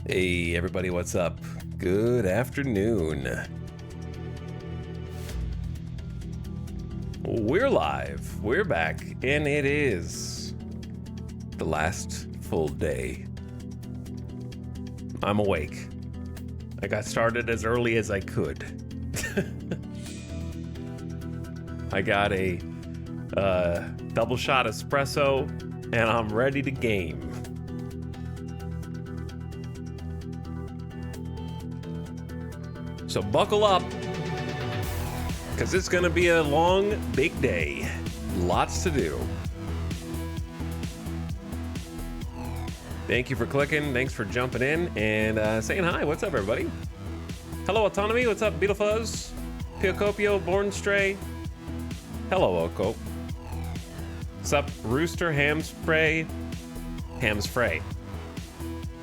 Hey everybody, what's up? Good afternoon. We're live, we're back, and it is the last full day. I'm awake. I got started as early as I could. I got a double shot espresso, and I'm ready to game. So buckle up, because it's going to be a long, big day. Lots to do. Thank you for clicking. Thanks for jumping in and saying hi. What's up, everybody? Hello, Autonomy. What's up, Beetlefuzz? Piocopio, Born Stray. Hello, Oko. What's up, Rooster, Hamspray? Hamsfray.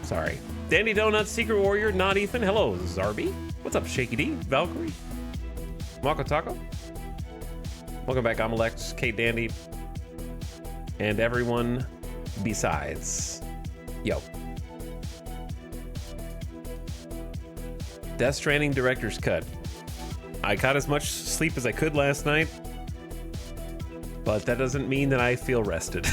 Sorry. Dandy Donuts, Secret Warrior, Not Ethan. Hello, Zarby. What's up, Shaky D, Valkyrie, Mako Taco? Welcome back, I'm Alex, Kate Dandy, and everyone besides. Yo. Death Stranding Director's Cut. I got as much sleep as I could last night, but that doesn't mean that I feel rested.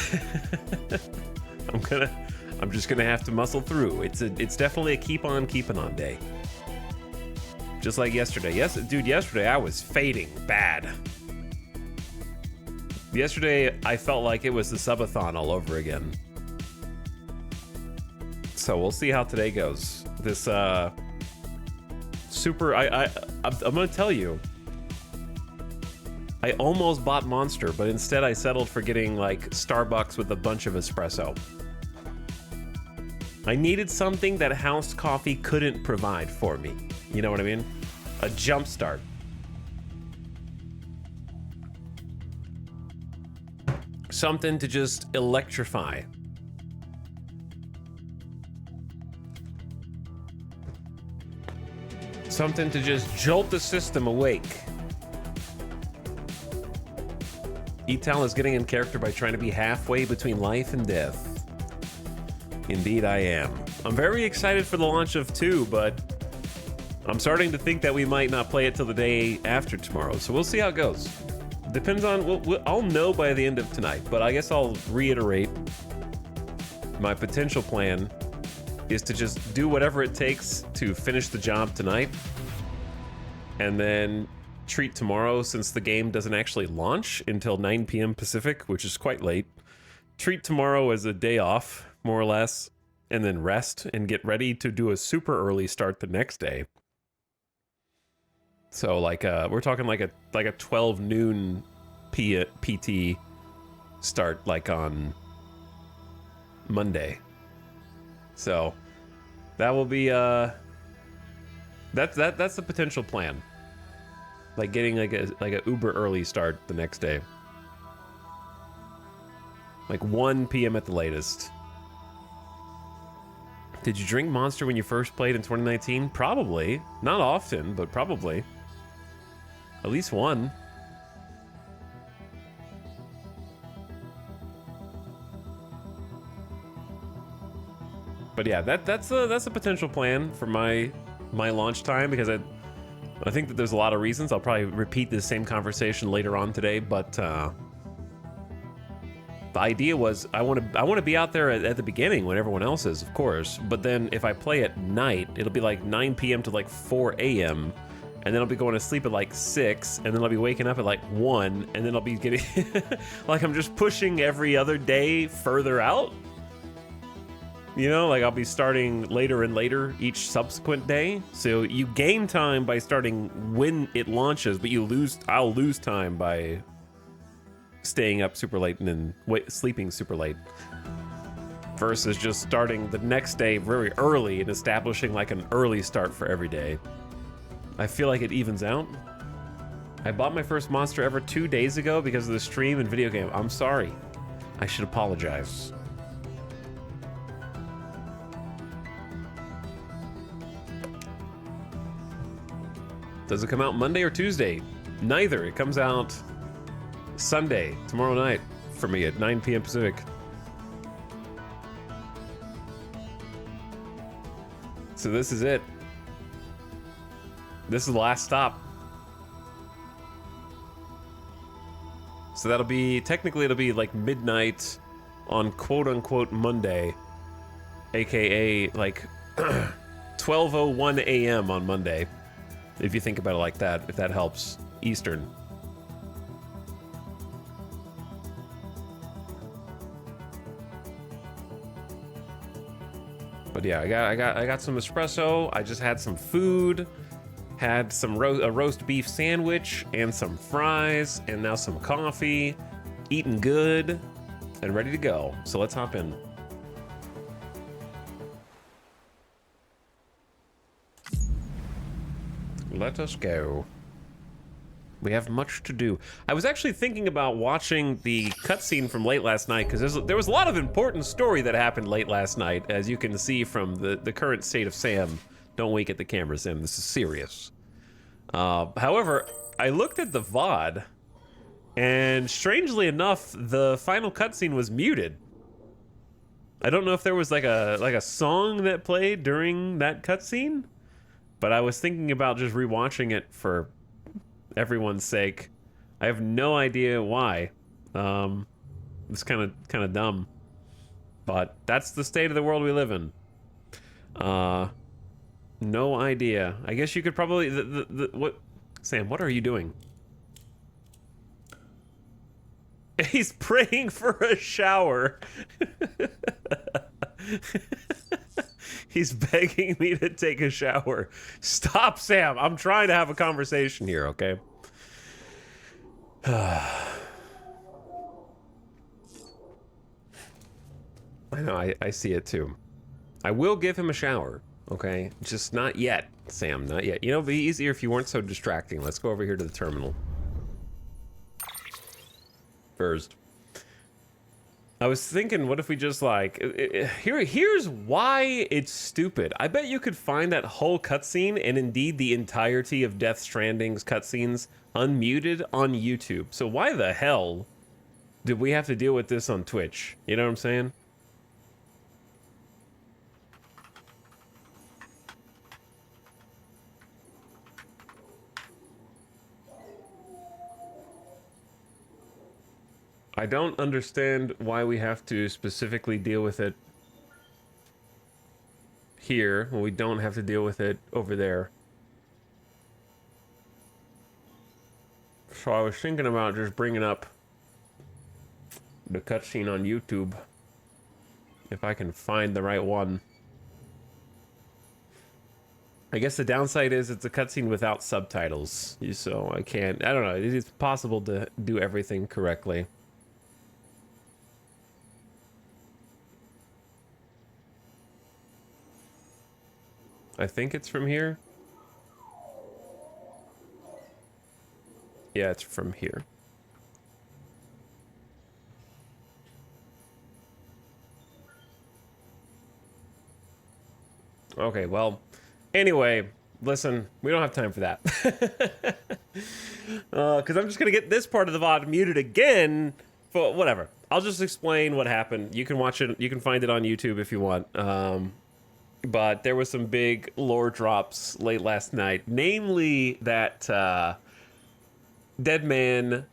I'm just gonna have to muscle through. It's definitely a keep on keeping on day. Just like yesterday. Yes, dude, yesterday I was fading bad. Yesterday I felt like it was the subathon all over again. So we'll see how today goes. This super I'm gonna tell you, I almost bought Monster, but instead I settled for getting like Starbucks with a bunch of espresso. I needed something that house coffee couldn't provide for me. You know what I mean? A jump start. Something to just electrify. Something to just jolt the system awake. Etal is getting in character by trying to be halfway between life and death. Indeed I am. I'm very excited for the launch of 2, but I'm starting to think that we might not play it till the day after tomorrow, so we'll see how it goes. Depends on, I'll know by the end of tonight, but I guess I'll reiterate my potential plan is to just do whatever it takes to finish the job tonight, and then treat tomorrow, since the game doesn't actually launch until 9 p.m. Pacific, which is quite late. Treat tomorrow as a day off, more or less, and then rest and get ready to do a super early start the next day. So like we're talking like a 12 noon PT start, like on Monday. So that will be that's the potential plan. Like getting like a uber early start the next day. Like 1 p.m. at the latest. Did you drink Monster when you first played in 2019? Probably. Not often, but probably. At least one. But yeah, that's a potential plan for my launch time, because I think that there's a lot of reasons. I'll probably repeat this same conversation later on today, but the idea was I want to be out there at the beginning when everyone else is, of course. But then if I play at night, it'll be like 9 p.m. to like 4 a.m. and then I'll be going to sleep at like 6, and then I'll be waking up at like 1, and then I'll be getting like I'm just pushing every other day further out. You know, like I'll be starting later and later each subsequent day. So you gain time by starting when it launches, but I'll lose time by staying up super late and then sleeping super late. Versus just starting the next day very early and establishing like an early start for every day. I feel like it evens out. I bought my first Monster ever 2 days ago because of the stream and video game. I'm sorry. I should apologize. Does it come out Monday or Tuesday? Neither. It comes out Sunday, tomorrow night, for me at 9 p.m. Pacific. So this is it. This is the last stop. So that'll be, technically it'll be like midnight on quote-unquote Monday, aka like 12:01 a.m. on Monday, if you think about it like that, if that helps. Eastern. But yeah, I got some espresso. I just had some food, had some a roast beef sandwich and some fries, and now some coffee. Eating good and ready to go. So let's hop in. Let us go. We have much to do. I was actually thinking about watching the cutscene from late last night, because there was a lot of important story that happened late last night, as you can see from the current state of Sam. Don't wink at the camera, Sam. This is serious. However, I looked at the VOD, and strangely enough, the final cutscene was muted. I don't know if there was like a song that played during that cutscene, but I was thinking about just rewatching it for everyone's sake. I have no idea why. It's kind of dumb, but that's the state of the world we live in. No idea. I guess you could probably what? Sam, what are you doing? He's praying for a shower. He's begging me to take a shower. Stop, Sam. I'm trying to have a conversation here, okay? I know, I see it too. I will give him a shower, okay? Just not yet, Sam, not yet. You know, it'd be easier if you weren't so distracting. Let's go over here to the terminal. First. I was thinking, what if we just like, here's why it's stupid. I bet you could find that whole cutscene, and indeed the entirety of Death Stranding's cutscenes, unmuted on YouTube. So why the hell did we have to deal with this on Twitch? You know what I'm saying? I don't understand why we have to specifically deal with it here when we don't have to deal with it over there. So I was thinking about just bringing up the cutscene on YouTube, if I can find the right one. I guess the downside is it's a cutscene without subtitles, so I don't know, it's possible to do everything correctly. I think it's from here. Yeah, it's from here. Okay, well, anyway, listen, we don't have time for that. Because I'm just going to get this part of the VOD muted again, for whatever. I'll just explain what happened. You can watch it, you can find it on YouTube if you want. But there was some big lore drops late last night, namely that Deadman.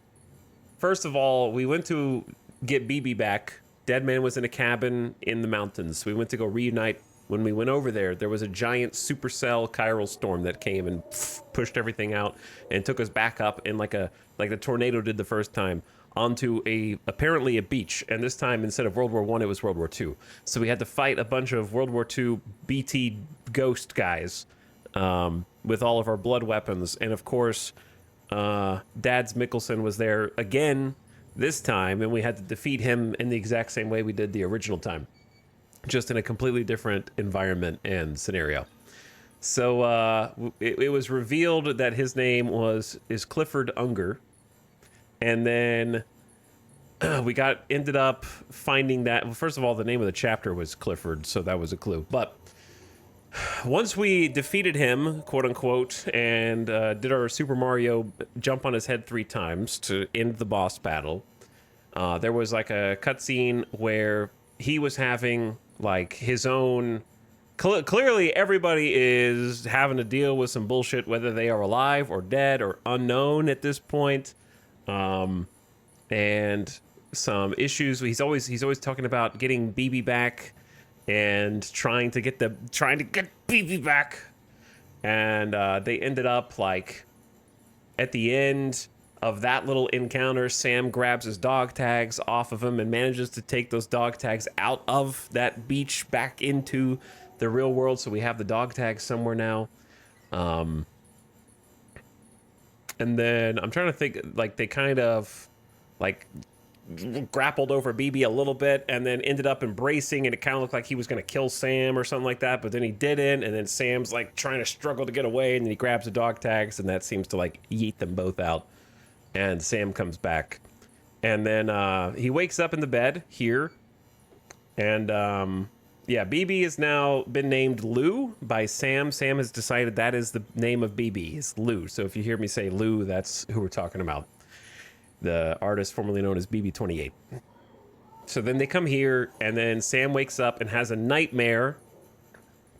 First of all, we went to get BB back. Deadman was in a cabin in the mountains. We went to go reunite. When we went over there, there was a giant supercell chiral storm that came and pushed everything out and took us back up in like the tornado did the first time, onto apparently a beach, and this time instead of World War I, it was World War II. So we had to fight a bunch of World War II BT ghost guys with all of our blood weapons, and of course, Dads Mikkelsen was there again this time, and we had to defeat him in the exact same way we did the original time, just in a completely different environment and scenario. So it was revealed that his name is Clifford Unger. And then we ended up finding that, well, first of all, the name of the chapter was Clifford, so that was a clue. But once we defeated him, quote unquote, and did our Super Mario jump on his head 3 times to end the boss battle, there was like a cutscene where he was having like his own Clearly, everybody is having to deal with some bullshit, whether they are alive or dead or unknown at this point. And some issues. He's always talking about getting BB back and trying to get BB back. And they ended up like at the end of that little encounter, Sam grabs his dog tags off of him and manages to take those dog tags out of that beach back into the real world. So we have the dog tags somewhere now. And then I'm trying to think, like they kind of like grappled over BB a little bit and then ended up embracing, and it kind of looked like he was going to kill Sam or something like that, but then he didn't, and then Sam's like trying to struggle to get away, and then he grabs the dog tags, and that seems to like yeet them both out, and Sam comes back, and then he wakes up in the bed here, and yeah, BB has now been named Lou by Sam. Sam has decided that is the name of BB, is Lou. So if you hear me say Lou, that's who we're talking about. The artist formerly known as Pt.9. So then they come here, and then Sam wakes up and has a nightmare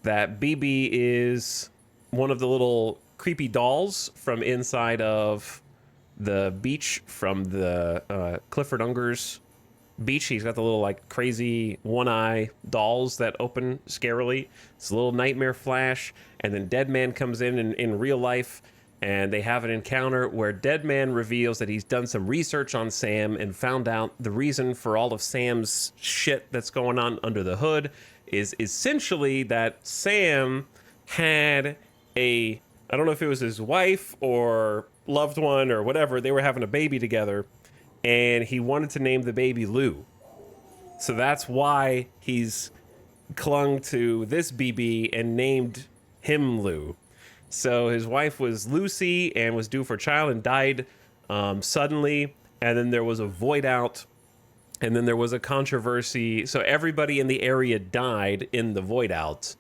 that BB is one of the little creepy dolls from inside of the beach from the Clifford Unger's beach. He's got the little like crazy one eye dolls that open scarily. It's a little nightmare flash, and then Dead Man comes in real life, and they have an encounter where Dead Man reveals that he's done some research on Sam and found out the reason for all of Sam's shit that's going on under the hood is essentially that Sam had I don't know if it was his wife or loved one or whatever, they were having a baby together, and he wanted to name the baby Lou. So that's why he's clung to this BB and named him Lou. So his wife was Lucy and was due for a child and died suddenly. And then there was a void out. And then there was a controversy. So everybody in the area died in the void out,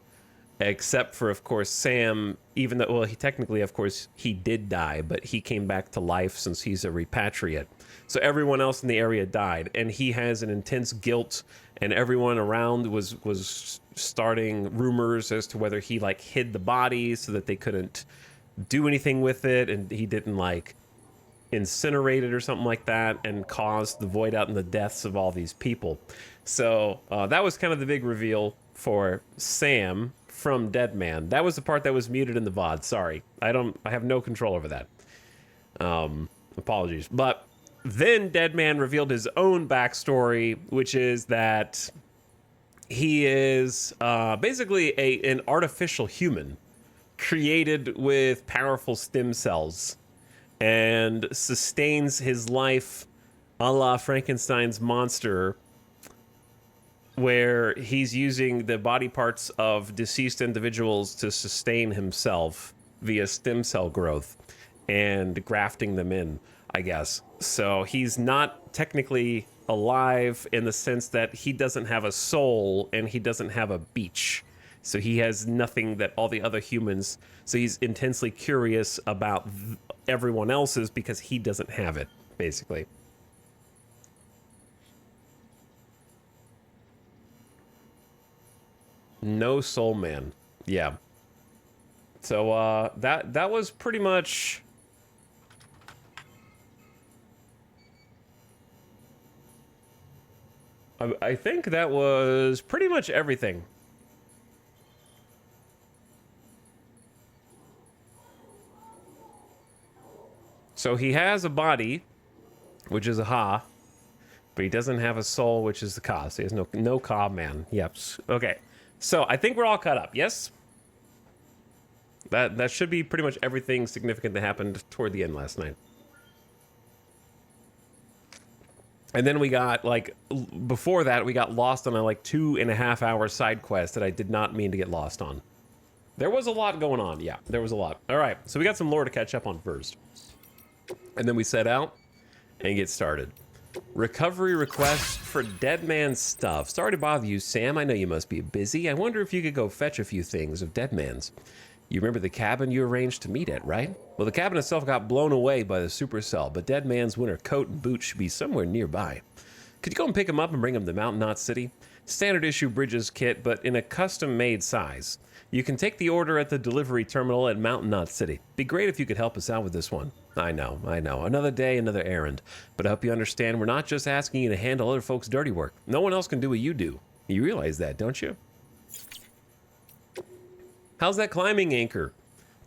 except for, of course, Sam, even though, well, he technically, of course, he did die, but he came back to life since he's a repatriate. So everyone else in the area died, and he has an intense guilt, and everyone around was starting rumors as to whether he like hid the bodies so that they couldn't do anything with it, and he didn't like incinerate it or something like that and caused the void out and the deaths of all these people. So that was kind of the big reveal for Sam from Dead Man. That was the part that was muted in the VOD. Sorry. I have no control over that. Apologies. But then Dead Man revealed his own backstory, which is that he is basically an artificial human created with powerful stem cells and sustains his life a la Frankenstein's monster, where he's using the body parts of deceased individuals to sustain himself via stem cell growth and grafting them in, I guess. So he's not technically alive in the sense that he doesn't have a soul and he doesn't have a beach. So he has nothing that all the other humans... So he's intensely curious about everyone else's because he doesn't have it, basically. No soul man. Yeah. So that was pretty much... I think that was pretty much everything. So he has a body, which is a Ha, but he doesn't have a soul, which is the Ka. So he has no Ka man. Yep. Okay. So I think we're all caught up. Yes? That should be pretty much everything significant that happened toward the end last night. And then we got, like, before that, we got lost on a, like, 2.5-hour side quest that I did not mean to get lost on. There was a lot going on. Yeah, there was a lot. All right, so we got some lore to catch up on first. And then we set out and get started. Recovery requests for Dead Man's stuff. Sorry to bother you, Sam. I know you must be busy. I wonder if you could go fetch a few things of Dead Man's. You remember the cabin you arranged to meet at, right? Well, the cabin itself got blown away by the supercell, but Dead Man's winter coat and boots should be somewhere nearby. Could you go and pick him up and bring him to Mountain Knot City? Standard issue bridges kit, but in a custom-made size. You can take the order at the delivery terminal at Mountain Knot City. Be great if you could help us out with this one. I know. Another day, another errand. But I hope you understand we're not just asking you to handle other folks' dirty work. No one else can do what you do. You realize that, don't you? How's that climbing anchor?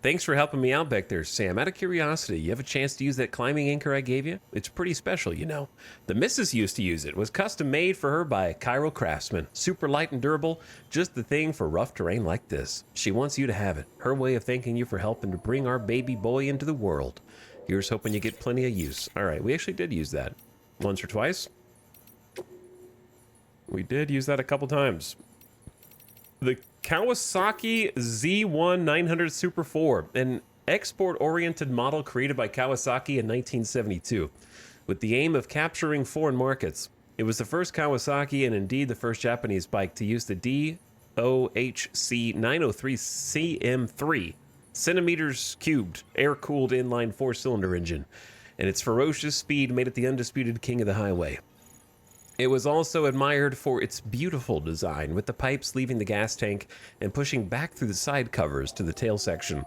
Thanks for helping me out back there, Sam. Out of curiosity, you have a chance to use that climbing anchor I gave you? It's pretty special, you know. The missus used to use it. It was custom made for her by a Cairo craftsman. Super light and durable, just the thing for rough terrain like this. She wants you to have it. Her way of thanking you for helping to bring our baby boy into the world. Here's hoping you get plenty of use. All right, we actually did use that. Once or twice. We did use that a couple times. The Kawasaki Z1 900 Super 4, an export-oriented model created by Kawasaki in 1972, with the aim of capturing foreign markets. It was the first Kawasaki and indeed the first Japanese bike to use the DOHC 903 CM3 centimeters cubed air-cooled inline four-cylinder engine, and its ferocious speed made it the undisputed king of the highway. It was also admired for its beautiful design, with the pipes leaving the gas tank and pushing back through the side covers to the tail section.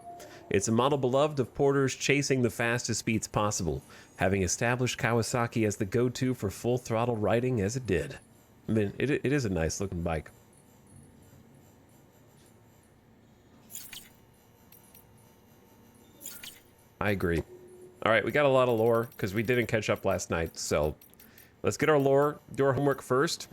It's a model beloved of porters chasing the fastest speeds possible, having established Kawasaki as the go-to for full-throttle riding as it did. I mean, it is a nice-looking bike. I agree. All right, we got a lot of lore because we didn't catch up last night, so let's get our lore, do our homework first.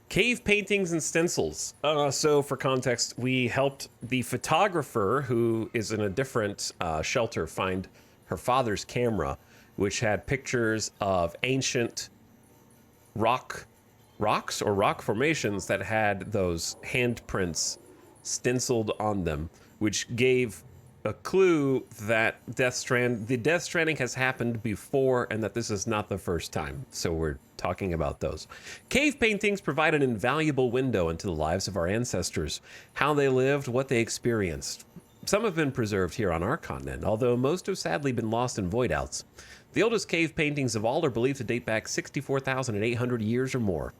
Cave paintings and stencils. So for context, we helped the photographer who is in a different shelter find her father's camera, which had pictures of ancient rocks or rock formations that had those handprints stenciled on them, which gave a clue that the Death Stranding has happened before and that this is not the first time. So we're talking about those. Cave paintings provide an invaluable window into the lives of our ancestors, how they lived, what they experienced. Some have been preserved here on our continent, although most have sadly been lost in void outs. The oldest cave paintings of all are believed to date back 64,800 years or more.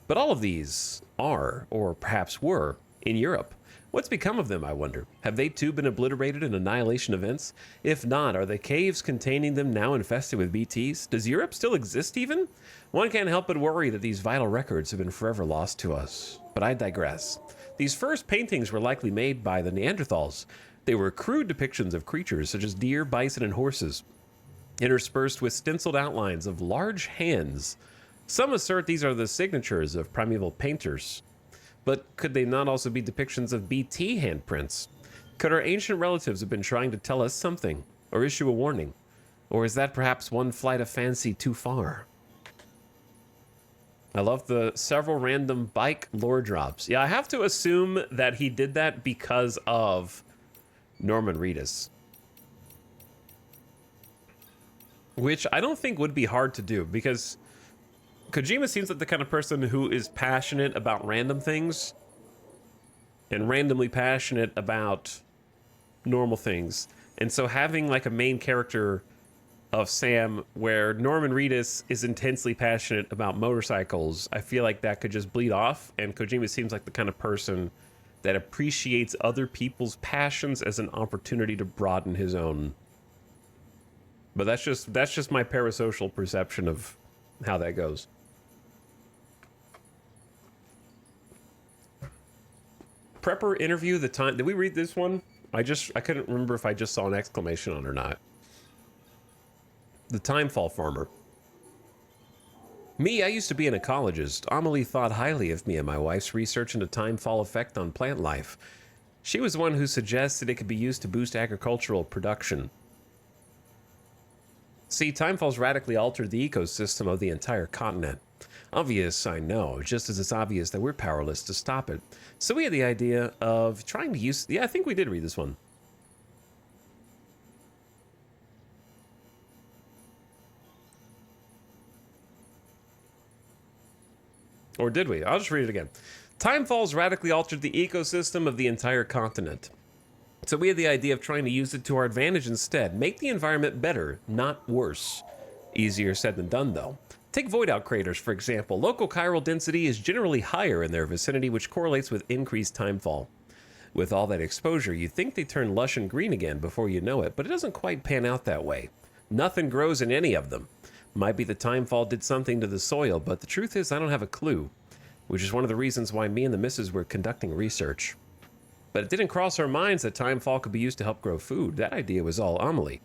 But all of these are, or perhaps were, in Europe. What's become of them, I wonder? Have they too been obliterated in annihilation events? If not, are the caves containing them now infested with BTs? Does Europe still exist even? One can't help but worry that these vital records have been forever lost to us. But I digress. These first paintings were likely made by the Neanderthals. They were crude depictions of creatures such as deer, bison, and horses, interspersed with stenciled outlines of large hands. Some assert these are the signatures of primeval painters. But could they not also be depictions of BT handprints? Could our ancient relatives have been trying to tell us something, or issue a warning? Or is that perhaps one flight of fancy too far? I love the several random bike lore drops. Yeah, I have to assume that he did that because of Norman Reedus, which I don't think would be hard to do, because Kojima seems like the kind of person who is passionate about random things and randomly passionate about normal things. And so having like a main character of Sam where Norman Reedus is intensely passionate about motorcycles, I feel like that could just bleed off. And Kojima seems like the kind of person that appreciates other people's passions as an opportunity to broaden his own. But that's just my parasocial perception of how that goes. Prepper interview, the time. Did we read this one? I couldn't remember if I just saw an exclamation on or not. The Timefall Farmer. Me, I used to be an ecologist. Amelie thought highly of me and my wife's research into timefall effect on plant life. She was the one who suggested it could be used to boost agricultural production. See, timefalls radically altered the ecosystem of the entire continent. Obvious, I know, just as it's obvious that we're powerless to stop it. So we had the idea of trying to use... Yeah, I think we did read this one. Or did we? I'll just read it again. Timefalls radically altered the ecosystem of the entire continent. So we had the idea of trying to use it to our advantage instead. Make the environment better, not worse. Easier said than done, though. Take void out craters, for example. Local chiral density is generally higher in their vicinity, which correlates with increased timefall. With all that exposure, you'd think they turn lush and green again before you know it, but it doesn't quite pan out that way. Nothing grows in any of them. Might be the timefall did something to the soil, but the truth is I don't have a clue, which is one of the reasons why me and the missus were conducting research. But it didn't cross our minds that timefall could be used to help grow food. That idea was all Amelie.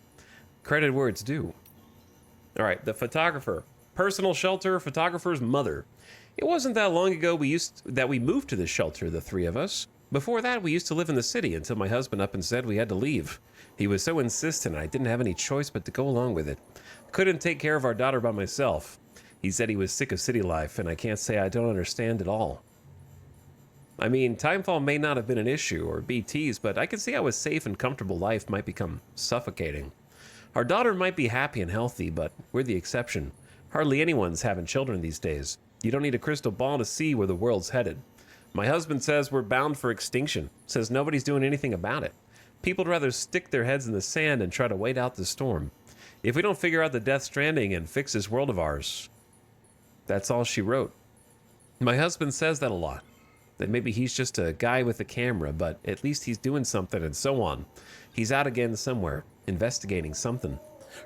Credit where it's due. All right, the photographer. Personal shelter, photographer's mother. It wasn't that long ago we moved to this shelter, the three of us. Before that, we used to live in the city until my husband up and said we had to leave. He was so insistent I didn't have any choice but to go along with it. Couldn't take care of our daughter by myself. He said he was sick of city life, and I can't say I don't understand it all. I mean, timefall may not have been an issue or BTs, but I can see how a safe and comfortable life might become suffocating. Our daughter might be happy and healthy, but we're the exception. Hardly anyone's having children these days. You don't need a crystal ball to see where the world's headed. My husband says we're bound for extinction, says nobody's doing anything about it. People'd rather stick their heads in the sand and try to wait out the storm. If we don't figure out the Death Stranding and fix this world of ours, that's all she wrote. My husband says that a lot. That maybe he's just a guy with a camera, but at least he's doing something and so on. He's out again somewhere, investigating something.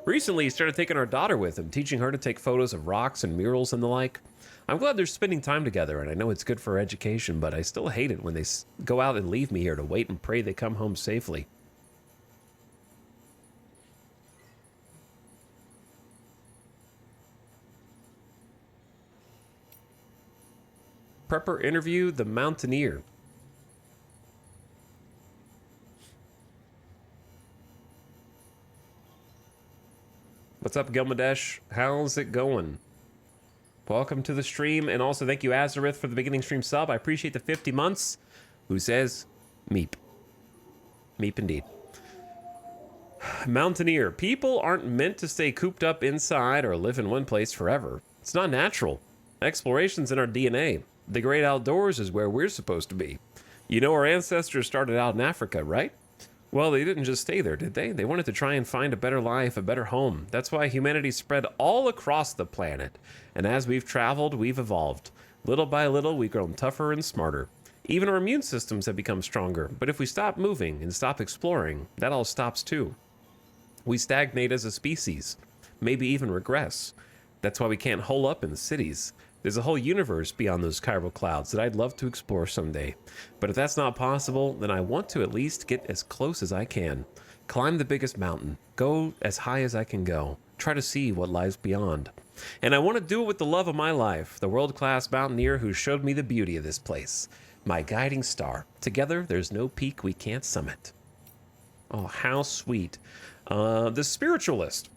Recently, he started taking our daughter with him, teaching her to take photos of rocks and murals and the like. I'm glad they're spending time together, and I know it's good for her education, but I still hate it when they go out and leave me here to wait and pray they come home safely. Prepper interview the Mountaineer. What's up, Gilmadesh? How's it going? Welcome to the stream, and also thank you, Azareth, for the beginning stream sub. I appreciate the 50 months. Who says meep? Meep indeed. Mountaineer. People aren't meant to stay cooped up inside or live in one place forever. It's not natural. Exploration's in our DNA. The great outdoors is where we're supposed to be. You know, our ancestors started out in Africa, right? Well, they didn't just stay there, did they? They wanted to try and find a better life, a better home. That's why humanity spread all across the planet. And as we've traveled, we've evolved. Little by little, we've grown tougher and smarter. Even our immune systems have become stronger. But if we stop moving and stop exploring, that all stops too. We stagnate as a species, maybe even regress. That's why we can't hole up in the cities. There's a whole universe beyond those chiral clouds that I'd love to explore someday. But if that's not possible, then I want to at least get as close as I can. Climb the biggest mountain. Go as high as I can go. Try to see what lies beyond. And I want to do it with the love of my life, the world-class mountaineer who showed me the beauty of this place. My guiding star. Together, there's no peak we can't summit. Oh, how sweet. The spiritualist.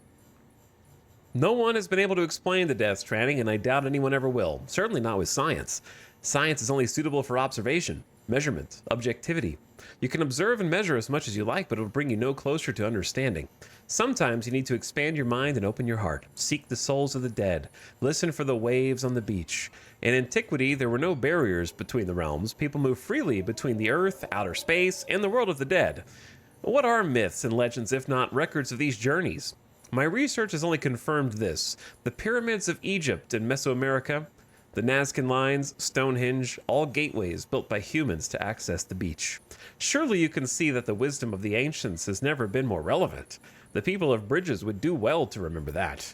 No one has been able to explain the Death Stranding, and I doubt anyone ever will. Certainly not with science. Science is only suitable for observation, measurement, objectivity. You can observe and measure as much as you like, but it will bring you no closer to understanding. Sometimes you need to expand your mind and open your heart. Seek the souls of the dead. Listen for the waves on the beach. In antiquity, there were no barriers between the realms. People moved freely between the earth, outer space, and the world of the dead. What are myths and legends if not records of these journeys? My research has only confirmed this. The pyramids of Egypt and Mesoamerica, the Nazcan lines, Stonehenge, all gateways built by humans to access the beach. Surely you can see that the wisdom of the ancients has never been more relevant. The people of Bridges would do well to remember that.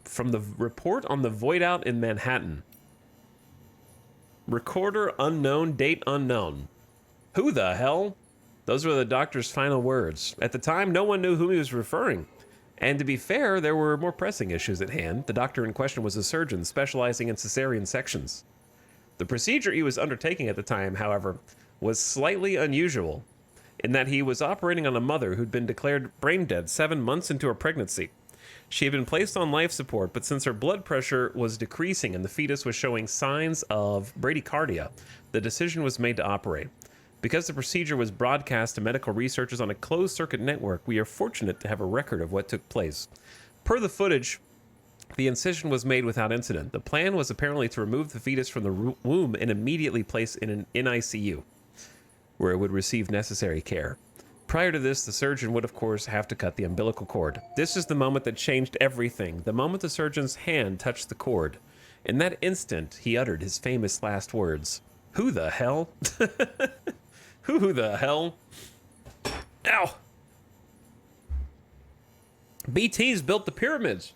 From the report on the void out in Manhattan. Recorder unknown, date unknown. Who the hell? Those were the doctor's final words. At the time, no one knew who he was referring. And to be fair, there were more pressing issues at hand. The doctor in question was a surgeon specializing in cesarean sections. The procedure he was undertaking at the time, however, was slightly unusual, in that he was operating on a mother who'd been declared brain dead 7 months into her pregnancy. She had been placed on life support, but since her blood pressure was decreasing and the fetus was showing signs of bradycardia, the decision was made to operate. Because the procedure was broadcast to medical researchers on a closed-circuit network, we are fortunate to have a record of what took place. Per the footage, the incision was made without incident. The plan was apparently to remove the fetus from the womb and immediately place it in ICU, where it would receive necessary care. Prior to this, the surgeon would, of course, have to cut the umbilical cord. This is the moment that changed everything, the moment the surgeon's hand touched the cord. In that instant, he uttered his famous last words. Who the hell? Who the hell? Ow! BT's built the pyramids.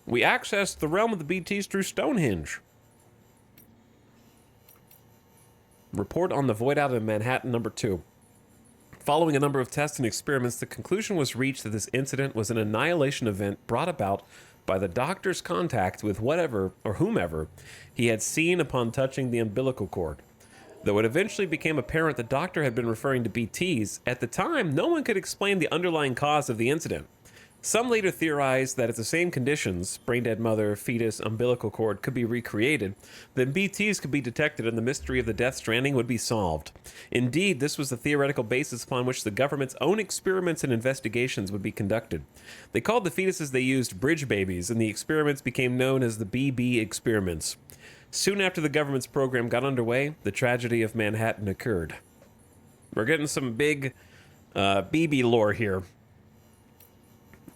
We accessed the realm of the BTs through Stonehenge. Report on the void out in Manhattan number 2. Following a number of tests and experiments, the conclusion was reached that this incident was an annihilation event brought about by the doctor's contact with whatever or whomever he had seen upon touching the umbilical cord. Though it eventually became apparent the doctor had been referring to BTs, at the time no one could explain the underlying cause of the incident. Some later theorized that if the same conditions, brain-dead mother, fetus, umbilical cord, could be recreated, then BTs could be detected and the mystery of the death stranding would be solved. Indeed, this was the theoretical basis upon which the government's own experiments and investigations would be conducted. They called the fetuses they used bridge babies, and the experiments became known as the BB experiments. Soon after the government's program got underway, the tragedy of Manhattan occurred. We're getting some big BB lore here.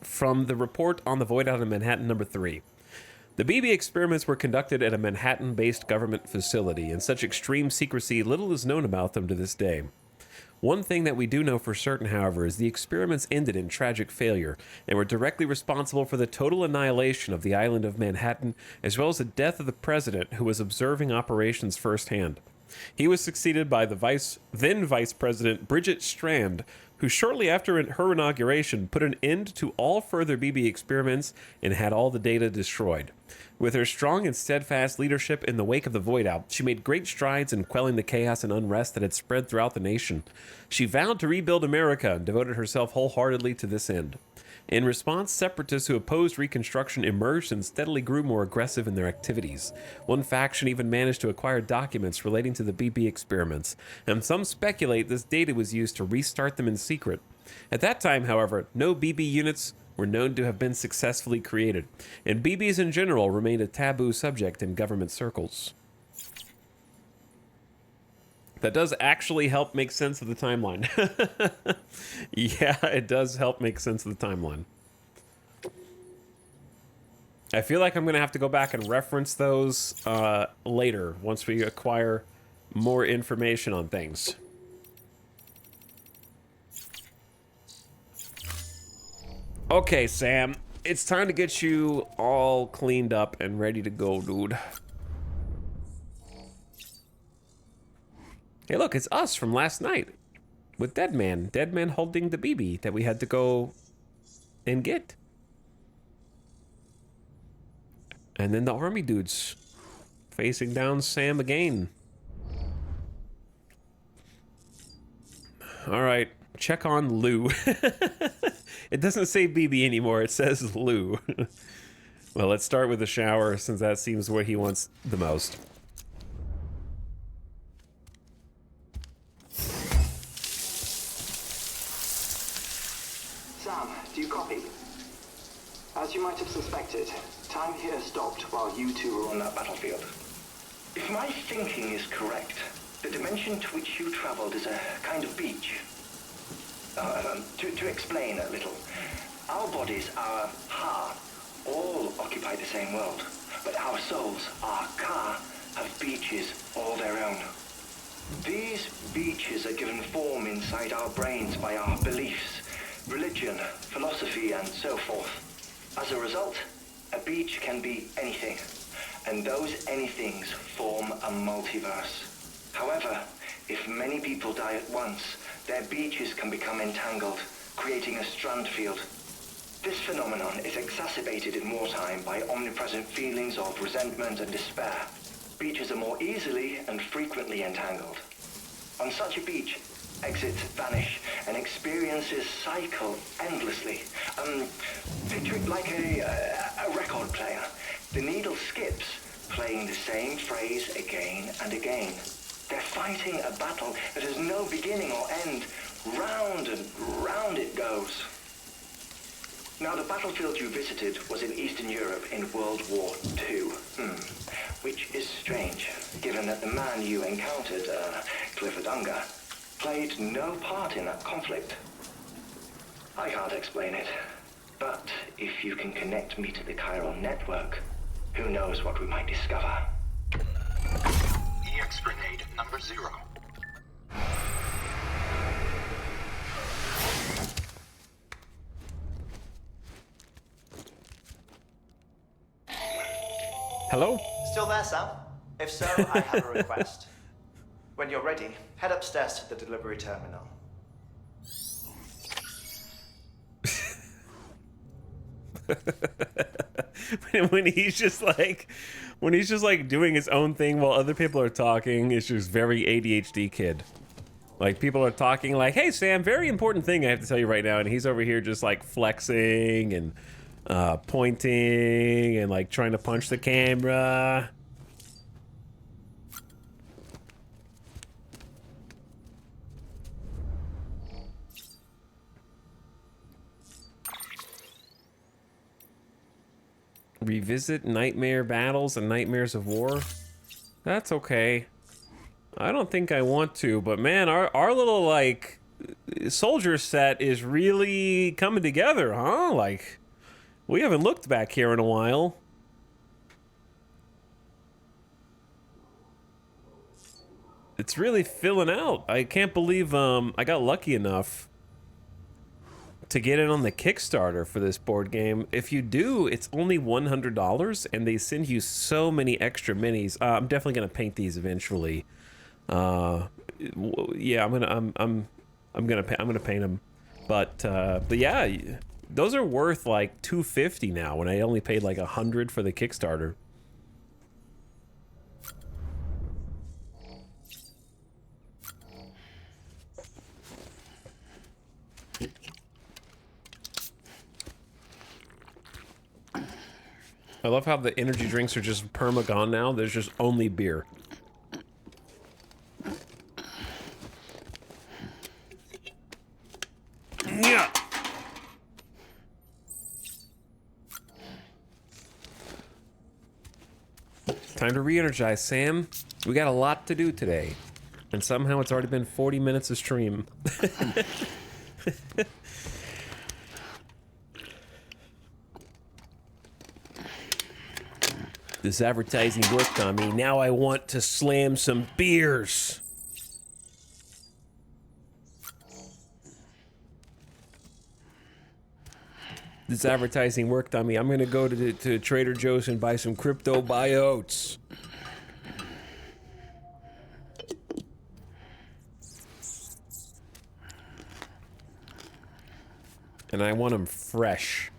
From the report on the void out in Manhattan number 3. The BB experiments were conducted at a Manhattan-based government facility. In such extreme secrecy, little is known about them to this day. One thing that we do know for certain, however, is the experiments ended in tragic failure and were directly responsible for the total annihilation of the island of Manhattan, as well as the death of the president, who was observing operations firsthand. He was succeeded by the then Vice President Bridget Strand, who shortly after her inauguration put an end to all further BB experiments and had all the data destroyed. With her strong and steadfast leadership in the wake of the void out, she made great strides in quelling the chaos and unrest that had spread throughout the nation. She vowed to rebuild America and devoted herself wholeheartedly to this end. In response, separatists who opposed Reconstruction emerged and steadily grew more aggressive in their activities. One faction even managed to acquire documents relating to the BB experiments, and some speculate this data was used to restart them in secret. At that time, however, no BB units were known to have been successfully created, and BBs in general remained a taboo subject in government circles. That does actually help make sense of the timeline. Yeah, it does help make sense of the timeline. I feel like I'm going to have to go back and reference those later, once we acquire more information on things. Okay, Sam, it's time to get you all cleaned up and ready to go, dude. Hey, look, it's us from last night with Deadman. Deadman holding the BB that we had to go and get. And then the army dudes facing down Sam again. All right, check on Lou. It doesn't say BB anymore, it says Lou. Well, let's start with the shower since that seems what he wants the most. Sam, do you copy? As you might have suspected, time here stopped while you two were on that battlefield. If my thinking is correct, the dimension to which you traveled is a kind of beach. To explain a little, our bodies, our ha, all occupy the same world, but our souls, our ka, have beaches all their own. These beaches are given form inside our brains by our beliefs, religion, philosophy, and so forth. As a result, a beach can be anything, and those anythings form a multiverse. However, if many people die at once, their beaches can become entangled, creating a strand field. This phenomenon is exacerbated in wartime by omnipresent feelings of resentment and despair. Beaches are more easily and frequently entangled. On such a beach, exits vanish and experiences cycle endlessly. Picture it like a record player. The needle skips, playing the same phrase again and again. They're fighting a battle that has no beginning or end. Round and round it goes. Now, the battlefield you visited was in Eastern Europe in World War II. which is strange, given that the man you encountered, Clifford Unger, played no part in that conflict. I can't explain it, but if you can connect me to the chiral network, who knows what we might discover. EX grenade number 0. Hello? Still there, Sam? If so, I have a request. When you're ready, head upstairs to the delivery terminal. when he's just like doing his own thing while other people are talking, it's just very ADHD kid. Like, people are talking like, hey Sam, very important thing I have to tell you right now, and he's over here just like flexing and pointing and like trying to punch the camera. Revisit nightmare battles and nightmares of war. That's okay. I don't think I want to, but man, our little like soldier set is really coming together, huh? Like, we haven't looked back here in a while. It's really filling out. I can't believe I got lucky enough to get in on the Kickstarter for this board game. If you do, it's only $100, and they send you so many extra minis. I'm definitely gonna paint these eventually. Yeah, I'm gonna paint them. But yeah, those are worth like $250 now when I only paid like $100 for the Kickstarter. I love how the energy drinks are just perma gone now. There's just only beer. Yeah. Time to re-energize, Sam. We got a lot to do today. And somehow it's already been 40 minutes of stream. This advertising worked on me. Now I want to slam some beers. This advertising worked on me. I'm gonna go to Trader Joe's and buy some crypto biotes. And I want them fresh.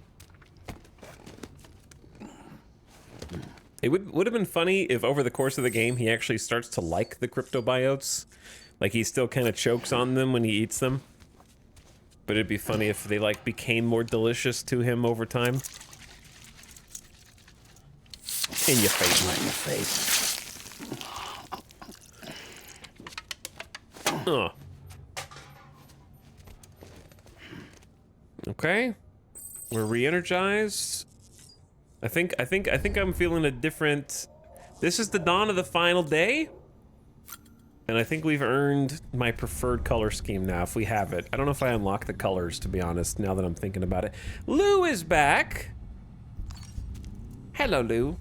It would have been funny if over the course of the game he actually starts to like the cryptobiotes. Like, he still kind of chokes on them when he eats them. But it'd be funny if they like became more delicious to him over time. In your face, right in your face. Oh. Okay. We're re-energized. I think I'm feeling a different... This is the dawn of the final day? And I think we've earned my preferred color scheme now, if we have it. I don't know if I unlock the colors, to be honest, now that I'm thinking about it. Lou is back! Hello, Lou.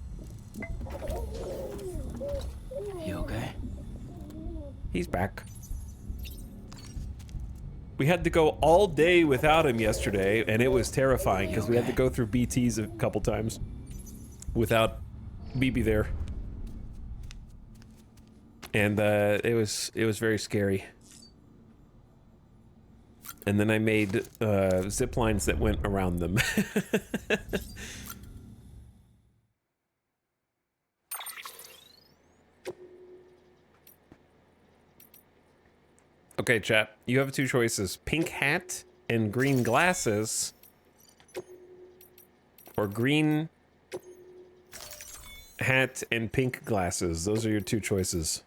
You okay? He's back. We had to go all day without him yesterday, and it was terrifying, because we had to go through BTs a couple times without BB there. And it was very scary. And then I made zip lines that went around them. Okay, chat. You have two choices: pink hat and green glasses, or green hat and pink glasses. Those are your two choices.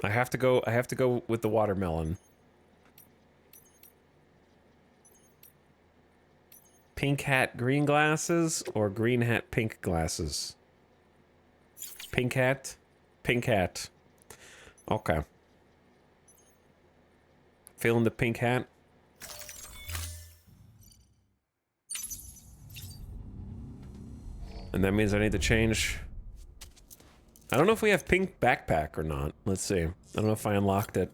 I have to go with the watermelon. Pink hat, green glasses, or green hat, pink glasses? Pink hat, pink hat. Okay. Feeling the pink hat? And that means I need to change. I don't know if we have pink backpack or not. Let's see. I don't know if I unlocked it.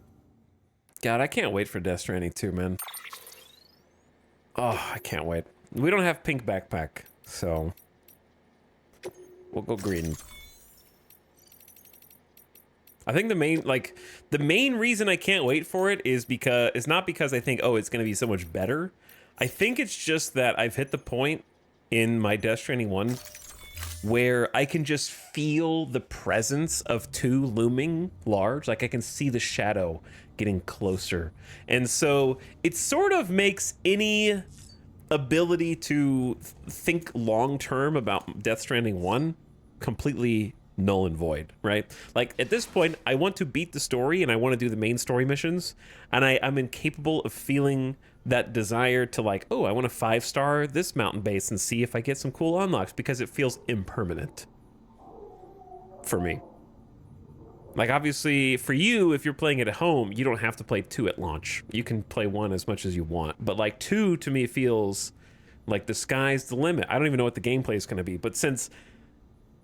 God, I can't wait for Death Stranding 2, man. Oh, I can't wait. We don't have pink backpack, so we'll go green. I think the main reason I can't wait for it is because it's not because I think, oh, it's going to be so much better. I think it's just that I've hit the point in my Death Stranding 1 where I can just feel the presence of 2 looming large. Like I can see the shadow getting closer. And so it sort of makes any ability to think long-term about Death Stranding 1 completely null and void, right? Like at this point, I want to beat the story and I want to do the main story missions, and I'm incapable of feeling that desire to like, oh, I want to 5-star this mountain base and see if I get some cool unlocks, because it feels impermanent for me. Like obviously for you, if you're playing it at home, you don't have to play 2 at launch. You can play 1 as much as you want, but like 2 to me feels like the sky's the limit. I don't even know what the gameplay is going to be, but since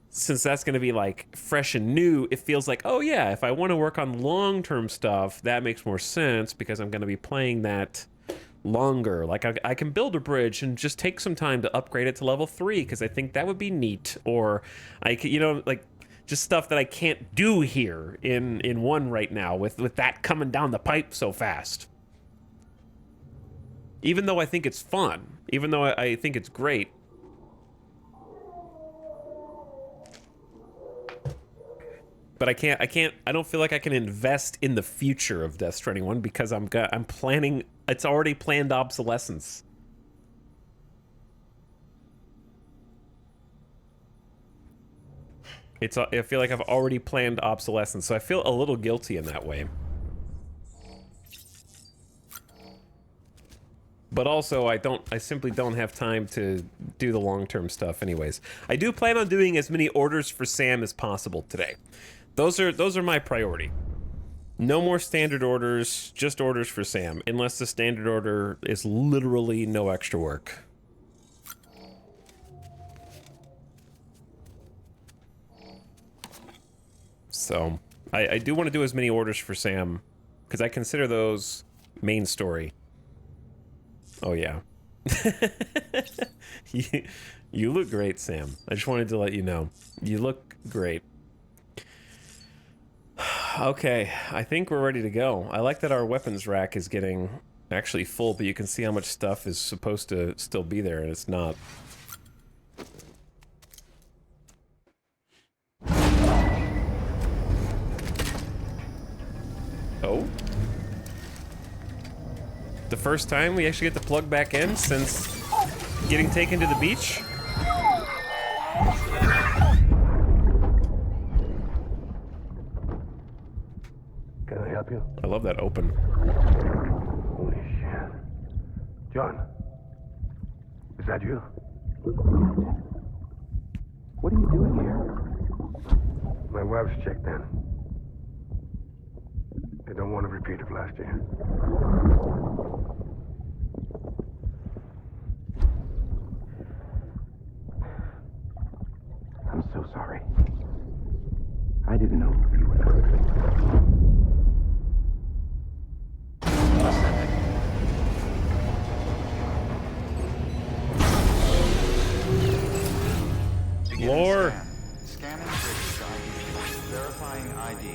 that's going to be like fresh and new, it feels like, oh yeah, if I want to work on long-term stuff, that makes more sense because I'm going to be playing that longer. Like I can build a bridge and just take some time to upgrade it to level 3 because I think that would be neat. Or I could, you know, like just stuff that I can't do here in 1 right now with that coming down the pipe so fast. Even though I think it's fun, even though I think it's great, but I don't feel like I can invest in the future of Death Stranding 1 because I'm planning, it's already planned obsolescence. I feel like I've already planned obsolescence, so I feel a little guilty in that way. But also, I simply don't have time to do the long-term stuff anyways. I do plan on doing as many orders for Sam as possible today. Those are my priority. No more standard orders, just orders for Sam, unless the standard order is literally no extra work. So, I do want to do as many orders for Sam, because I consider those main story. Oh yeah. You look great, Sam. I just wanted to let you know. You look great. Okay, I think we're ready to go. I like that our weapons rack is getting actually full, but you can see how much stuff is supposed to still be there, and it's not. Oh? The first time we actually get the plug back in since getting taken to the beach? Can I help you? I love that open. Holy shit. John, is that you? What are you doing here? My wife's checked in. They don't want to repeat of last year. I'm so sorry. I didn't know you were. Lore. Scanning British ID. Verifying ID.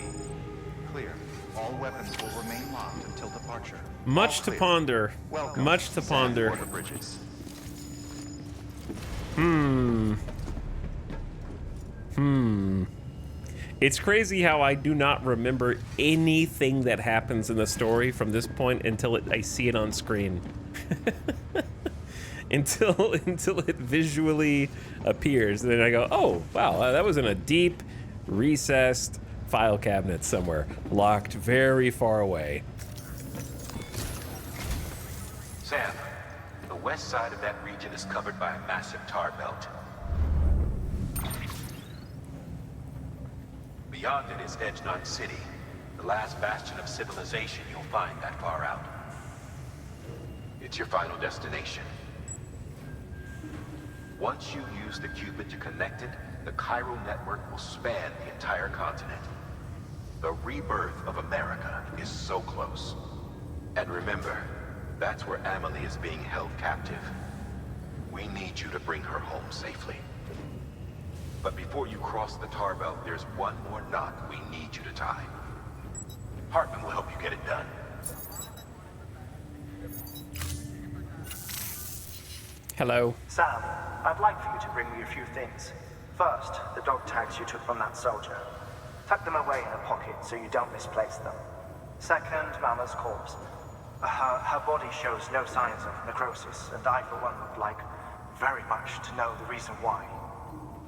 Clear. All weapons will remain locked until departure. Much to ponder. Welcome. Much to ponder. Border Bridges. It's crazy how I do not remember anything that happens in the story from this point until I see it on screen. until it visually appears. And then I go, oh, wow, that was in a deep, recessed file cabinet somewhere, locked very far away. Sam, the west side of that region is covered by a massive tar belt. Beyond it is Pt.9 City, the last bastion of civilization you'll find that far out. It's your final destination. Once you use the Cupid to connect it, the chiral network will span the entire continent. The rebirth of America is so close. And remember, that's where Amelie is being held captive. We need you to bring her home safely. But before you cross the tar belt, there's one more knot we need you to tie. Hartman will help you get it done. Hello. Sam, I'd like for you to bring me a few things. First, the dog tags you took from that soldier. Tuck them away in a pocket so you don't misplace them. Second, Mama's corpse. Her body shows no signs of necrosis, and I, for one, would like very much to know the reason why.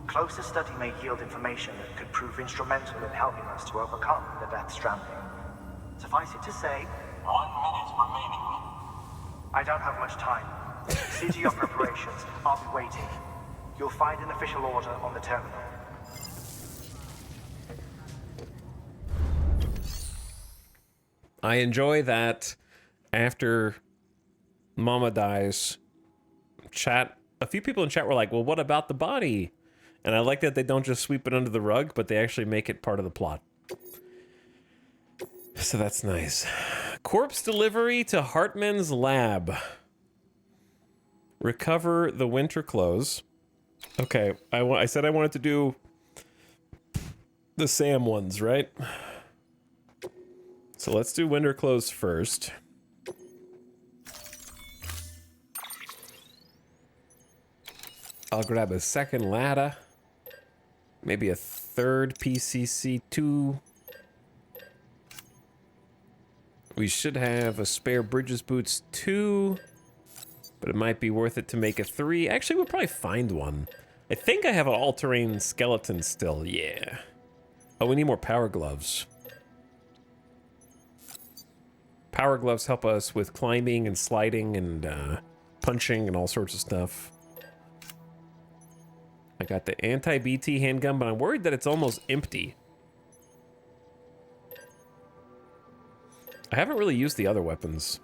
Closer study may yield information that could prove instrumental in helping us to overcome the Death Stranding. Suffice it to say, 1 minute remaining. I don't have much time. See to your preparations. I'll be waiting. You'll find an official order on the terminal. I enjoy that after Mama dies, a few people in chat were like, well, what about the body? And I like that they don't just sweep it under the rug, but they actually make it part of the plot. So that's nice. Corpse delivery to Hartman's lab. Recover the winter clothes. Okay, I said I wanted to do the Sam ones, right? So let's do winter clothes first. I'll grab a second ladder. Maybe a third PCC2. We should have a spare Bridges boots 2. But it might be worth it to make a 3. Actually, we'll probably find one. I think I have an all-terrain skeleton still, yeah. Oh, we need more power gloves. Power gloves help us with climbing and sliding and punching and all sorts of stuff. I got the anti-BT handgun, but I'm worried that it's almost empty. I haven't really used the other weapons.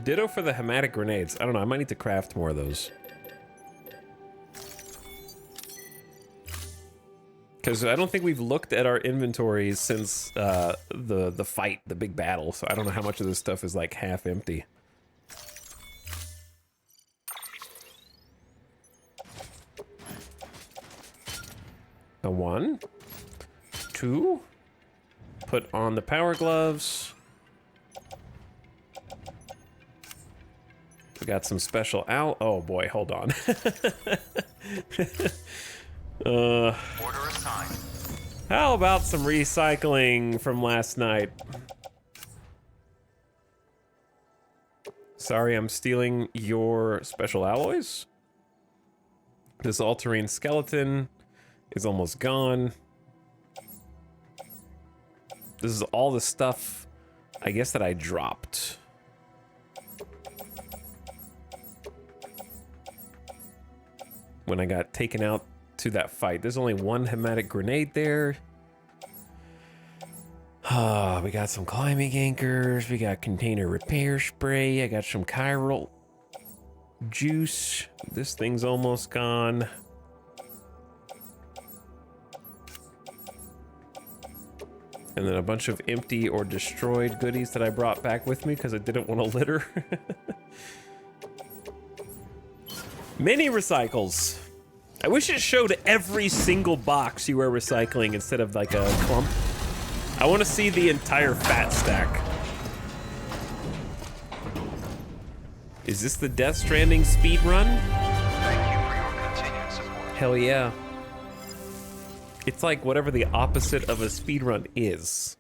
Ditto for the hematic grenades. I don't know, I might need to craft more of those. Because I don't think we've looked at our inventories since the fight, the big battle, so I don't know how much of this stuff is like half empty. A 1, 2, put on the power gloves. We got some special oh boy, hold on. Order assigned. How about some recycling from last night? Sorry, I'm stealing your special alloys. This all-terrain skeleton is almost gone. This is all the stuff, I guess, that I dropped. When I got taken out to that fight. There's only one hematic grenade there. We got some climbing anchors. We got container repair spray. I got some chiral juice. This thing's almost gone. And then a bunch of empty or destroyed goodies that I brought back with me because I didn't want to litter. Mini recycles. I wish it showed every single box you were recycling instead of like a clump. I want to see the entire fat stack. Is this the Death Stranding speed run? Thank you for your continued support. Hell yeah. It's like whatever the opposite of a speed run is.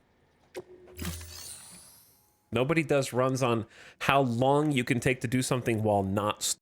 Nobody does runs on how long you can take to do something while not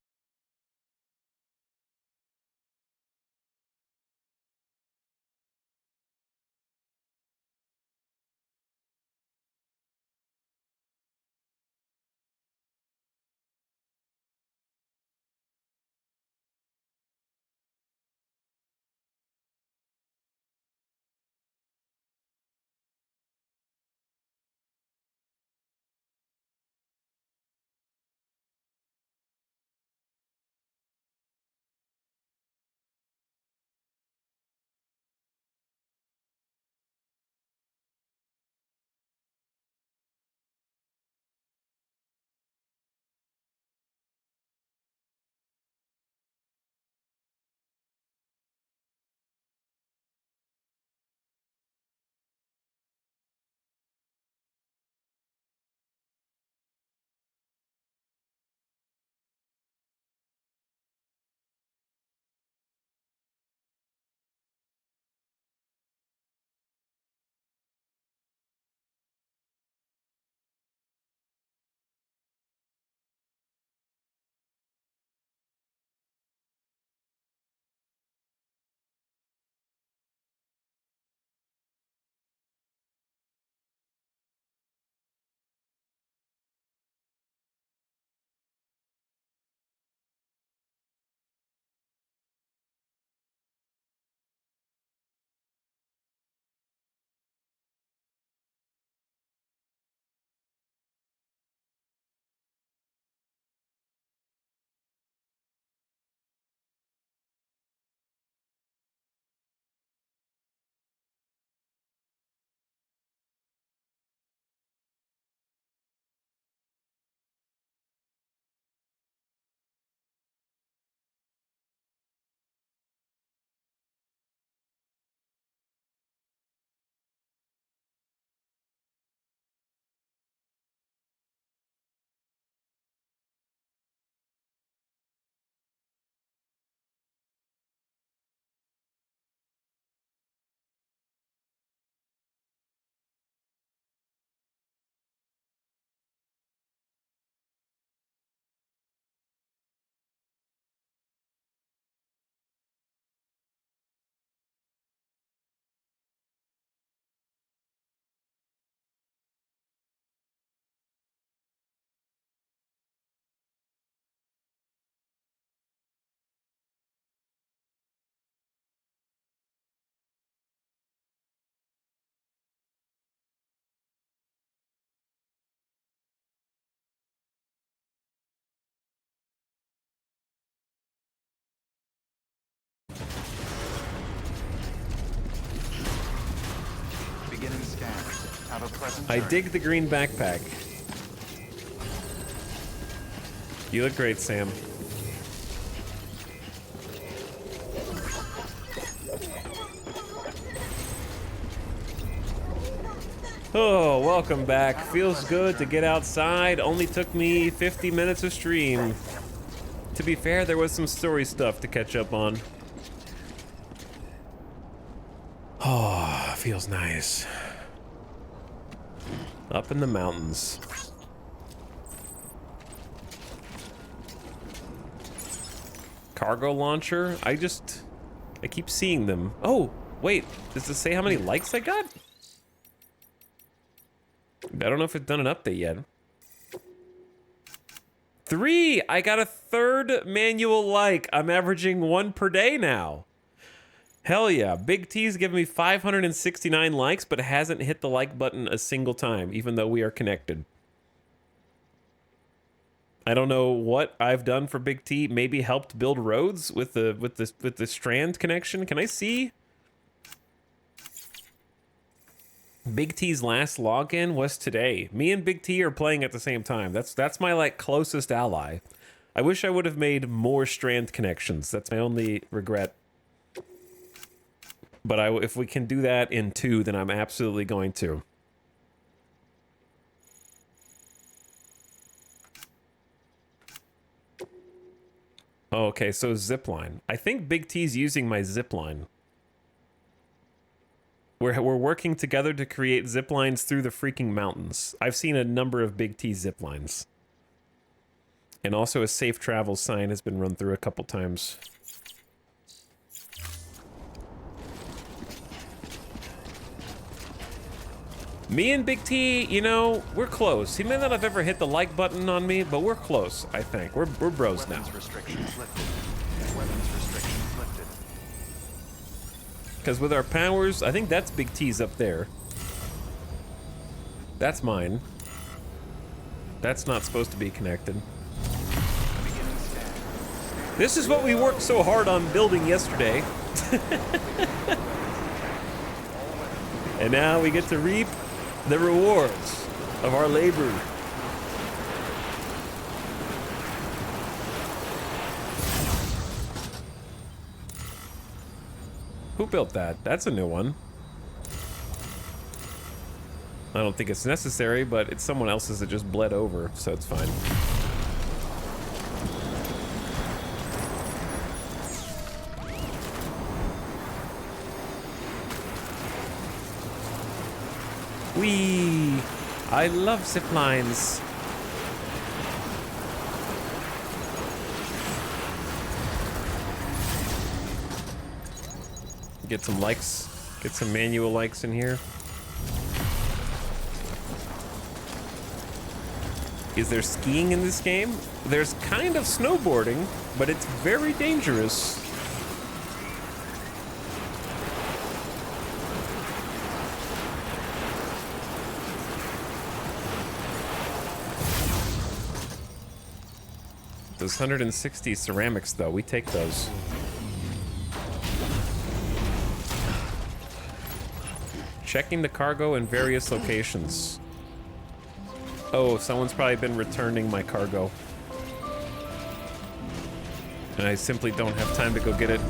Have a pleasant I journey. dig the green backpack. You look great, Sam. Oh, welcome back. Feels good to get outside. Only took me 50 minutes of stream. To be fair, there was some story stuff to catch up on. Oh, feels nice. Up in the mountains. Cargo launcher? I keep seeing them. Oh, wait, does this say how many likes I got? I don't know if it's done an update yet. 3! I got a 3rd manual like. I'm averaging 1 per day now. Hell yeah. Big T's giving me 569 likes, but hasn't hit the like button a single time, even though we are connected. I don't know what I've done for Big T. Maybe helped build roads with the Strand connection. Can I see? Big T's last login was today. Me and Big T are playing at the same time. That's my like closest ally. I wish I would have made more Strand connections. That's my only regret. But if we can do that in 2, then I'm absolutely going to. Oh, okay, so zipline. I think Big T's using my zipline. We're working together to create ziplines through the freaking mountains. I've seen a number of Big T ziplines. And also a safe travel sign has been run through a couple times. Me and Big T, you know, we're close. He may not have ever hit the like button on me, but we're close, I think. We're bros now. Weapons restrictions lifted. Weapons restrictions lifted. Because with our powers, I think that's Big T's up there. That's mine. That's not supposed to be connected. This is what we worked so hard on building yesterday. And now we get to reap the rewards of our labor. Who built that? That's a new one. I don't think it's necessary, but it's someone else's that just bled over, so it's fine. Whee! I love zip lines. Get some likes. Get some manual likes in here. Is there skiing in this game? There's kind of snowboarding, but it's very dangerous. Those 160 ceramics, though, we take those. Checking the cargo in various locations. Oh, someone's probably been returning my cargo. And I simply don't have time to go get it.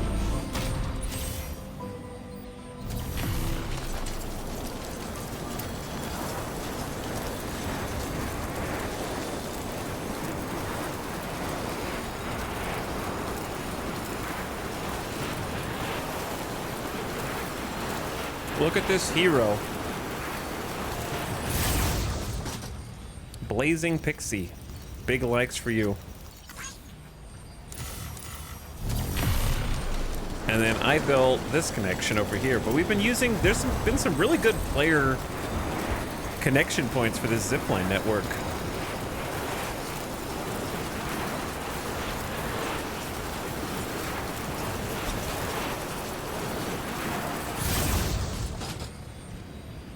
Look at this hero. Blazing Pixie. Big likes for you. And then I built this connection over here, but we've been using, been some really good player connection points for this zipline network.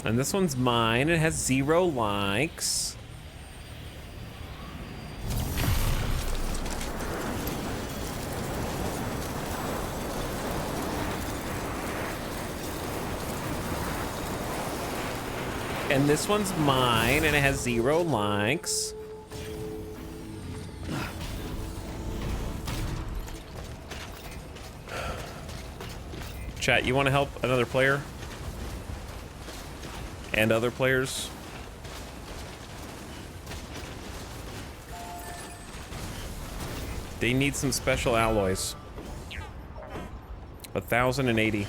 And this one's mine. It has 0 likes. And this one's mine, and it has 0 likes. Chat, you want to help another player? And other players? They need some special alloys. 1,080.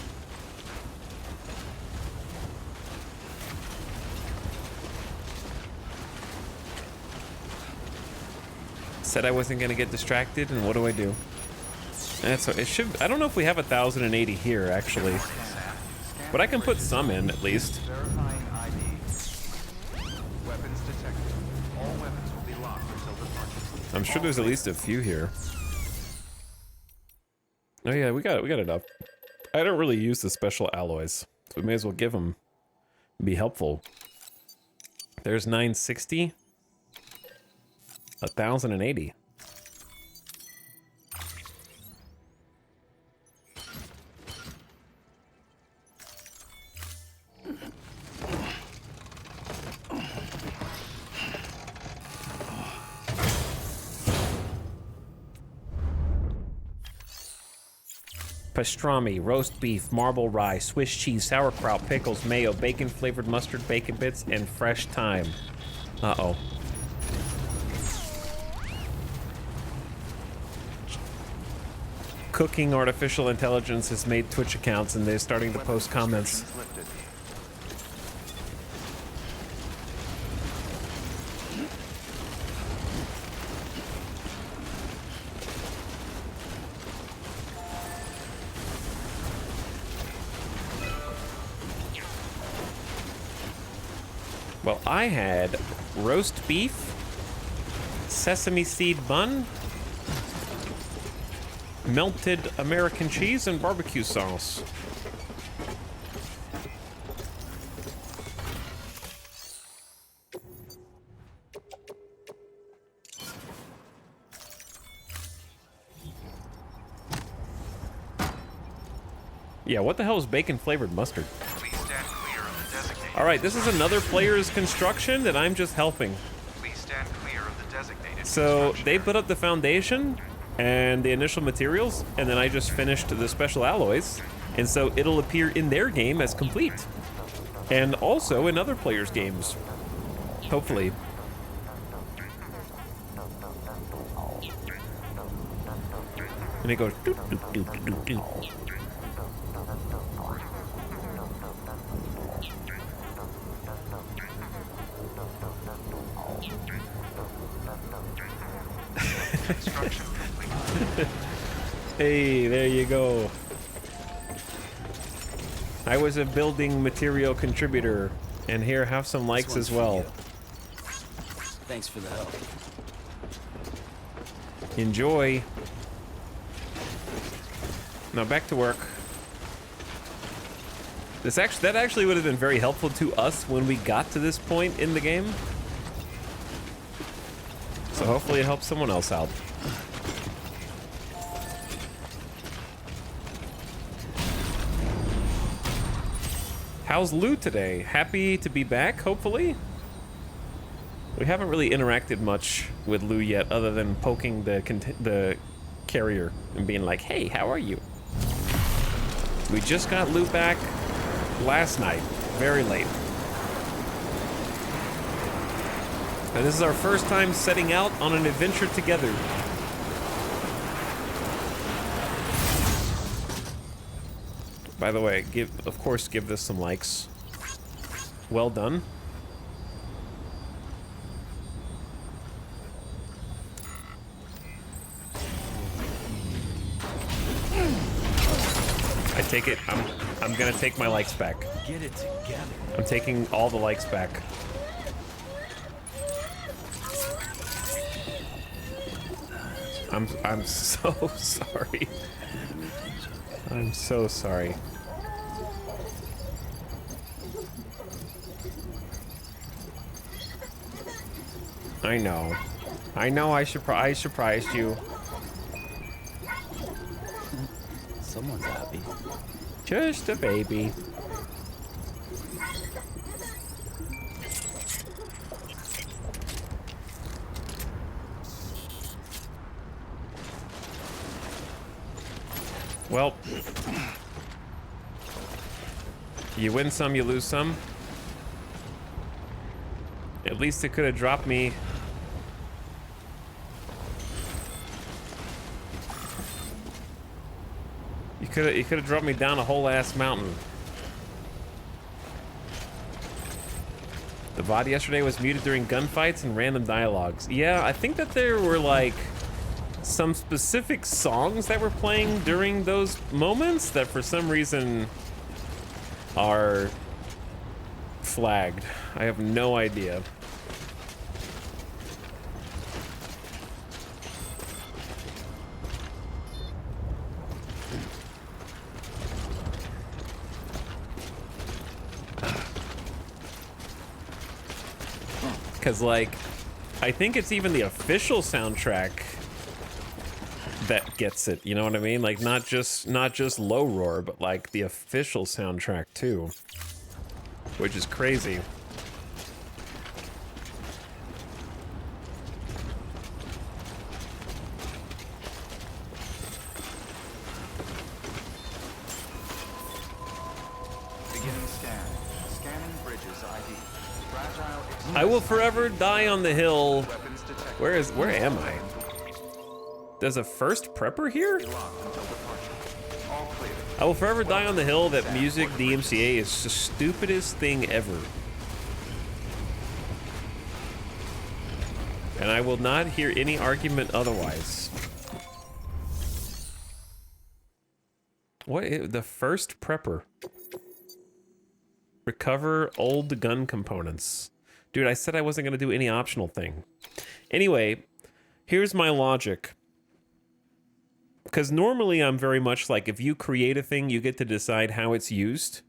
Said I wasn't gonna get distracted, and what do I do? That's it. Should, I don't know if we have 1,080 here actually, but I can put some in at least. Verifying ID. Weapons detected. All weapons will be locked until departure. I'm sure there's at least a few here. Oh yeah, we got enough. I don't really use the special alloys, so we may as well give them. Be helpful. There's 960. 1,080. Pastrami, roast beef, marble rye, Swiss cheese, sauerkraut, pickles, mayo, bacon-flavored mustard, bacon bits, and fresh thyme. Uh-oh. Cooking artificial intelligence has made Twitch accounts, and they're starting to post comments. Well, I had roast beef, sesame seed bun, melted American cheese, and barbecue sauce. Yeah, what the hell is bacon flavored mustard? Please stand clear of the designated. All right, this is another player's construction that I'm just helping. Please stand clear of the designated. So construction they area. put up the foundation and the initial materials, and then I just finished the special alloys, and so it'll appear in their game as complete, and also in other players' games, hopefully. And it goes doot, doot, doot, doot, doot, doot. Construction complete. Hey, there you go. I was a building material contributor, and here, have some likes as well. Thanks for the help. Enjoy. Now back to work. That actually would have been very helpful to us when we got to this point in the game. So hopefully it helps someone else out. How's Lou today? Happy to be back, hopefully? We haven't really interacted much with Lou yet, other than poking the carrier and being like, hey, how are you? We just got Lou back last night, very late. And this is our first time setting out on an adventure together. By the way, of course, give this some likes. Well done. I take it. I'm gonna take my likes back. Get it together. I'm taking all the likes back. I'm so sorry. I'm so sorry. I know. I know I surprised you. Someone's happy. Just a baby. Well, you win some, you lose some. At least it could have dropped me. You could have dropped me down a whole ass mountain. The VOD yesterday was muted during gunfights and random dialogues. Yeah, I think that there were like some specific songs that were playing during those moments that for some reason are flagged. I have no idea. Because, like, I think it's even the official soundtrack that gets it, you know what I mean? Like, not just low roar, but like the official soundtrack too, which is crazy. Beginning scan. Scanning bridges ID. Fragile. I will forever die on the hill. Weapons detected. Where am I? There's a first prepper here? Locked until departure. All clear. I will forever die on the hill that music DMCA is the stupidest thing ever. And I will not hear any argument otherwise. The first prepper? Recover old gun components. Dude, I said I wasn't gonna do any optional thing. Anyway, here's my logic. Because normally I'm very much like, if you create a thing, you get to decide how it's used.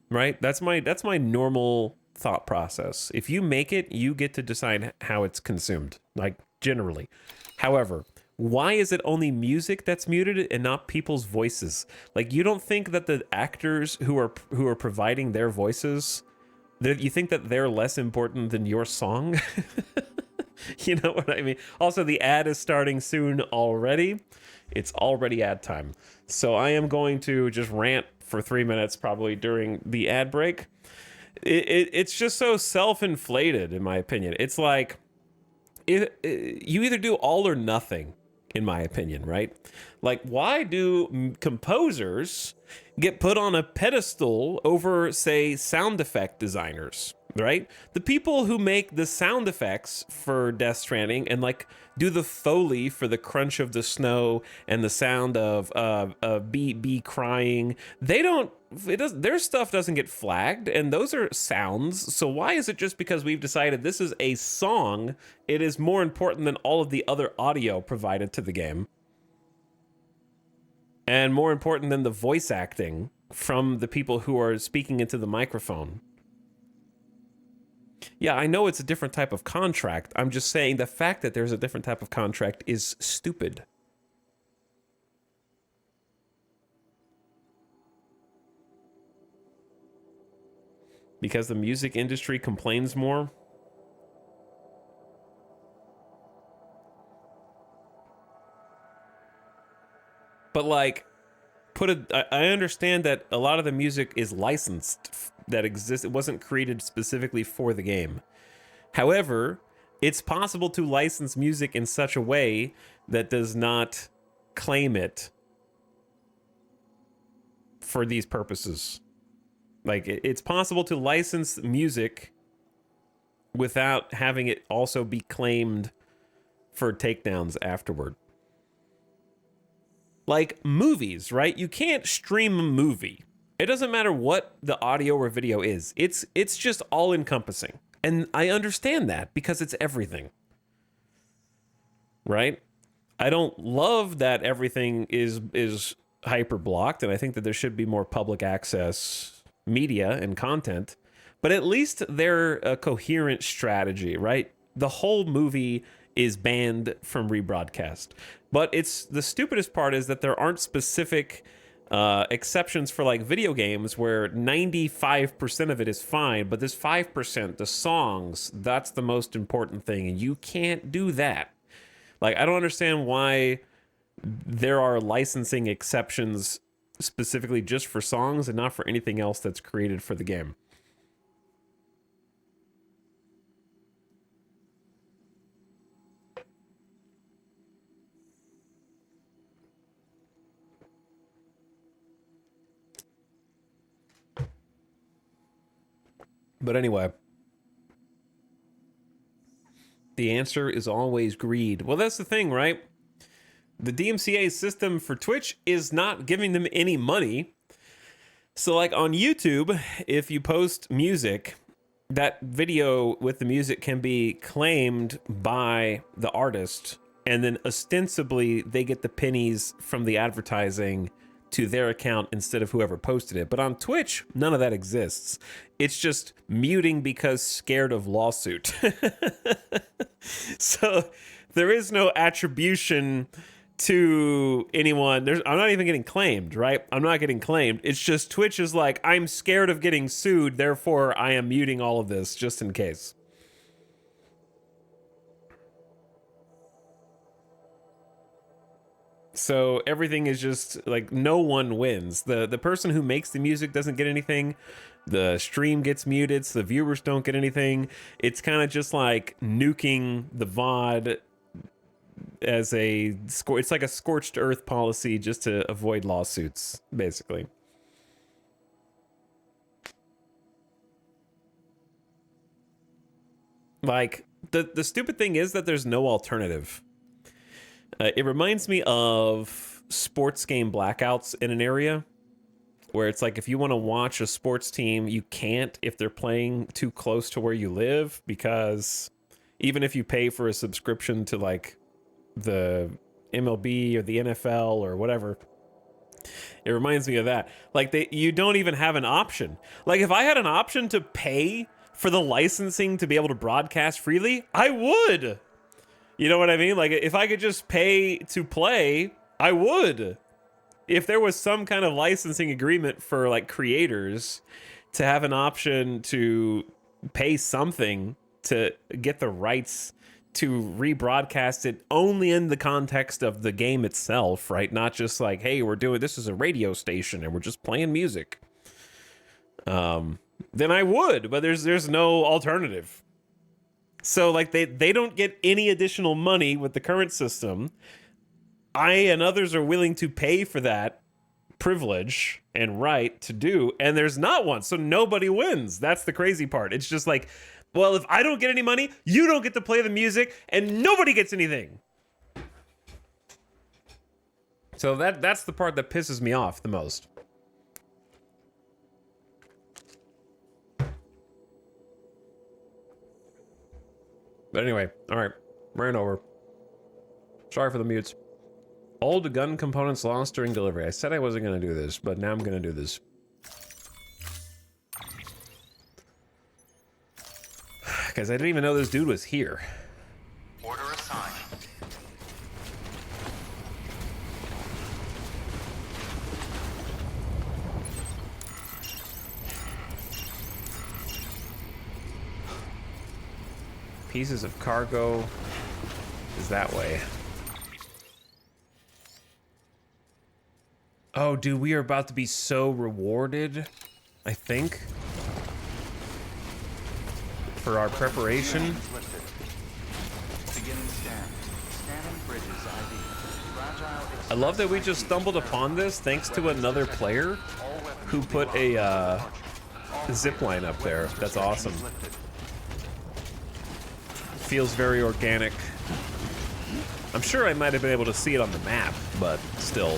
Right? That's my normal thought process. If you make it, you get to decide how it's consumed. Like, generally. However, why is it only music that's muted and not people's voices? Like, you don't think that the actors who are providing their voices, that you think that they're less important than your song? You know what I mean? Also, the ad is starting soon already. It's already ad time. So I am going to just rant for 3 minutes probably during the ad break. It's just so self-inflated, in my opinion. It's like, you either do all or nothing, in my opinion, right? Like, why do composers get put on a pedestal over, say, sound effect designers, right? The people who make the sound effects for Death Stranding and, like, do the Foley for the crunch of the snow and the sound of bee crying, their stuff doesn't get flagged, and those are sounds. So why is it just because we've decided this is a song, it is more important than all of the other audio provided to the game? And more important than the voice acting from the people who are speaking into the microphone? Yeah, I know it's a different type of contract. I'm just saying the fact that there's a different type of contract is stupid. Because the music industry complains more? But like, I understand that a lot of the music is licensed that exists. It wasn't created specifically for the game. However, it's possible to license music in such a way that does not claim it for these purposes. Like, it's possible to license music without having it also be claimed for takedowns afterward. Like movies, right? You can't stream a movie. It doesn't matter what the audio or video is. It's just all encompassing. And I understand that because it's everything. Right? I don't love that everything is hyper blocked, and I think that there should be more public access media and content, but at least they're a coherent strategy, right? The whole movie is banned from rebroadcast. But it's the stupidest part is that there aren't specific exceptions for like video games where 95% of it is fine, but this 5%, the songs, that's the most important thing, and you can't do that. Like, I don't understand why there are licensing exceptions specifically just for songs and not for anything else that's created for the game. But anyway, the answer is always greed. Well, that's the thing, right? The DMCA system for Twitch is not giving them any money. So like on YouTube, if you post music, that video with the music can be claimed by the artist, and then ostensibly they get the pennies from the advertising to their account instead of whoever posted it. But on Twitch, none of that exists. It's just muting because scared of lawsuit. So there is no attribution to anyone. I'm not even getting claimed, right? I'm not getting claimed. It's just Twitch is like, I'm scared of getting sued, therefore I am muting all of this just in case. So everything is just like, no one wins. The person who makes the music doesn't get anything. The stream gets muted, so the viewers don't get anything. It's kind of just like nuking the VOD as it's like a scorched earth policy just to avoid lawsuits, basically. Like, the stupid thing is that there's no alternative. It reminds me of sports game blackouts in an area where it's like, if you want to watch a sports team, you can't if they're playing too close to where you live, because even if you pay for a subscription to like the MLB or the NFL or whatever, it reminds me of that. Like, you don't even have an option. Like, if I had an option to pay for the licensing to be able to broadcast freely, I would. You know what I mean? Like, if I could just pay to play, I would. If there was some kind of licensing agreement for like creators to have an option to pay something to get the rights to rebroadcast it only in the context of the game itself, right? Not just like, hey, this is a radio station and we're just playing music. Then I would, but there's no alternative. So like they don't get any additional money with the current system. I and others are willing to pay for that privilege and right to do, and there's not one, so nobody wins. That's the crazy part. It's just like, well, if I don't get any money, you don't get to play the music, and nobody gets anything. So that's the part that pisses me off the most. But anyway, all right, ran over. Sorry for the mutes. Old gun components lost during delivery. I said I wasn't going to do this, but now I'm going to do this. Because I didn't even know this dude was here. Order assigned. Pieces of cargo is that way. Oh, dude, we are about to be so rewarded, I think, for our preparation. I love that we just stumbled upon this thanks to another player who put a zip line up there. That's awesome. Feels very organic. I'm sure I might have been able to see it on the map, but still.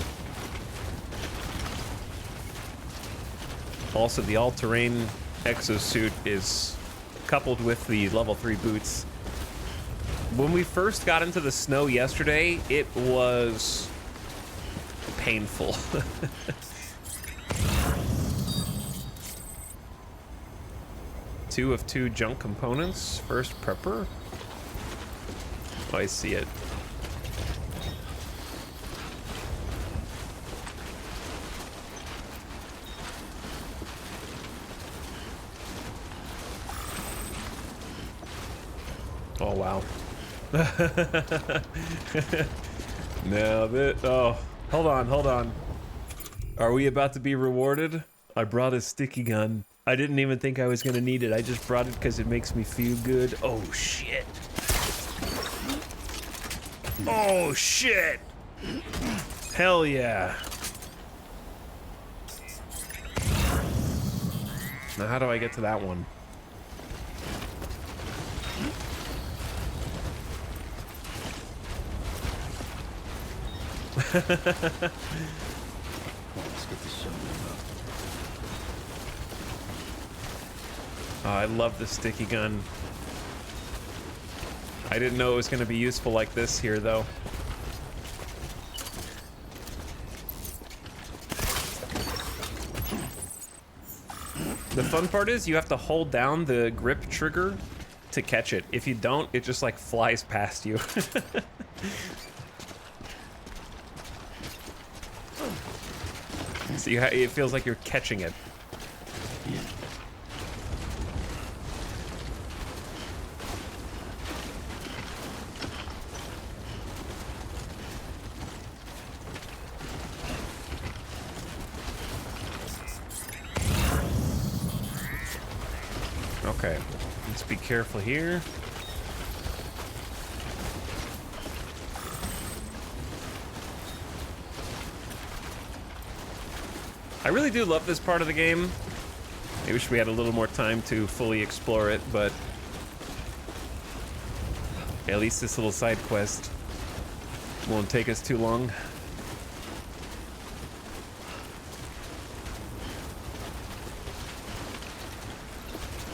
Also, the all-terrain exosuit is coupled with the level 3 boots. When we first got into the snow yesterday, it was painful. 2 of 2 junk components. First prepper. Oh, I see it. Oh, wow. Now that, oh, hold on. Are we about to be rewarded? I brought a sticky gun. I didn't even think I was gonna need it. I just brought it because it makes me feel good. Oh shit. Oh shit. Hell yeah. Now how do I get to that one? Let's get this show up. Oh, I love the sticky gun. I didn't know it was going to be useful like this here, though. The fun part is you have to hold down the grip trigger to catch it. If you don't, it just like flies past you. So it feels like you're catching it. Yeah. Okay, let's be careful here. I really do love this part of the game. I wish we had a little more time to fully explore it, but at least this little side quest won't take us too long.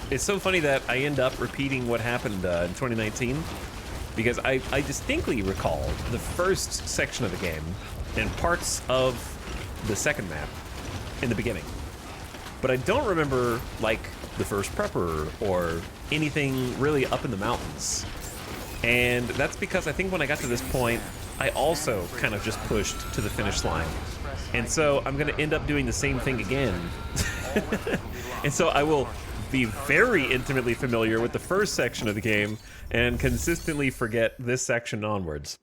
It's so funny that I end up repeating what happened in 2019, because I distinctly recall the first section of the game and parts of the second map in the beginning. But I don't remember, like, the first prepper or anything really up in the mountains. And that's because I think when I got to this point, I also kind of just pushed to the finish line. And so I'm gonna end up doing the same thing again. And so I will be very intimately familiar with the first section of the game and consistently forget this section onwards.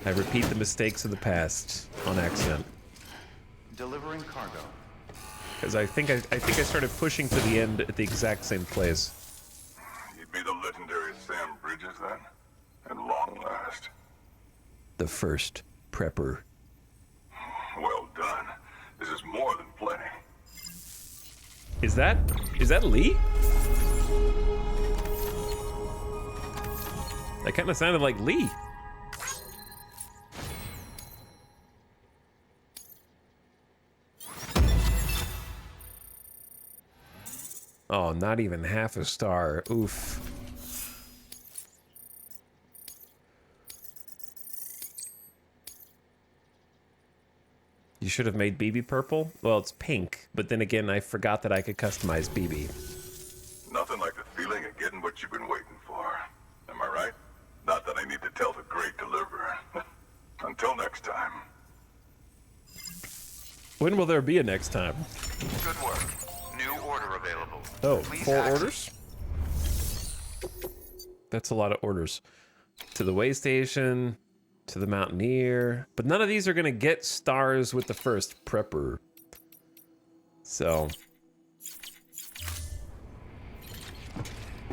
I repeat the mistakes of the past on accident. Delivering cargo. Because I think I started pushing to the end at the exact same place. You'd be the legendary Sam Bridges then? At long last. The first prepper. Well done. This is more than plenty. Is that Lee? That kind of sounded like Lee. Oh, not even half a star. Oof. You should have made BB purple? Well, it's pink, but then again, I forgot that I could customize BB. Nothing like the feeling of getting what you've been waiting for. Am I right? Not that I need to tell the great deliverer. Until next time. When will there be a next time? Good work. New order available. Oh, Please 4 access. orders? That's a lot of orders. To the way station, to the Mountaineer. But none of these are gonna get stars with the first prepper. So.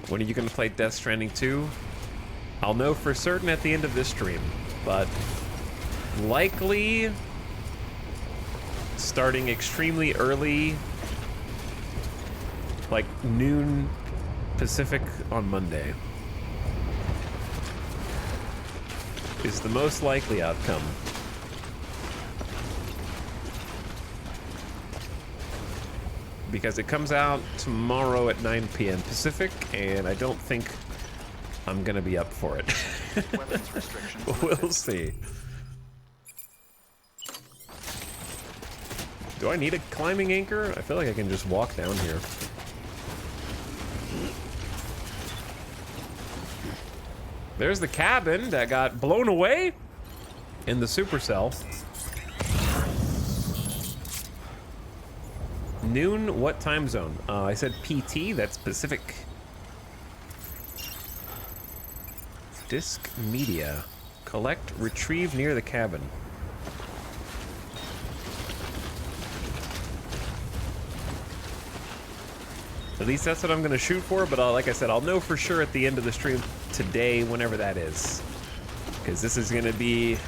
When are you gonna play Death Stranding 2? I'll know for certain at the end of this stream, but likely starting extremely early, like noon Pacific on Monday, is the most likely outcome. Because it comes out tomorrow at 9 p.m. Pacific, and I don't think I'm gonna be up for it. Weapons restrictions We'll lifted. see. Do I need a climbing anchor? I feel like I can just walk down here. There's the cabin that got blown away in the supercell. Noon, what time zone? I said PT, that's Pacific. Disk media. Collect, retrieve near the cabin. At least that's what I'm gonna shoot for, but like I said, I'll know for sure at the end of the stream today, whenever that is. Because this is gonna be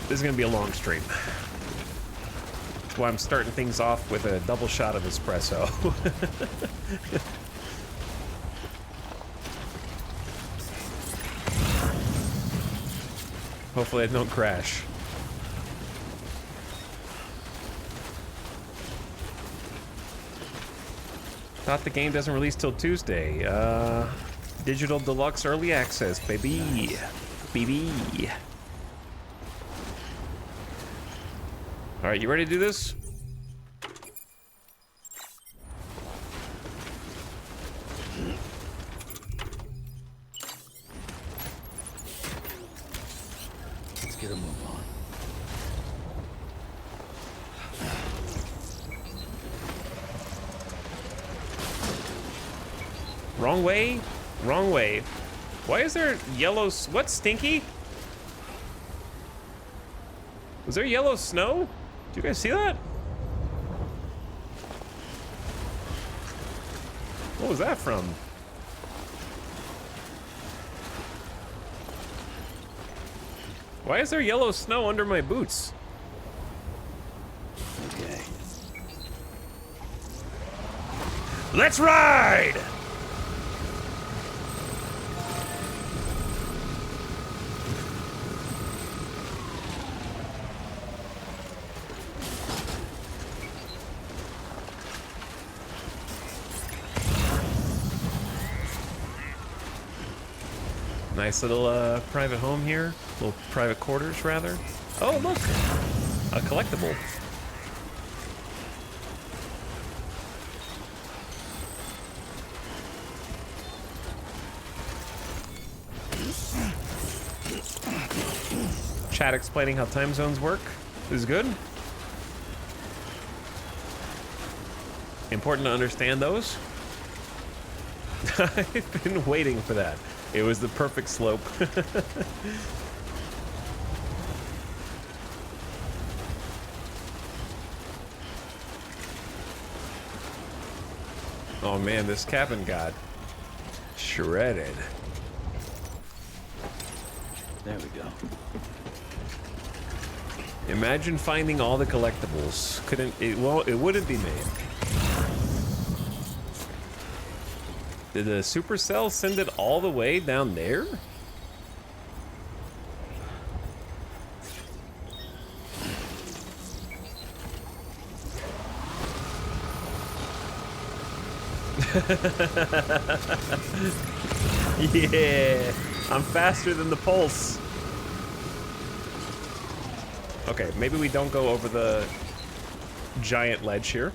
a long stream. That's why I'm starting things off with a double shot of espresso. Hopefully I don't crash. Thought the game doesn't release till Tuesday. Digital Deluxe Early Access, baby. Baby. All right, you ready to do this? Let's get a move on. Wrong way? Wrong way. Why is there yellow... What, Stinky? Was there yellow snow? Did you guys see that? What was that from? Why is there yellow snow under my boots? Okay. Let's ride! Nice little private home here. Little private quarters, rather. Oh, look! A collectible. Chat explaining how time zones work is good. Important to understand those. I've been waiting for that. It was the perfect slope. Oh man, this cabin got shredded. There we go. Imagine finding all the collectibles. Couldn't it? Well, it wouldn't be made. Did the Supercell send it all the way down there? Yeah, I'm faster than the pulse. Okay, maybe we don't go over the giant ledge here.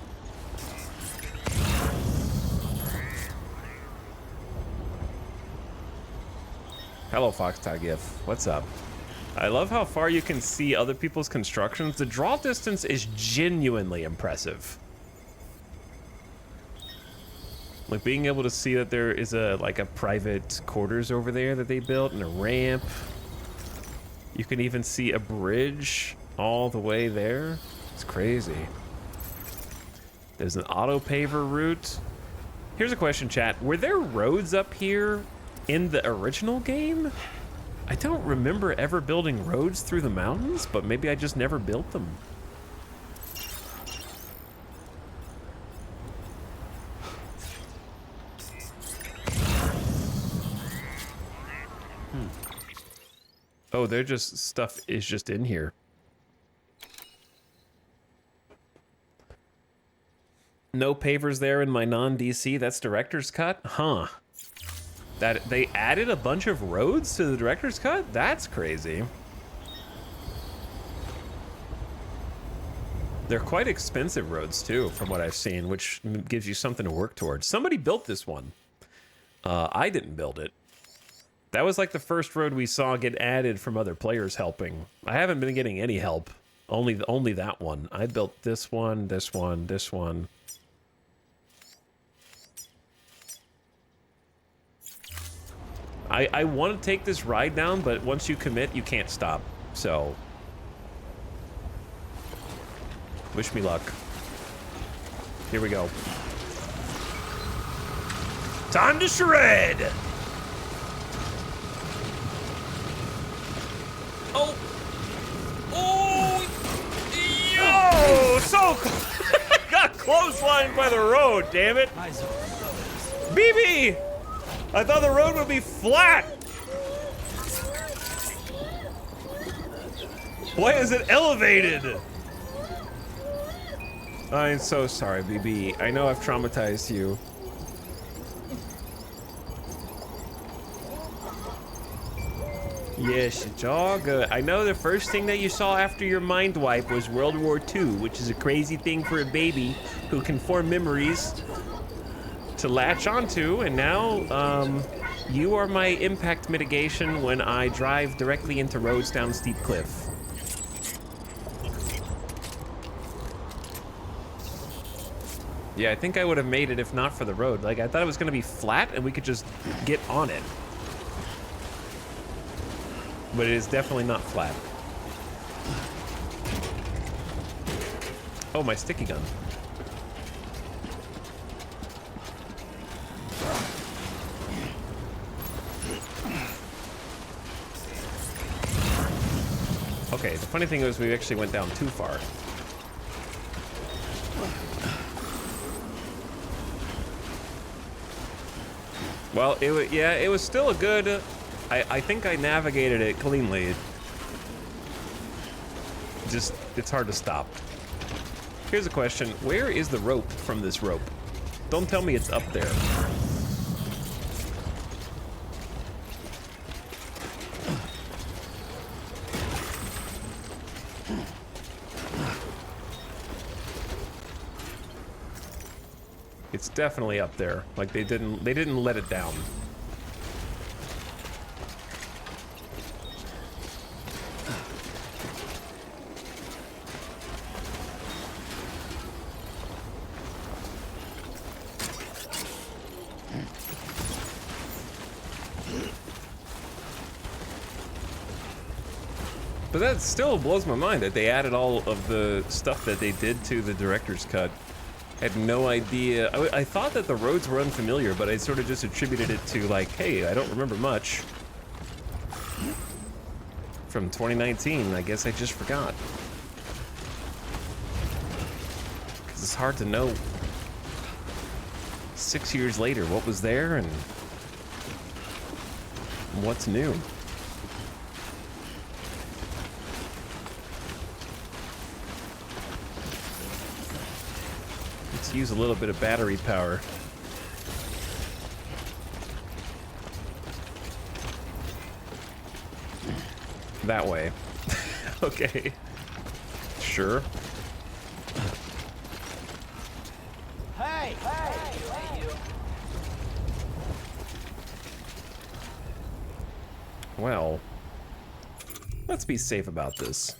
Hello, FoxTagif. What's up? I love how far you can see other people's constructions. The draw distance is genuinely impressive. Like being able to see that there is a private quarters over there that they built and a ramp. You can even see a bridge all the way there. It's crazy. There's an auto paver route. Here's a question, chat. Were there roads up here in the original game? I don't remember ever building roads through the mountains, but maybe I just never built them. Oh, they're just stuff is just in here. No pavers there in my non-DC. That's director's cut? Huh. That they added a bunch of roads to the director's cut? That's crazy. They're quite expensive roads too, from what I've seen, which gives you something to work towards. Somebody built this one. I didn't build it. That was like the first road we saw get added from other players helping. I haven't been getting any help Only that one. I built this one, this one, this one. I want to take this ride down, but once you commit, you can't stop. So, wish me luck. Here we go. Time to shred! Oh! Oh! Yo! So got clotheslined by the road, damn it! BB! I thought the road would be flat! Why is it elevated? I'm so sorry, BB. I know I've traumatized you. Yes, it's all good. I know the first thing that you saw after your mind wipe was World War II, which is a crazy thing for a baby who can form memories to latch onto, and now, you are my impact mitigation when I drive directly into roads down a steep cliff. Yeah, I think I would have made it if not for the road. Like, I thought it was gonna be flat and we could just get on it. But it is definitely not flat. Oh, my sticky gun. Okay, the funny thing was we actually went down too far. Well, it was still a good... I think I navigated it cleanly. Just, it's hard to stop. Here's a question. Where is the rope from this rope? Don't tell me it's up there. It's definitely up there. Like they didn't let it down. But that still blows my mind that they added all of the stuff that they did to the director's cut. I had no idea. I thought that the roads were unfamiliar, but I sort of just attributed it to like, hey, I don't remember much from 2019. I guess I just forgot. 'Cause it's hard to know 6 years later what was there and what's new. Let's use a little bit of battery power. That way. Okay. Sure. Hey! Well, let's be safe about this.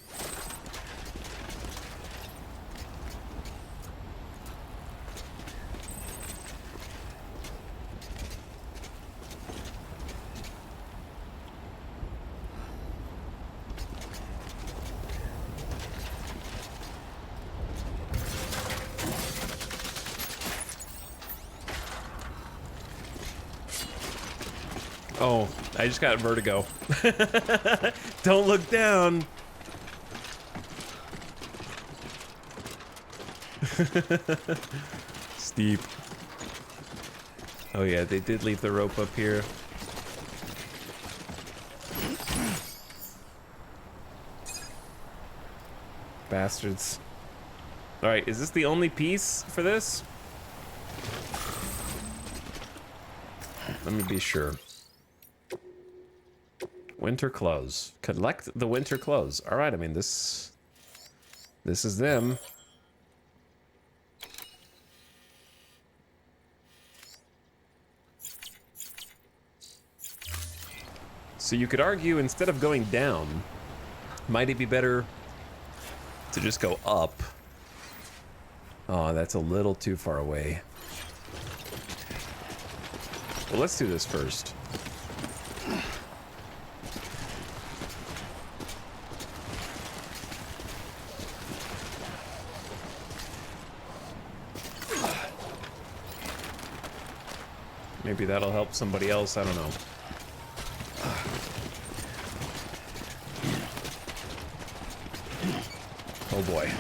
Oh, I just got vertigo. Don't look down. Steep. Oh yeah, they did leave the rope up here. Bastards. Alright, is this the only piece for this? Let me be sure. Winter clothes. Collect the winter clothes. All right, I mean, this is them. So you could argue instead of going down, might it be better to just go up. Oh, that's a little too far away. Well, let's do this first. Maybe that'll help somebody else, I don't know. Oh boy.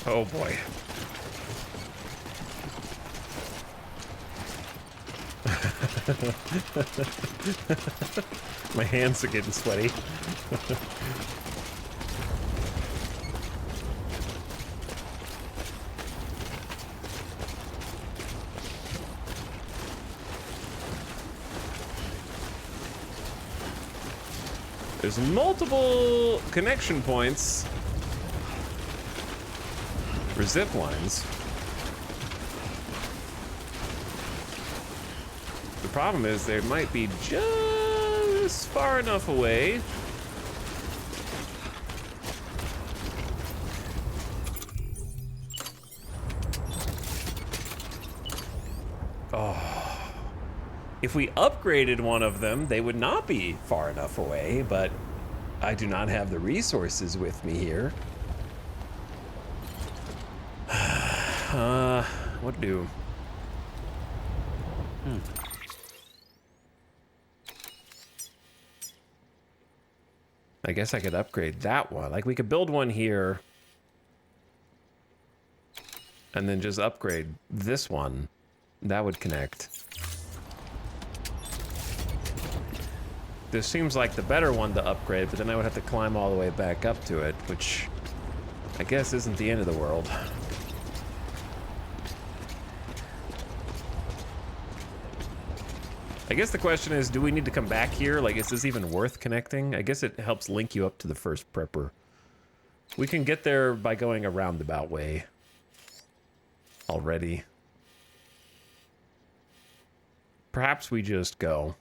Oh boy. My hands are getting sweaty. There's multiple connection points for zip lines. The problem is they might be just far enough away. Oh. If we upgraded one of them, they would not be far enough away, but I do not have the resources with me here. What do? I guess I could upgrade that one. Like, we could build one here and then just upgrade this one. That would connect. This seems like the better one to upgrade, but then I would have to climb all the way back up to it, which I guess isn't the end of the world. I guess the question is, do we need to come back here? Like, is this even worth connecting? I guess it helps link you up to the first prepper. We can get there by going a roundabout way already. Perhaps we just go.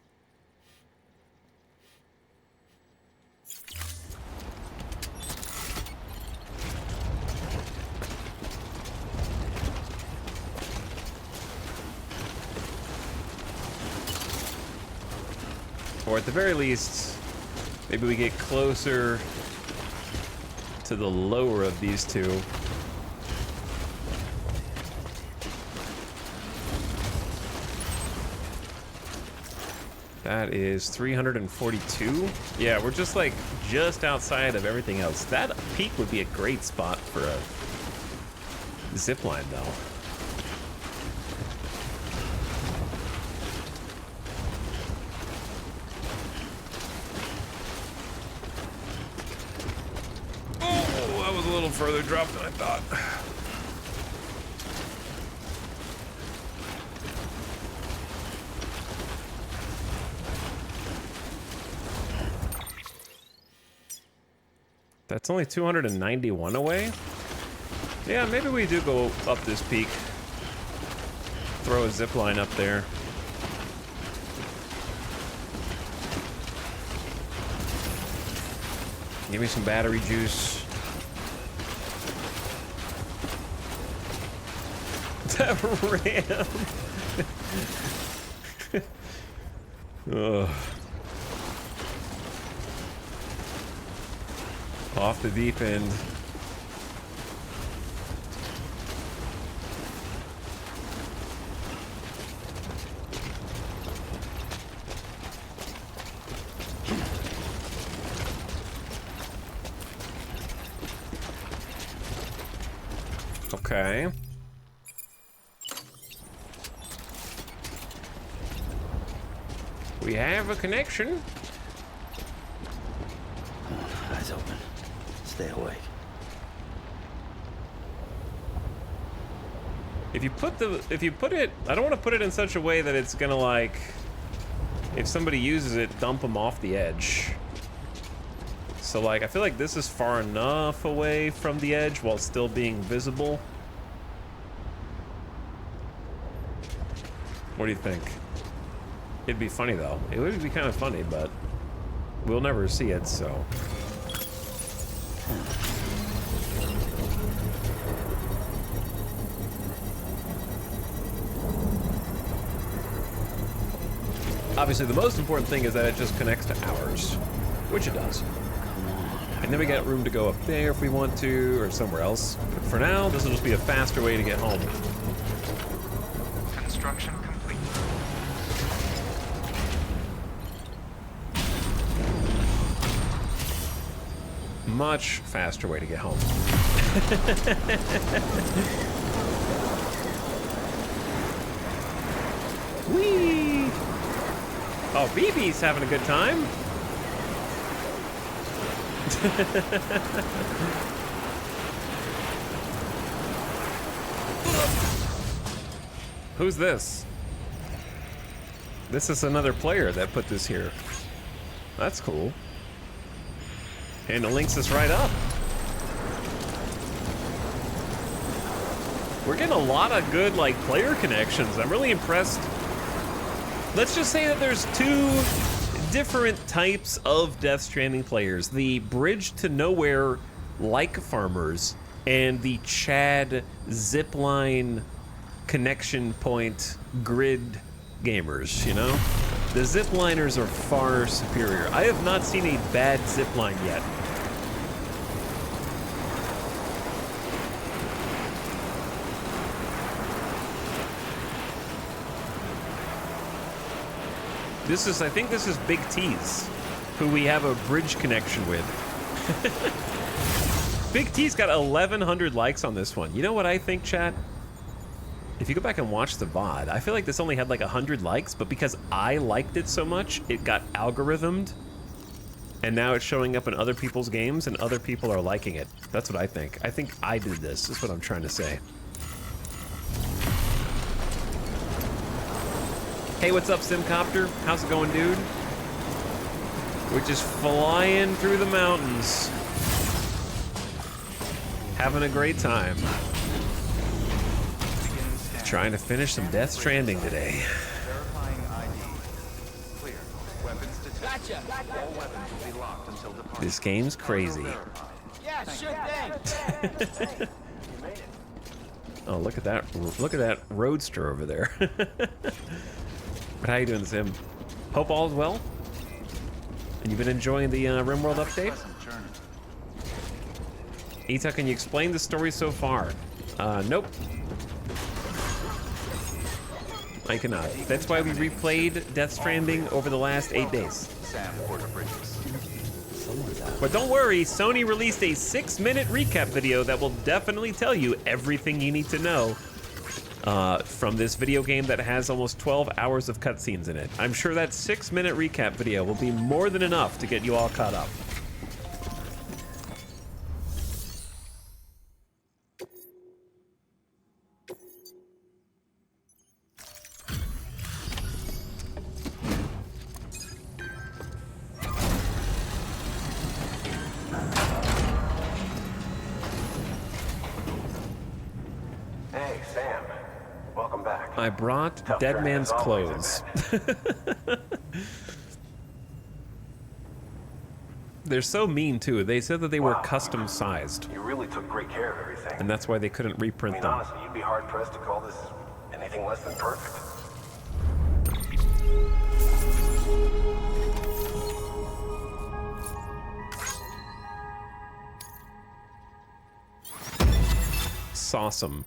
Or at the very least, maybe we get closer to the lower of these two. That is 342. Yeah, we're just like just outside of everything else. That peak would be a great spot for a zip line, though. Further drop than I thought. That's only 291 away? Yeah, maybe we do go up this peak. Throw a zip line up there. Give me some battery juice. That ram. Ugh. Off the deep end. Okay. We have a connection. Eyes open. Stay awake. If you put it, I don't want to put it in such a way that it's gonna, like, if somebody uses it, dump them off the edge. So, like, I feel like this is far enough away from the edge while still being visible. What do you think? It'd be funny, though. It would be kind of funny, but we'll never see it, so. Obviously, the most important thing is that it just connects to ours, which it does. And then we got room to go up there if we want to, or somewhere else. But for now, this will just be a faster way to get home. Construction complete. Much faster way to get home. Whee! Oh, BB's having a good time. Who's this? This is another player that put this here. That's cool. And it links us right up. We're getting a lot of good, like, player connections. I'm really impressed. Let's just say that there's two different types of Death Stranding players. The bridge to nowhere like farmers and the Chad zipline connection point grid gamers, you know? The zipliners are far superior. I have not seen a bad zipline yet. I think this is Big T's, who we have a bridge connection with. Big T's got 1,100 likes on this one. You know what I think, chat? If you go back and watch the VOD, I feel like this only had like 100 likes, but because I liked it so much, it got algorithmed, and now it's showing up in other people's games, and other people are liking it. That's what I think. I think I did this, is what I'm trying to say. Hey, what's up, Simcopter? How's it going, dude? We're just flying through the mountains. Having a great time. Trying to finish some Death Stranding today. Verifying ID. Clear. Weapons detected. All weapons will be locked until departure. This game's crazy. Yeah, sure thing. Oh, look at that. Look at that roadster over there. But how you doing, Sim? Hope all is well. And you've been enjoying the RimWorld update? Etal, can you explain the story so far? Nope. I cannot. That's why we replayed Death Stranding over the last 8 days. But don't worry, Sony released a 6-minute recap video that will definitely tell you everything you need to know from this video game that has almost 12 hours of cutscenes in it. I'm sure that 6-minute recap video will be more than enough to get you all caught up. Hey, Sam. Welcome back. I brought Tough Dead journey Man's as always, clothes. isn't it? They're so mean, too. They said that they were custom sized, You really took great care of everything. and that's why they couldn't I reprint mean, them. honestly, you'd be hard-pressed to call this anything less than perfect. Sawsome.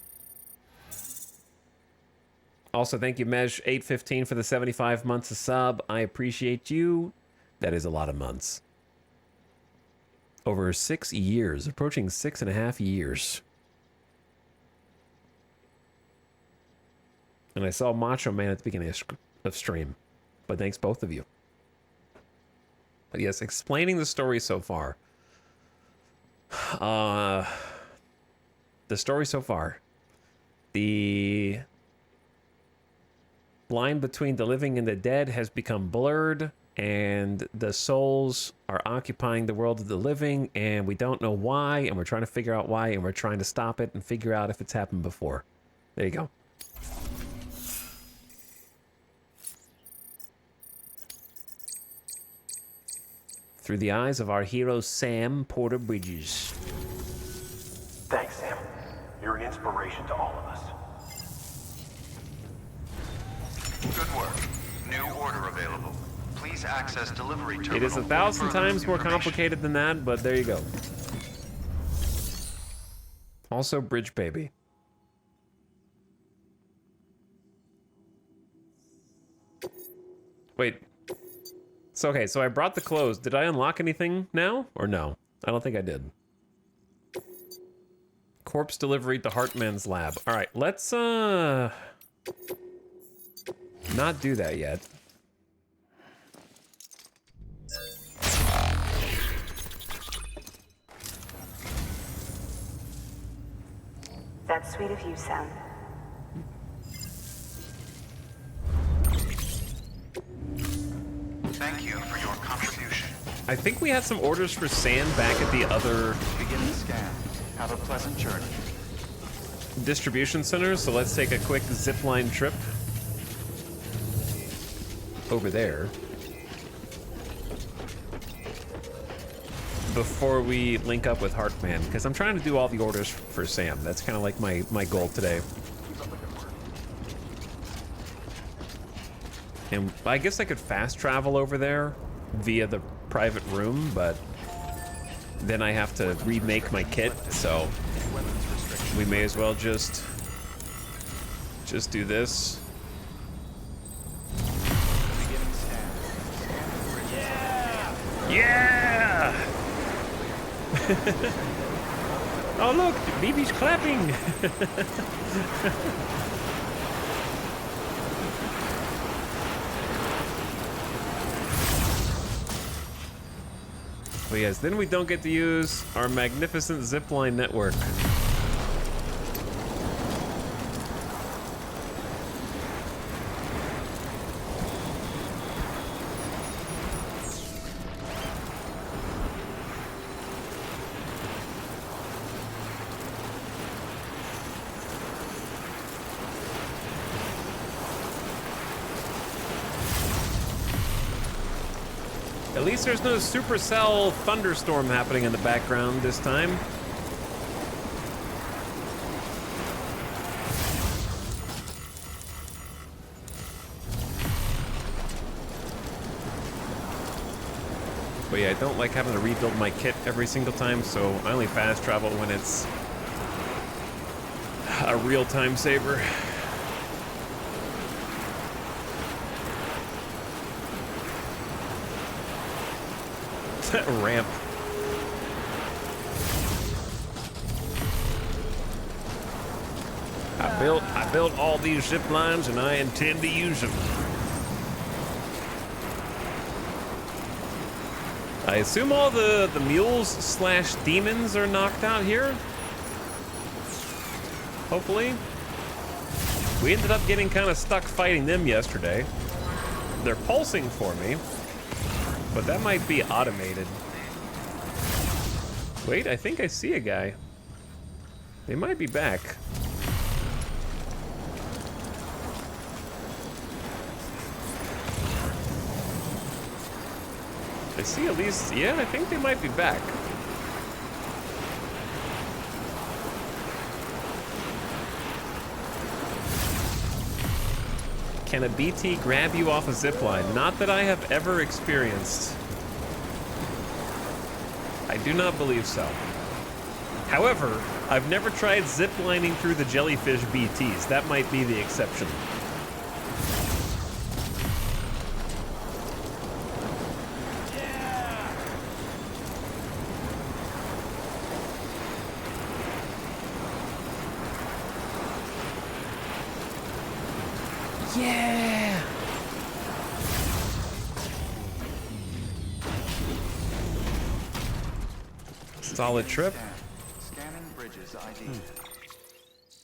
Also, thank you, Mesh815, for the 75 months of sub. I appreciate you. That is a lot of months. Over 6 years, approaching 6.5 years. And I saw Macho Man at the beginning of stream. But thanks, both of you. But yes, explaining the story so far. The story so far. The line between the living and the dead has become blurred, and the souls are occupying the world of the living, and we don't know why, and we're trying to figure out why, and we're trying to stop it and figure out if it's happened before. There you go. Through the eyes of our hero Sam Porter Bridges. Thanks, Sam. You're an inspiration to all of us. Good work. New order available. Please access delivery terminal. It is 1,000 times more complicated than that, but there you go. Also, Bridge Baby. Wait. So, okay, so I brought the clothes. Did I unlock anything now? Or no? I don't think I did. Corpse delivery to Hartman's lab. Alright, let's, not do that yet. That's sweet of you, Sam. Thank you for your contribution. I think we had some orders for Sam back at the other Beginning scan. Have a pleasant journey. distribution center, so let's take a quick zipline trip over there before we link up with Hartman, because I'm trying to do all the orders for Sam. That's kind of like my goal today. And I guess I could fast travel over there via the private room, but then I have to remake my kit, so we may as well just do this. Yeah! Oh look, BB's clapping! But yes, then we don't get to use our magnificent zipline network. At least there's no supercell thunderstorm happening in the background this time. But yeah, I don't like having to rebuild my kit every single time, so I only fast travel when it's a real time saver. Ramp. I built all these zip lines and I intend to use them. I assume all the mules slash demons are knocked out here. Hopefully. We ended up getting kind of stuck fighting them yesterday. They're pulsing for me. But that might be automated. Wait, I think I see a guy. They might be back. I see at least, yeah, I think they might be back. Can a BT grab you off a zipline? Not that I have ever experienced. I do not believe so. However, I've never tried ziplining through the jellyfish BTs. That might be the exception. Yeah! Solid trip. Scanning bridges ID.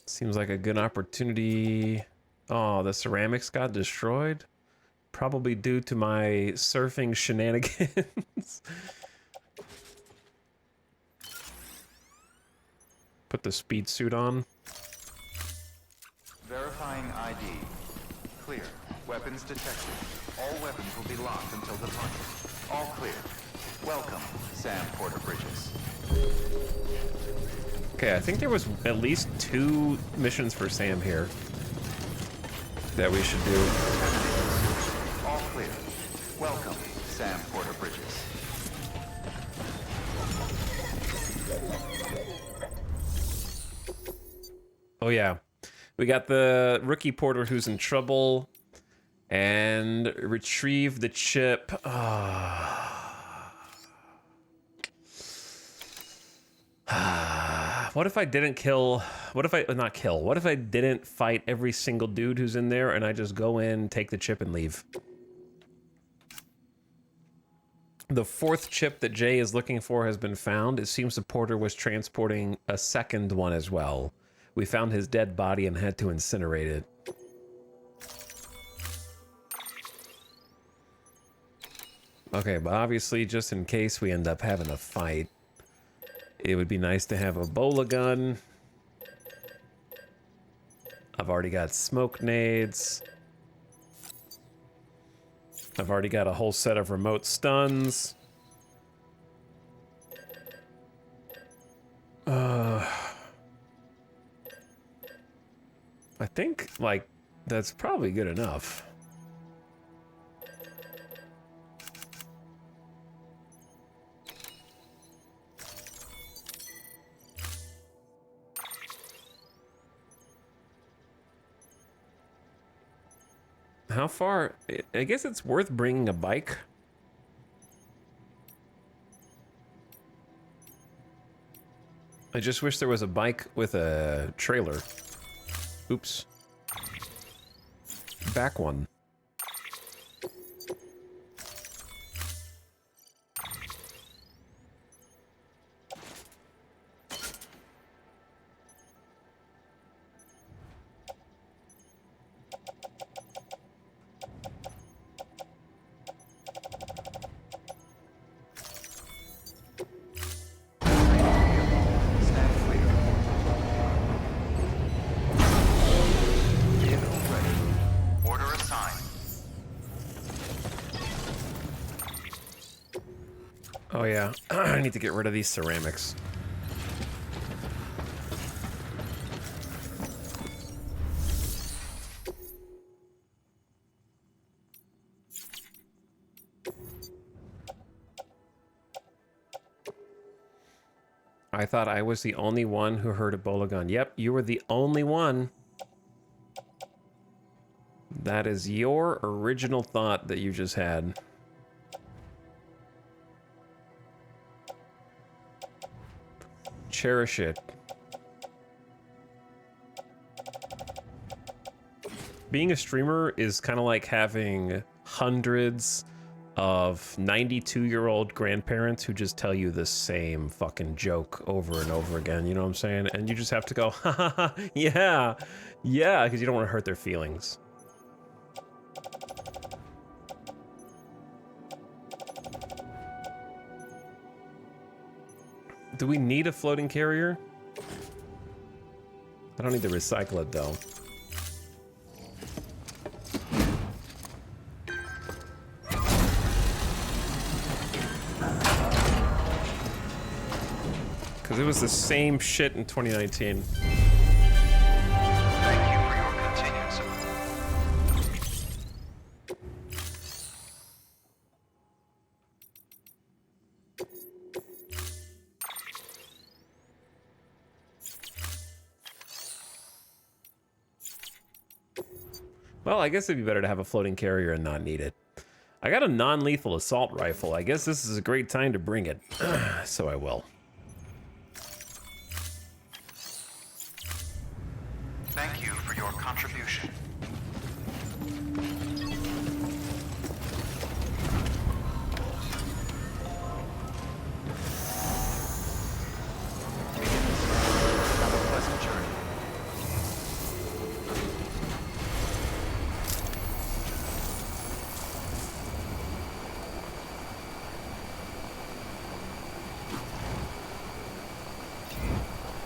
Seems like a good opportunity. Oh, the ceramics got destroyed. Probably due to my surfing shenanigans. Put the speed suit on. Verifying ID. Clear. Weapons detected. All weapons will be locked until departure. All clear. Welcome, Sam Porter-Bridges. Okay, I think there was at least 2 missions for Sam here that we should do. All clear. Welcome, Sam Porter-Bridges. Oh yeah, we got the rookie porter who's in trouble, and retrieve the chip. What if I didn't kill? What if I not kill? What if I didn't fight every single dude who's in there, and I just go in, take the chip, and leave? The 4th chip that Jay is looking for has been found. It seems the porter was transporting a 2nd one as well. We found his dead body and had to incinerate it. Okay, but obviously, just in case we end up having a fight, it would be nice to have a Ebola gun. I've already got smoke nades. I've already got a whole set of remote stuns. I think, like, that's probably good enough. How far? I guess it's worth bringing a bike. I just wish there was a bike with a trailer. Oops. Back one. Oh yeah, I need to get rid of these ceramics. I thought I was the only one who heard Ebola gun. Yep, you were the only one. That is your original thought that you just had. Cherish it. Being a streamer is kind of like having hundreds of 92-year-old grandparents who just tell you the same fucking joke over and over again, you know what I'm saying? And you just have to go, ha ha ha, yeah, yeah, because you don't want to hurt their feelings. Do we need a floating carrier? I don't need to recycle it though. Because it was the same shit in 2019. Thank you for your continued support. Well, I guess it'd be better to have a floating carrier and not need it. I got a non-lethal assault rifle. I guess this is a great time to bring it. So I will. Thank you for your contribution. Have a pleasant journey.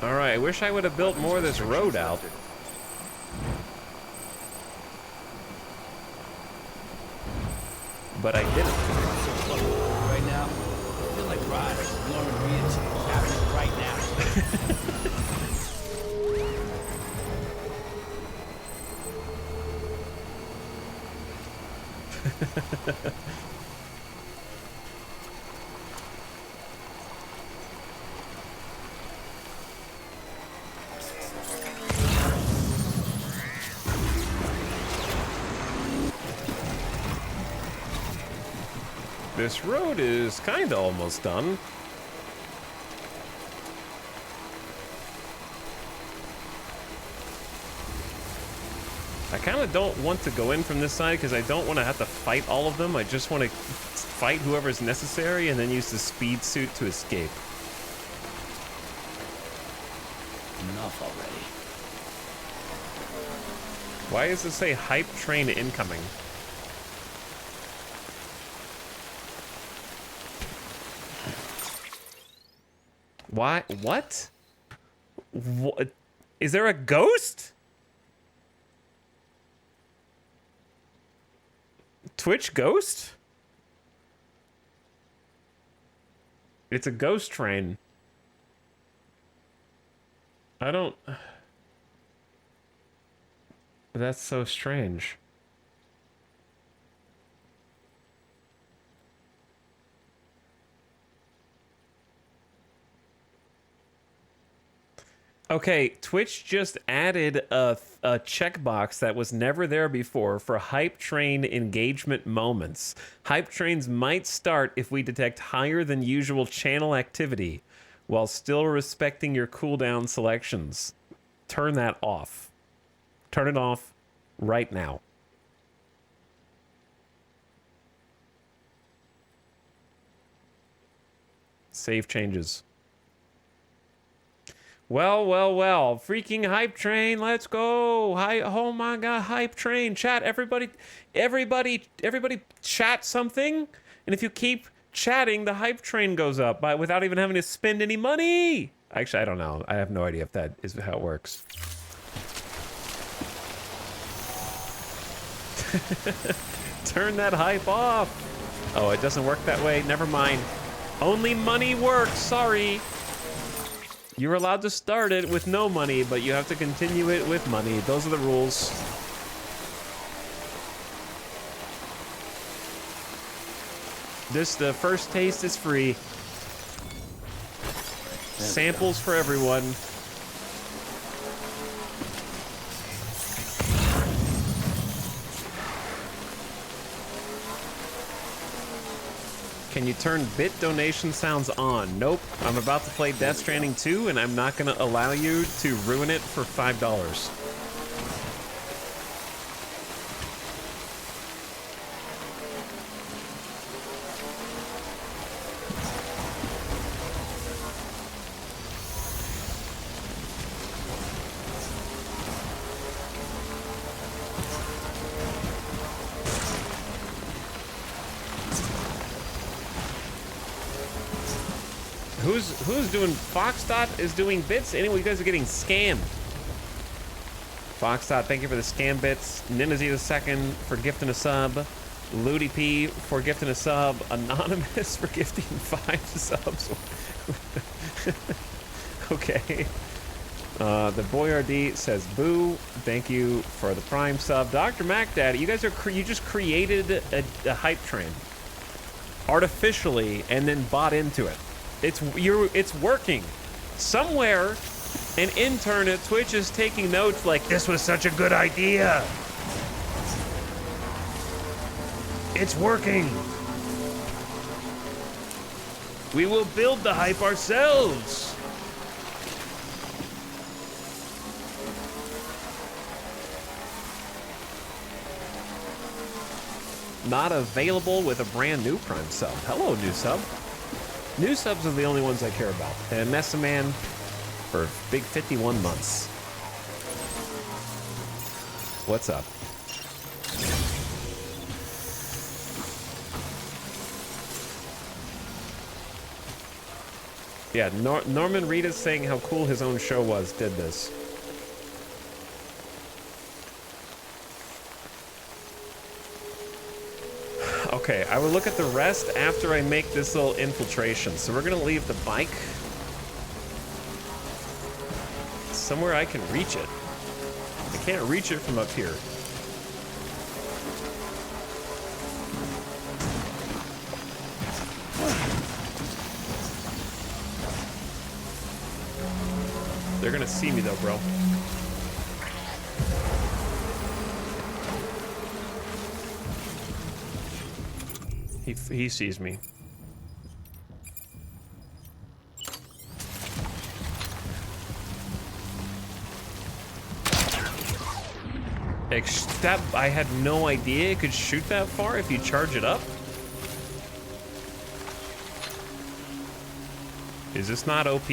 All right, I wish I would have built more of this road out. But I didn't. Right now, ride. Norman Reedus. Happening right now. This road is kinda almost done. I kinda don't want to go in from this side because I don't want to have to fight all of them. I just want to fight whoever's necessary and then use the speed suit to escape. Enough already. Why does it say hype train incoming? Why? What? What? Is there a ghost? Twitch ghost? It's a ghost train. I don't... That's so strange. Okay, Twitch just added a checkbox that was never there before for hype train engagement moments. Hype trains might start if we detect higher than usual channel activity while still respecting your cooldown selections. Turn that off. Turn it off right now. Save changes. Well, well, well. Freaking hype train, let's go. Oh my god, hype train. Chat, everybody chat something. And if you keep chatting, the hype train goes up without even having to spend any money. Actually, I don't know. I have no idea if that is how it works. Turn that hype off. Oh, it doesn't work that way? Never mind. Only money works, sorry. You're allowed to start it with no money, but you have to continue it with money. Those are the rules. The first taste is free. Samples for everyone. Can you turn bit donation sounds on? Nope. I'm about to play Death Stranding 2, and I'm not going to allow you to ruin it for $5. Who's doing? Foxdot is doing bits. Anyway, you guys are getting scammed. Foxdot, thank you for the scam bits. Ninazee the second for gifting a sub. Ludi P for gifting a sub. Anonymous for gifting 5 subs. Okay. The Boyardee says boo. Thank you for the Prime sub. Dr. MacDaddy, you guys are you just created a hype train artificially and then bought into it. It's working. Somewhere, an intern at Twitch is taking notes like, this was such a good idea. It's working. We will build the hype ourselves. Not available with a brand new Prime sub. Hello, new sub. New subs are the only ones I care about. And Mesa Man for big 51 months. What's up? Yeah, Norman Reedus saying how cool his own show was did this. Okay, I will look at the rest after I make this little infiltration. So we're gonna leave the bike somewhere I can reach it. I can't reach it from up here. They're gonna see me though, bro. He sees me. That I had no idea it could shoot that far if you charge it up. Is this not OP?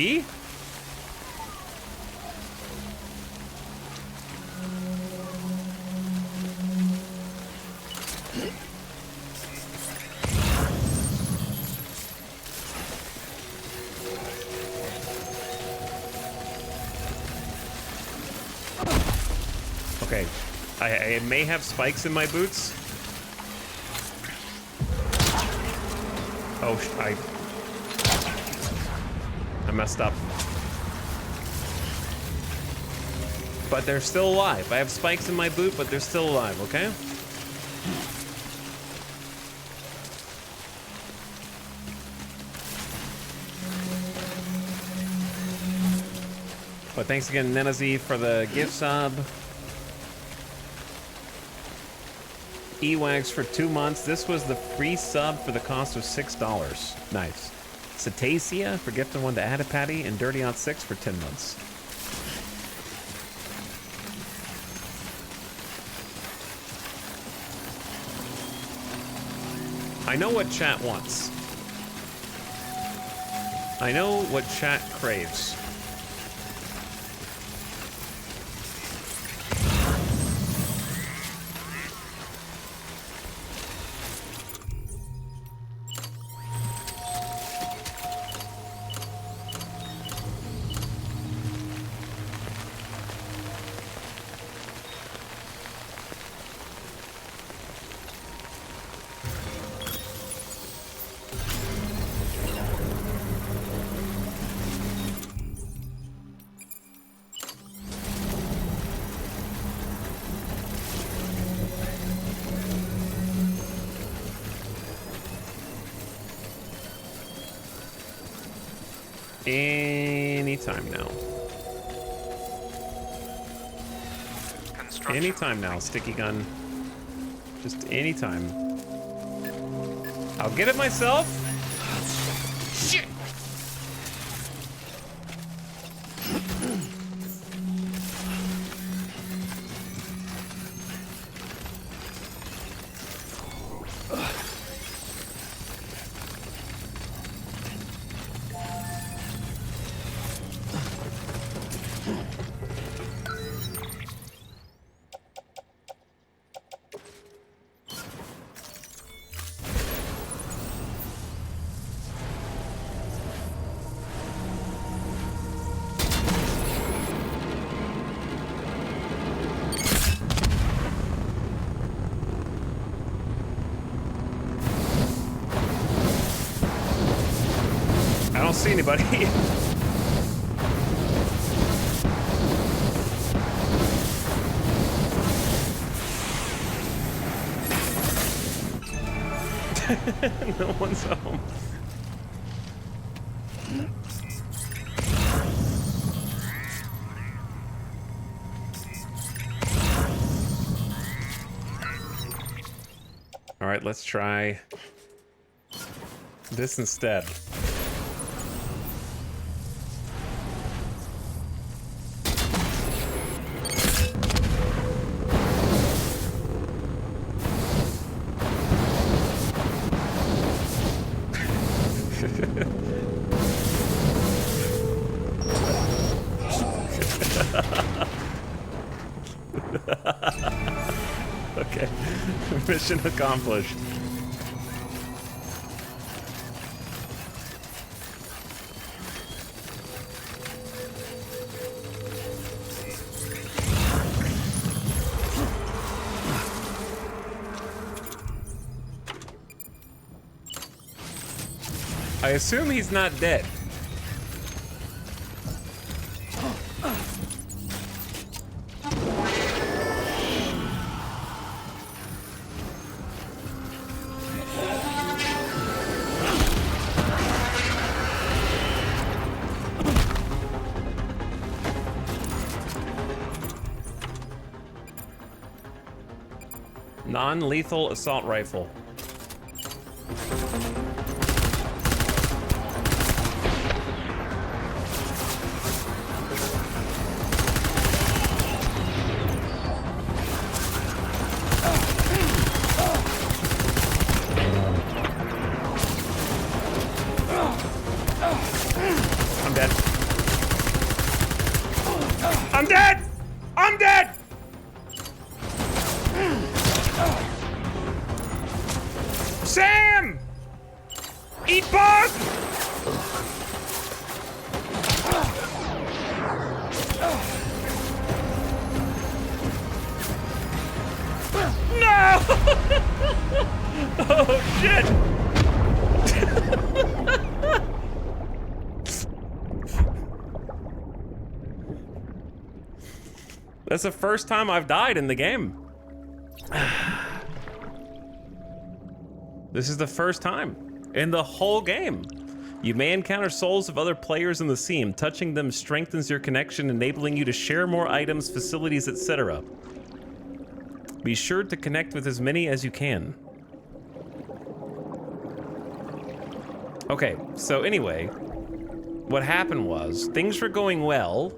Okay, I may have spikes in my boots. Oh, I messed up. But they're still alive. I have spikes in my boot, but they're still alive, okay? But thanks again, Nenazi, for the gift sub. Ewags for 2 months. This was the free sub for the cost of $6. Nice. Cetaceia for gifting one to Adipatty, and Dirty on 6 for 10 months. I know what chat wants. I know what chat craves. Anytime now. Anytime now, sticky gun. Just anytime. I'll get it myself. Shit! I don't see anybody. No one's home. All right, let's try this instead. Okay, mission accomplished. I assume he's not dead. Non-lethal assault rifle. I'm dead. I'm dead! I'm dead! Sam! Eat bug! No! Oh shit! That's the first time I've died in the game. This is the first time in the whole game. You may encounter souls of other players in the scene. Touching them strengthens your connection, enabling you to share more items, facilities, etc. Be sure to connect with as many as you can. Okay, so anyway, what happened was things were going well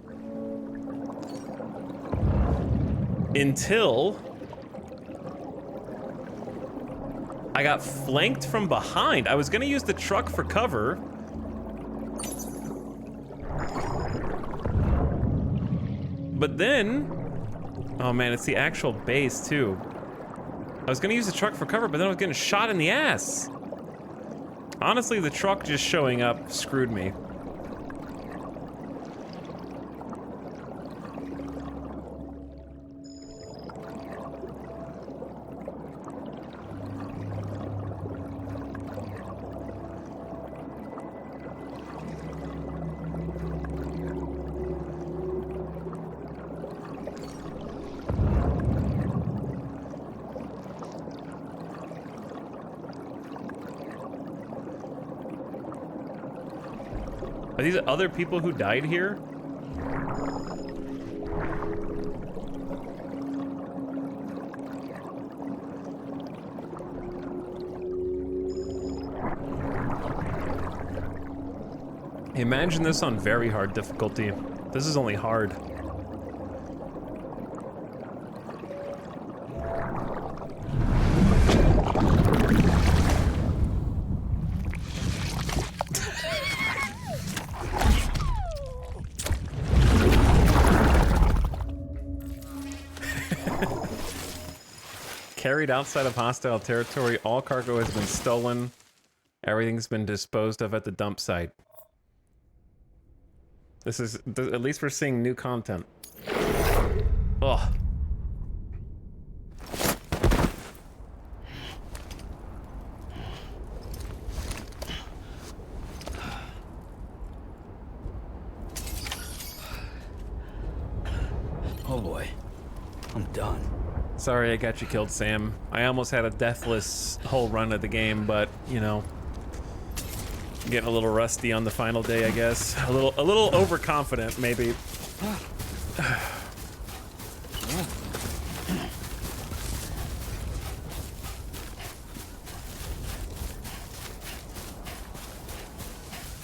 until I got flanked from behind. I was gonna use the truck for cover. But then, oh man, it's the actual base too. I was gonna use the truck for cover, but then I was getting shot in the ass. Honestly, the truck just showing up screwed me. Are these other people who died here? Imagine this on very hard difficulty. This is only hard. Carried outside of hostile territory, all cargo has been stolen. Everything's been disposed of at the dump site. This is, at least we're seeing new content. Ugh. Oh boy, I'm done. Sorry I got you killed, Sam. I almost had a deathless whole run of the game, but, you know, getting a little rusty on the final day, I guess. A little overconfident, maybe.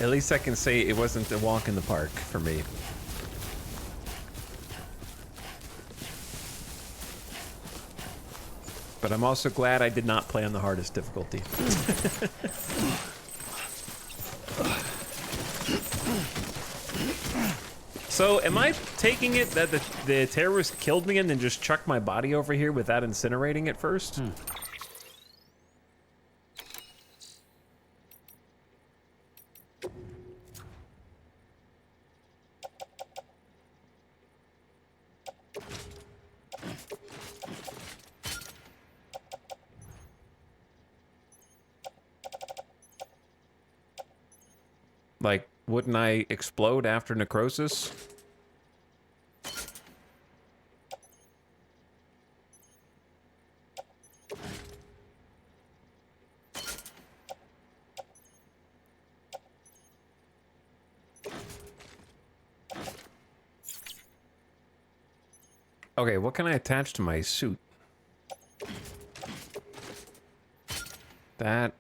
At least I can say it wasn't a walk in the park for me. But I'm also glad I did not play on the hardest difficulty. So, am I taking it that the terrorist killed me and then just chucked my body over here without incinerating it first? Like, wouldn't I explode after necrosis? Okay, what can I attach to my suit? That.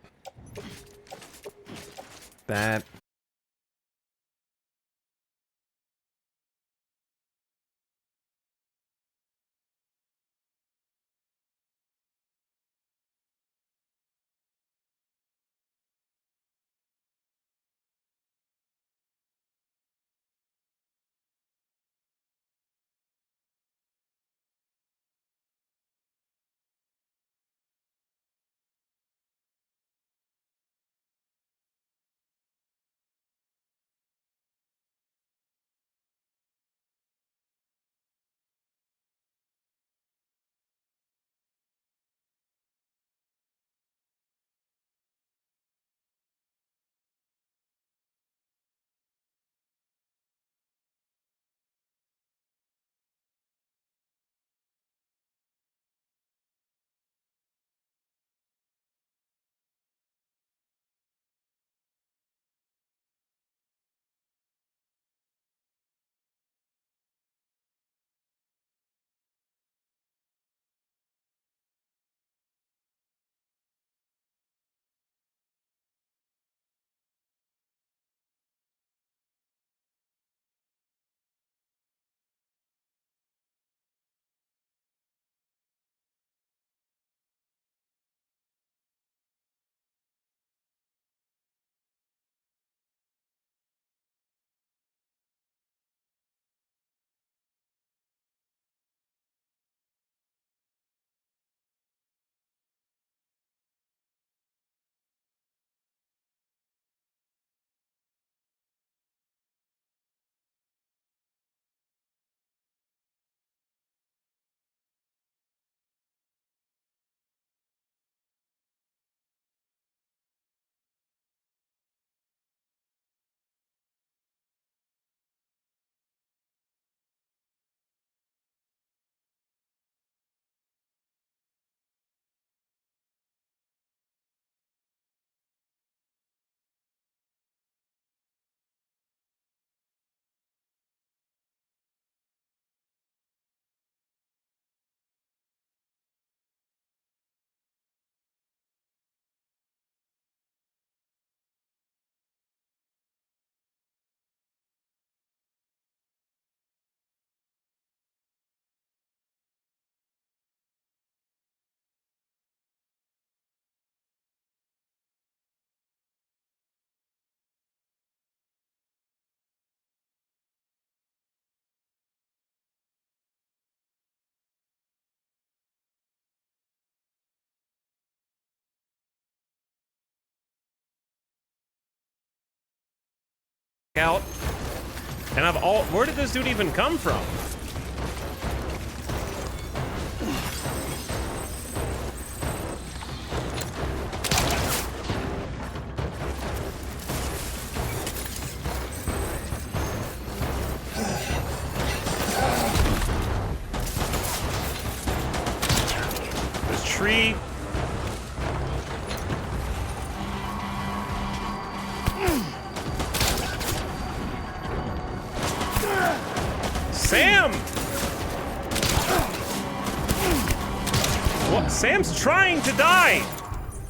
Out. And I've all. Where did this dude even come from? This tree. Sam! What? Sam's trying to die!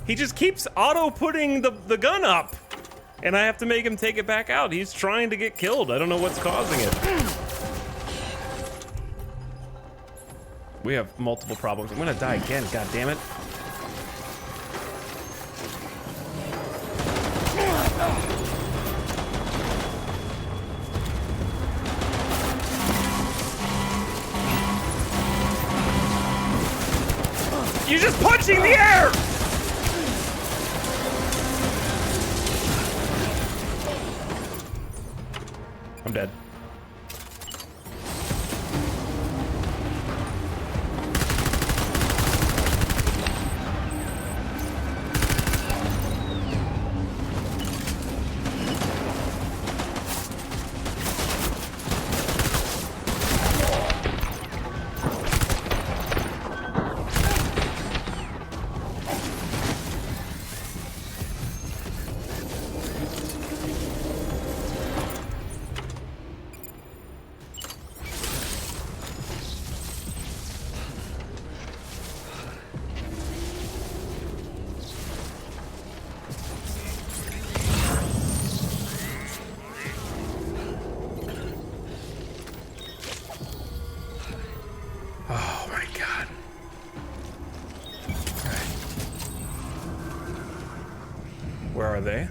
He just keeps auto-putting the gun up. And I have to make him take it back out. He's trying to get killed. I don't know what's causing it. We have multiple problems. I'm gonna die again, god damn it. You're just punching the air! I'm dead. Where are they?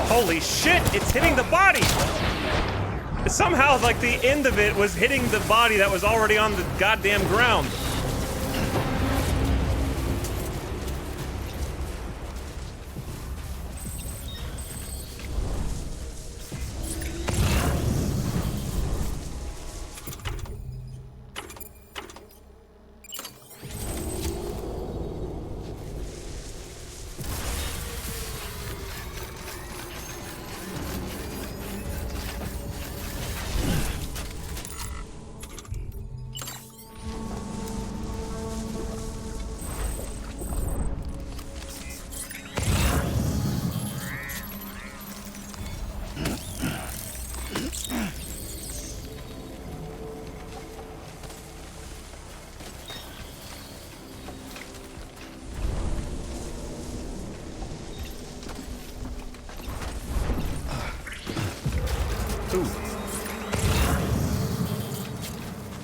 Holy shit, it's hitting the body! Somehow, like, the end of it was hitting the body that was already on the goddamn ground.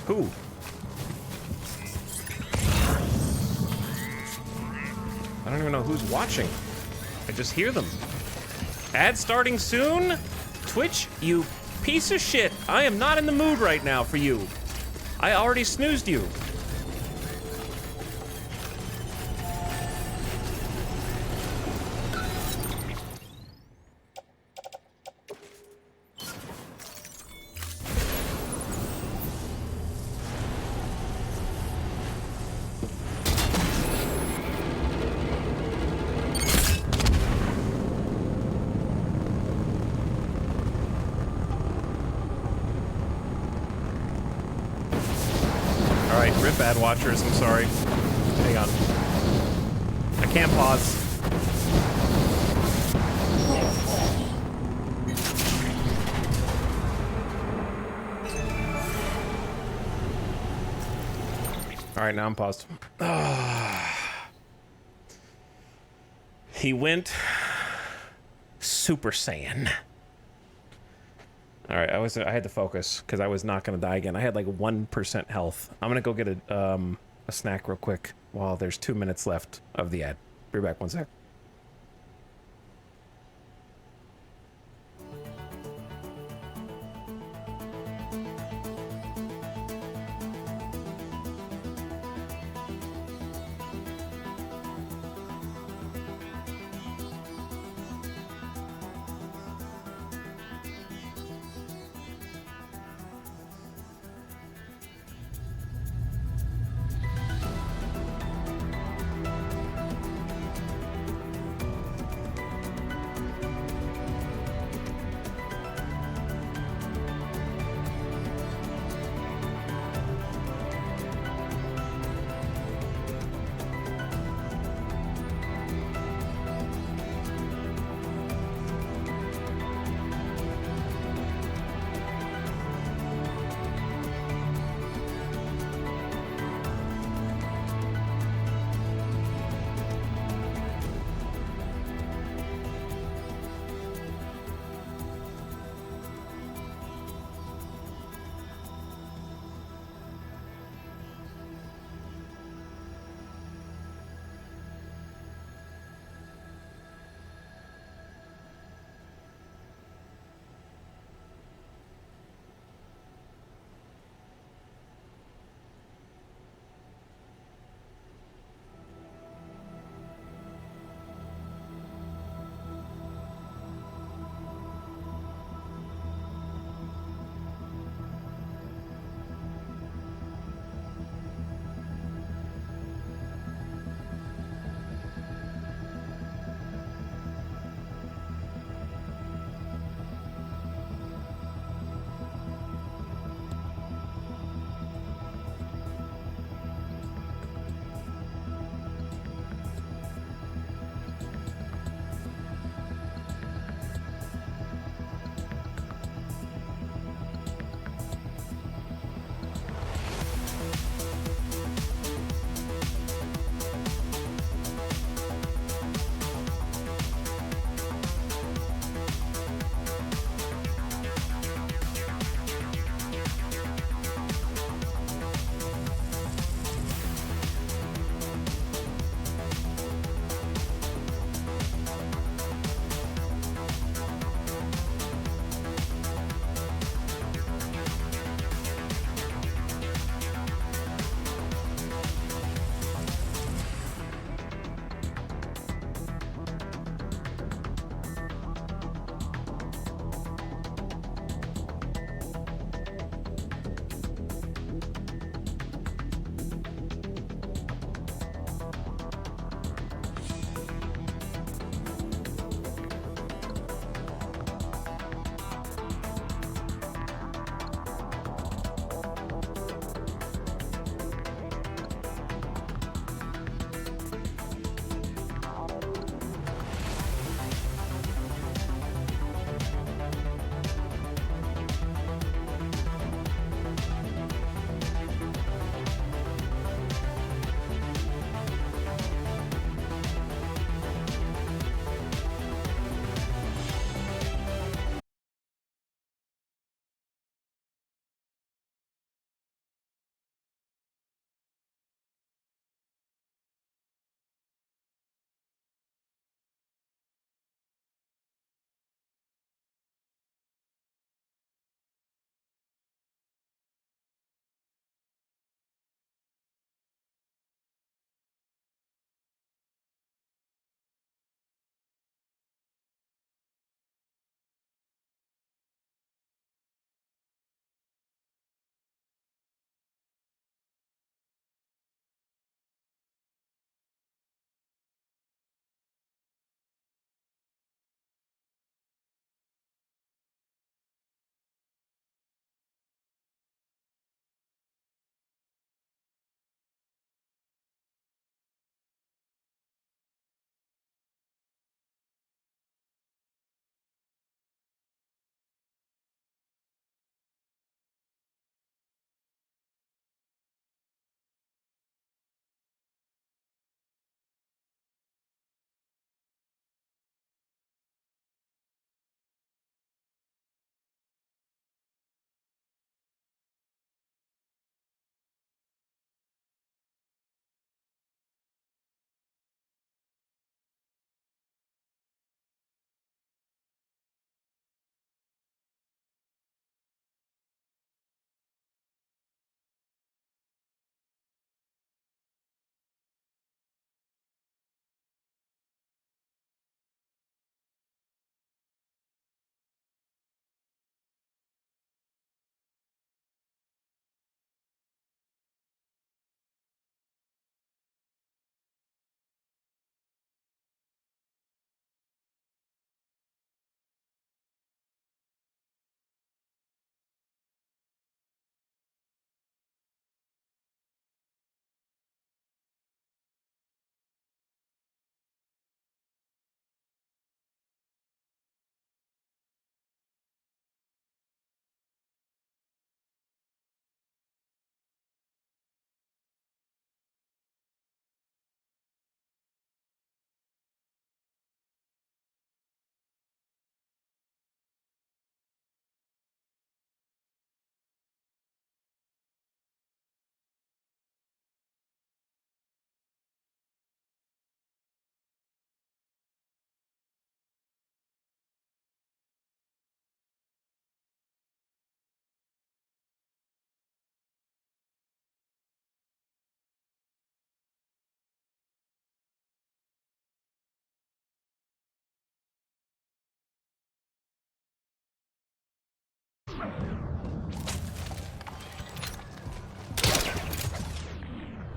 Who? I don't even know who's watching. I just hear them. Ad starting soon? Twitch, you piece of shit. I am not in the mood right now for you. I already snoozed you. Bad watchers, I'm sorry. Hang on. I can't pause. Alright, now I'm paused. He went Super Saiyan. All right, I had to focus because I was not gonna die again. I had like 1% health. I'm gonna go get a snack real quick while there's 2 minutes left of the ad. Be back 1 sec.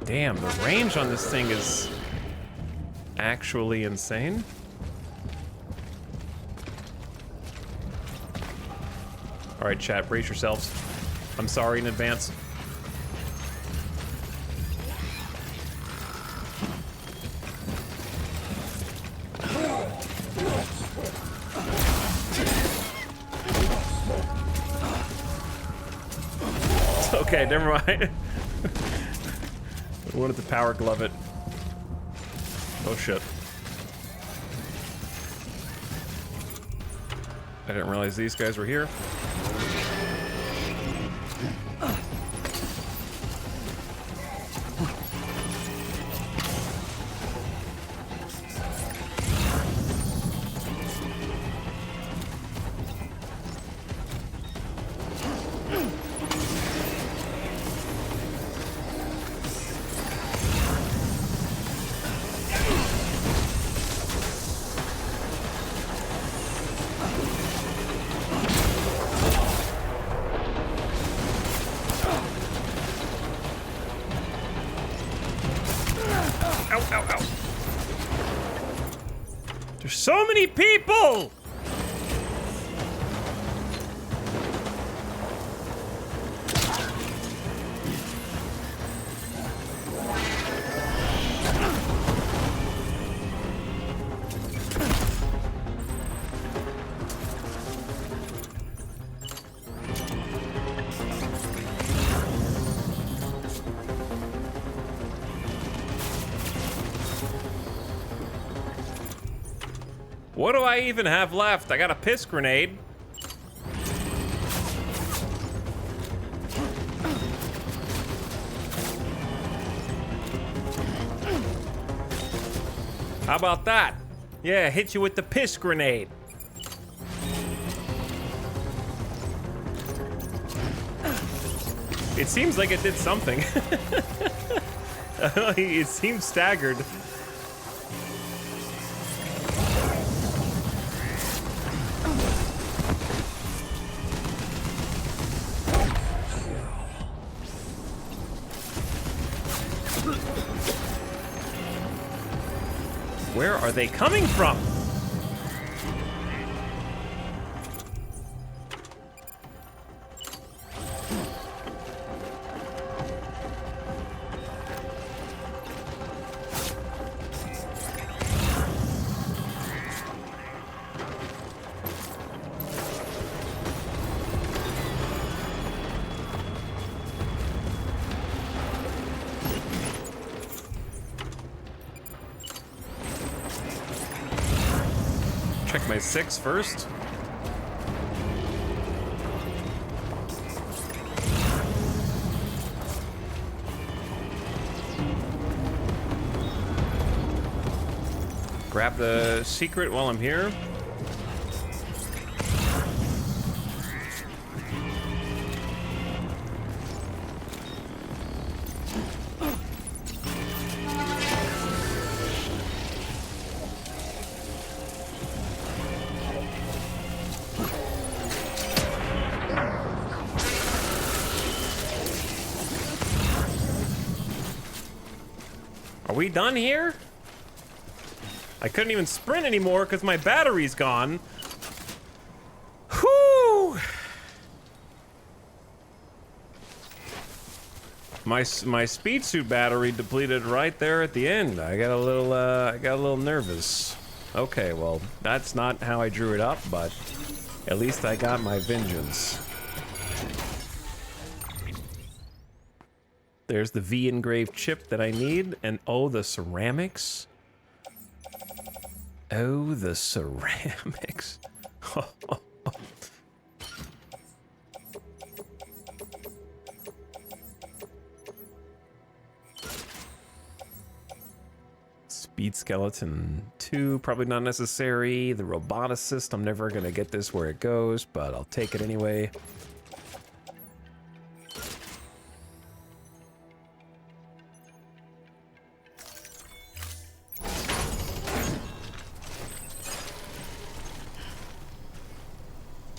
Damn, the range on this thing is actually insane. All right, chat, brace yourselves. I'm sorry in advance. Okay, never mind. I wanted to power glove it. Oh shit. I didn't realize these guys were here. So many people! What do I even have left? I got a piss grenade. How about that? Yeah, hit you with the piss grenade. It seems like it did something. It seems staggered. Where are they coming from? Check my 6 first. Grab the secret while I'm here. Are we done here? I couldn't even sprint anymore because my battery's gone. Whew! My speed suit battery depleted right there at the end. I got a little nervous. Okay, well, that's not how I drew it up, but at least I got my vengeance. There's the V engraved chip that I need, and oh, the ceramics. Oh, the ceramics. Speed skeleton 2, probably not necessary. The roboticist, I'm never gonna get this where it goes, but I'll take it anyway.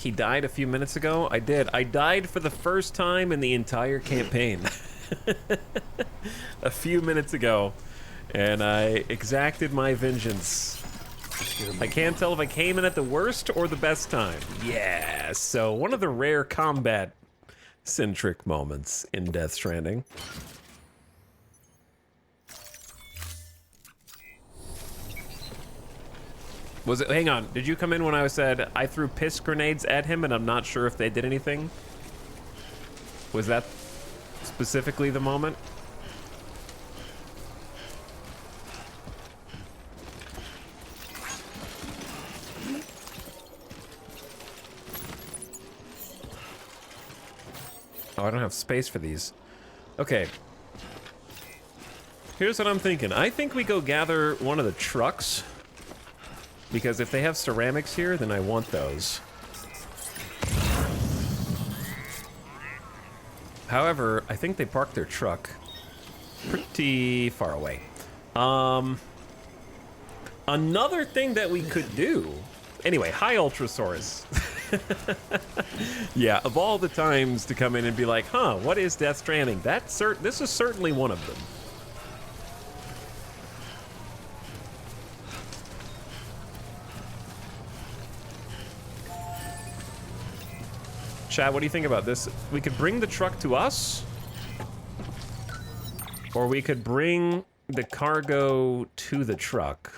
He died a few minutes ago? I did. I died for the first time in the entire campaign. a few minutes ago, and I exacted my vengeance. I can't tell if I came in at the worst or the best time. Yeah, so one of the rare combat-centric moments in Death Stranding. Was it, hang on, did you come in when I said I threw piss grenades at him and I'm not sure if they did anything? Was that specifically the moment? Oh, I don't have space for these. Okay. Here's what I'm thinking. I think we go gather one of the trucks. Because if they have ceramics here, then I want those. However, I think they parked their truck pretty far away. Another thing that we could do... Anyway, hi Ultrasaurus. Yeah, of all the times to come in and be like, huh, what is Death Stranding? This is certainly one of them. Chad, what do you think about this? We could bring the truck to us, or we could bring the cargo to the truck.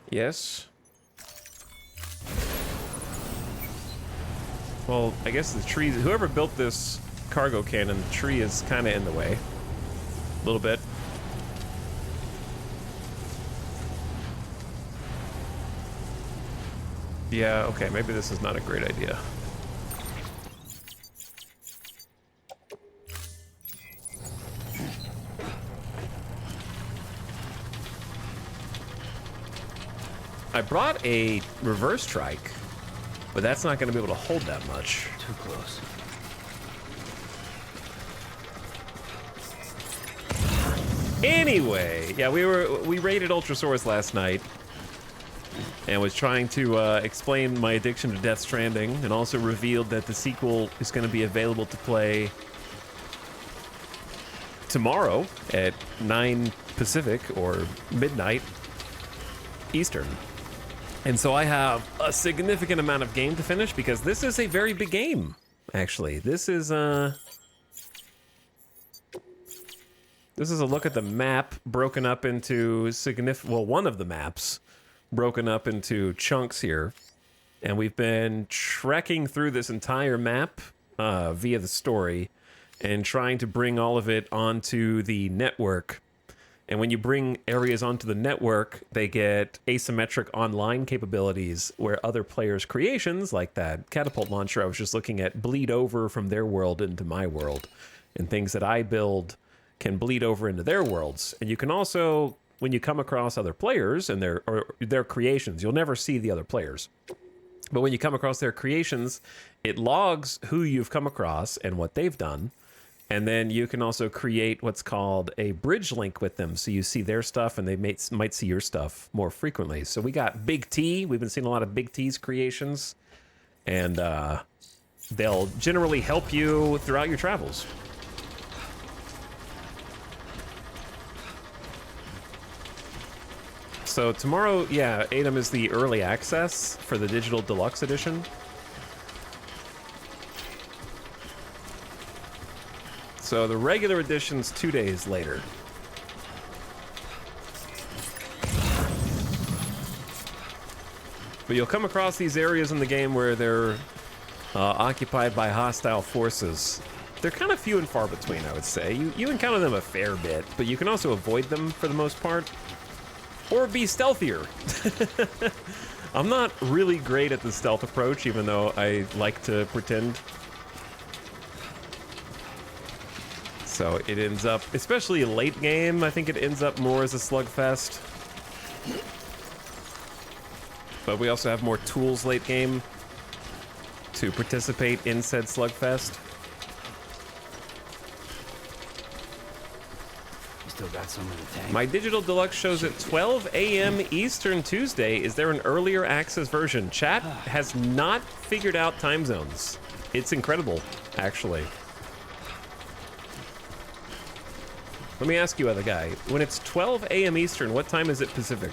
Yes. Well, I guess the trees, whoever built this cargo cannon, the tree is kind of in the way. A little bit. Yeah, okay, maybe this is not a great idea. I brought a reverse trike, but that's not going to be able to hold that much. Too close. Anyway, yeah, we raided Ultrasaurus last night and was trying to explain my addiction to Death Stranding, and also revealed that the sequel is going to be available to play tomorrow at 9 Pacific or midnight Eastern. And so I have a significant amount of game to finish because this is a very big game, actually. This is a look at the map broken up into one of the maps broken up into chunks here. And we've been trekking through this entire map via the story and trying to bring all of it onto the network. And when you bring areas onto the network, they get asymmetric online capabilities where other players' creations, like that catapult launcher I was just looking at, bleed over from their world into my world. And things that I build can bleed over into their worlds. And you can also, when you come across other players and their creations, you'll never see the other players. But when you come across their creations, it logs who you've come across and what they've done. And then you can also create what's called a bridge link with them. So you see their stuff and they might see your stuff more frequently. So we got Big T. We've been seeing a lot of Big T's creations. And they'll generally help you throughout your travels. So tomorrow, yeah, Adam is the early access for the digital deluxe edition. So the regular edition's 2 days later. But you'll come across these areas in the game where they're occupied by hostile forces. They're kind of few and far between, I would say. You encounter them a fair bit, but you can also avoid them for the most part. Or be stealthier. I'm not really great at the stealth approach, even though I like to pretend. So it ends up, especially late game, I think it ends up more as a slugfest. But we also have more tools late game to participate in said slugfest. Still got some in the tank. My digital deluxe shows at 12 a.m. Eastern Tuesday. Is there an earlier access version? Chat has not figured out time zones. It's incredible, actually. Let me ask you, other guy. When it's 12 a.m. Eastern, what time is it Pacific?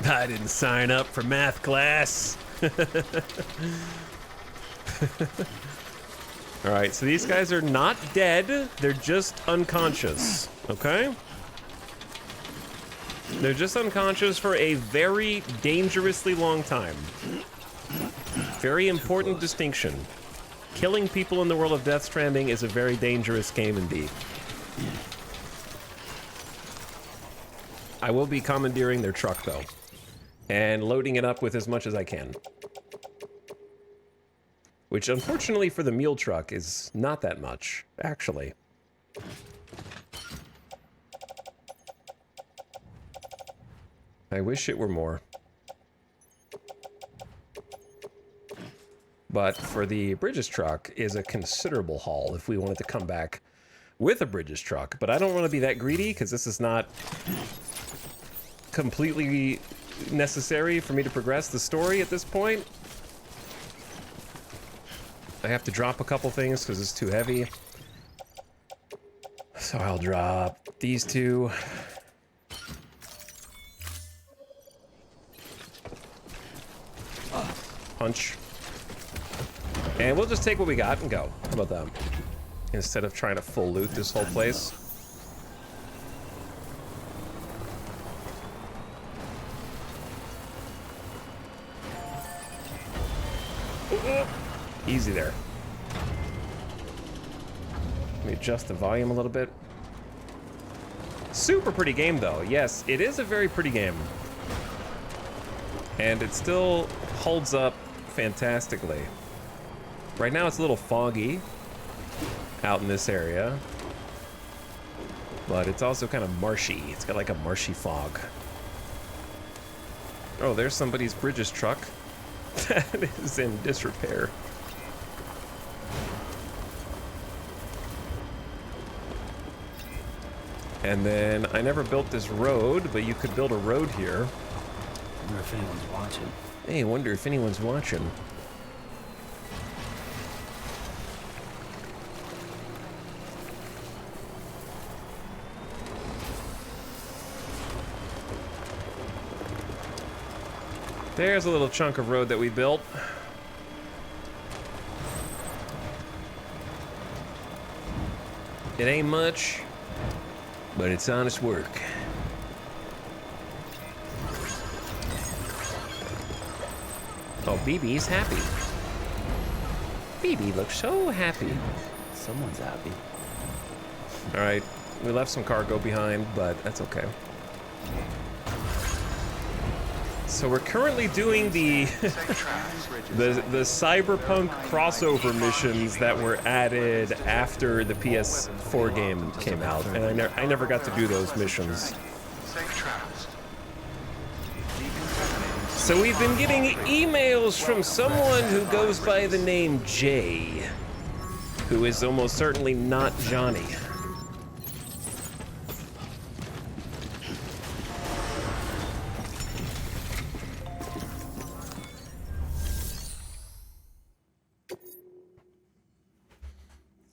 I didn't sign up for math class. All right, so these guys are not dead. They're just unconscious, okay? They're just unconscious for a very dangerously long time. Very important distinction. Killing people in the world of Death Stranding is a very dangerous game indeed. I will be commandeering their truck, though, and loading it up with as much as I can. Which, unfortunately for the mule truck, is not that much, actually. I wish it were more. But for the Bridges truck is a considerable haul if we wanted to come back with a Bridges truck. But I don't want to be that greedy, because this is not completely necessary for me to progress the story at this point. I have to drop a couple things because it's too heavy. So I'll drop these two. Punch. And we'll just take what we got and go. How about that? Instead of trying to full loot this whole place. Easy there. Let me adjust the volume a little bit. Super pretty game, though. Yes, it is a very pretty game. And it still holds up fantastically. Right now it's a little foggy out in this area. But it's also kind of marshy. It's got like a marshy fog. Oh, there's somebody's Bridges truck that is in disrepair. And then I never built this road, but you could build a road here. I wonder if anyone's watching. Hey, I wonder if anyone's watching. There's a little chunk of road that we built. It ain't much, but it's honest work. Oh, BB's happy. BB looks so happy. Someone's happy. All right, we left some cargo behind, but that's okay. So we're currently doing the the cyberpunk crossover missions that were added after the PS4 game came out, and I never got to do those missions. So we've been getting emails from someone who goes by the name Jay, who is almost certainly not Johnny.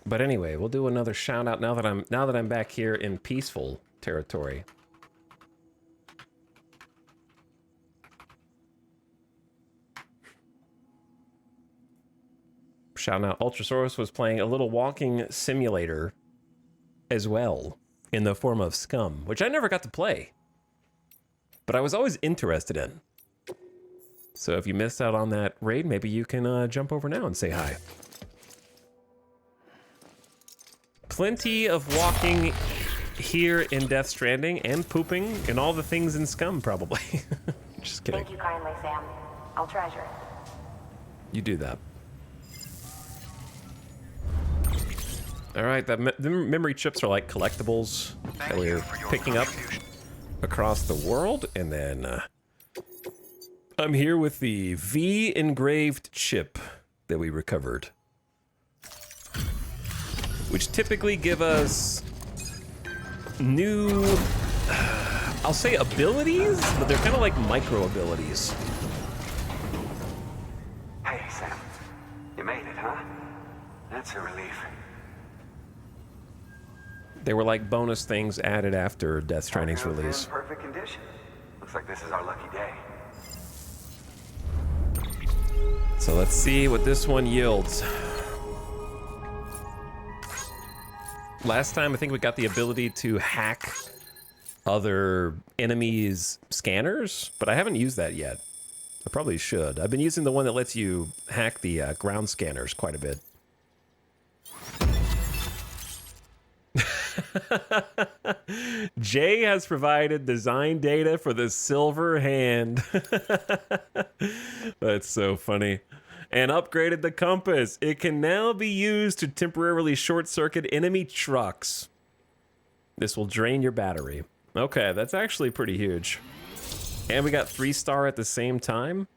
But anyway, we'll do another shout out now that I'm back here in peaceful territory. Shout out, Ultrasaurus was playing a little walking simulator as well in the form of Scum, which I never got to play, but I was always interested in. So if you missed out on that raid, maybe you can jump over now and say hi. Plenty of walking here in Death Stranding and pooping and all the things in Scum, probably. Just kidding. Thank you kindly, Sam. I'll treasure it. You do that. All right, the memory chips are like collectibles that we're picking up. across the world, and then I'm here with the V engraved chip that we recovered, which typically give us new, I'll say abilities, but they're kind of like micro abilities. Hey, Sam. You made it, huh? That's a relief. They were like bonus things added after Death Stranding's release. In perfect condition. Looks like this is our lucky day. So let's see what this one yields. Last time, I think we got the ability to hack other enemies' scanners, but I haven't used that yet. I probably should. I've been using the one that lets you hack the ground scanners quite a bit. Jay has provided design data for the silver hand. That's so funny. And upgraded the compass. It can now be used to temporarily short-circuit enemy trucks. This will drain your battery. Okay, that's actually pretty huge. And we got 3-star at the same time.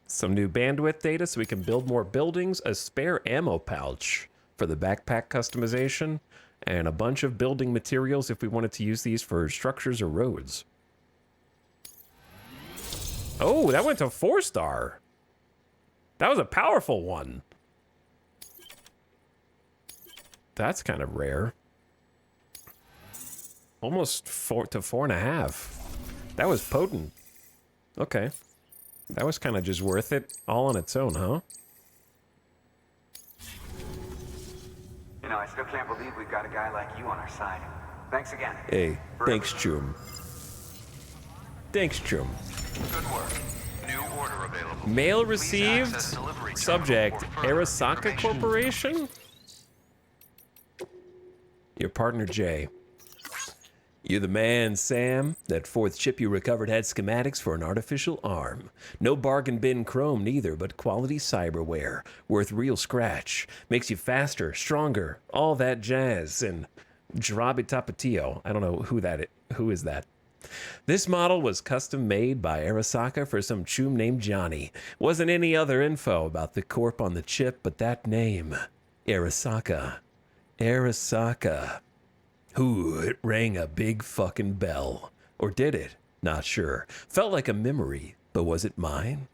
Some new bandwidth data so we can build more buildings, a spare ammo pouch for the backpack customization, and a bunch of building materials if we wanted to use these for structures or roads. Oh, that went to 4-star. That was a powerful one. That's kind of rare. Almost 4 to 4.5. That was potent. Okay. That was kind of just worth it all on its own, huh? You know, I still can't believe we've got a guy like you on our side. Thanks again. Hey, thanks, Chum. Thanks, Chum. Good work. New order available. Mail received. Subject, Arasaka information. Corporation? Your partner, Jay. You're the man, Sam. That 4th chip you recovered had schematics for an artificial arm. No bargain bin chrome neither, but quality cyberware. Worth real scratch. Makes you faster, stronger, all that jazz. And Jarabi Tapatio. I don't know who is that. This model was custom made by Arasaka for some chum named Johnny. Wasn't any other info about the corp on the chip, but that name. Arasaka. Arasaka. Ooh, it rang a big fucking bell. Or did it? Not sure. Felt like a memory, but was it mine?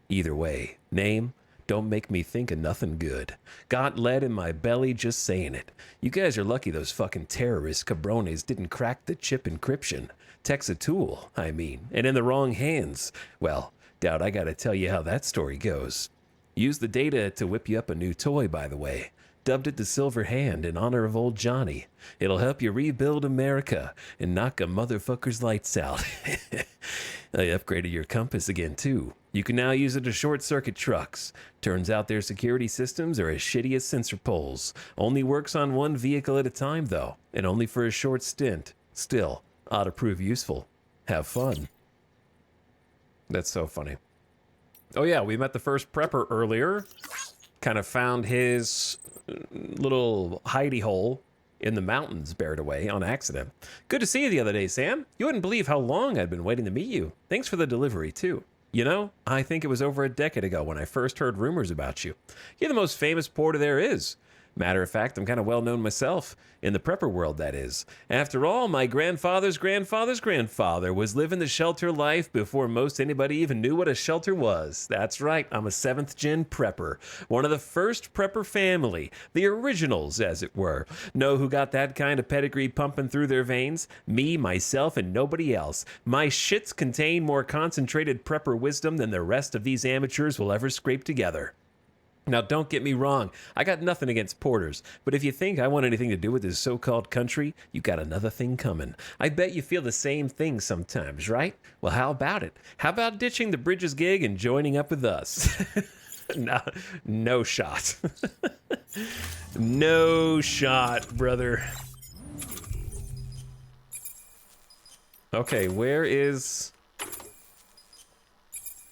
Either way, name, don't make me think of nothing good. Got lead in my belly just saying it. You guys are lucky those fucking terrorist cabrones didn't crack the chip encryption. Tech's a tool, I mean, and in the wrong hands. Well, doubt I gotta tell you how that story goes. Use the data to whip you up a new toy, by the way. Dubbed it the Silver Hand in honor of old Johnny. It'll help you rebuild America and knock a motherfucker's lights out. I upgraded your compass again, too. You can now use it to short-circuit trucks. Turns out their security systems are as shitty as sensor poles. Only works on one vehicle at a time, though, and only for a short stint. Still, ought to prove useful. Have fun. That's so funny. Oh yeah, we met the first prepper earlier. Kind of found his little hidey hole in the mountains buried away on accident. Good to see you the other day, Sam. You wouldn't believe how long I'd been waiting to meet you. Thanks for the delivery, too. You know, I think it was over a decade ago when I first heard rumors about you. You're the most famous porter there is. Matter of fact, I'm kind of well known myself. In the prepper world, that is. After all, my grandfather's grandfather's grandfather was living the shelter life before most anybody even knew what a shelter was. That's right, I'm a 7th gen prepper. One of the first prepper family. The originals, as it were. Know who got that kind of pedigree pumping through their veins? Me, myself, and nobody else. My shits contain more concentrated prepper wisdom than the rest of these amateurs will ever scrape together. Now, don't get me wrong, I got nothing against porters, but if you think I want anything to do with this so-called country, you got another thing coming. I bet you feel the same thing sometimes, right? Well, how about it? How about ditching the Bridges gig and joining up with us? No shot. No shot, brother. Okay, where is...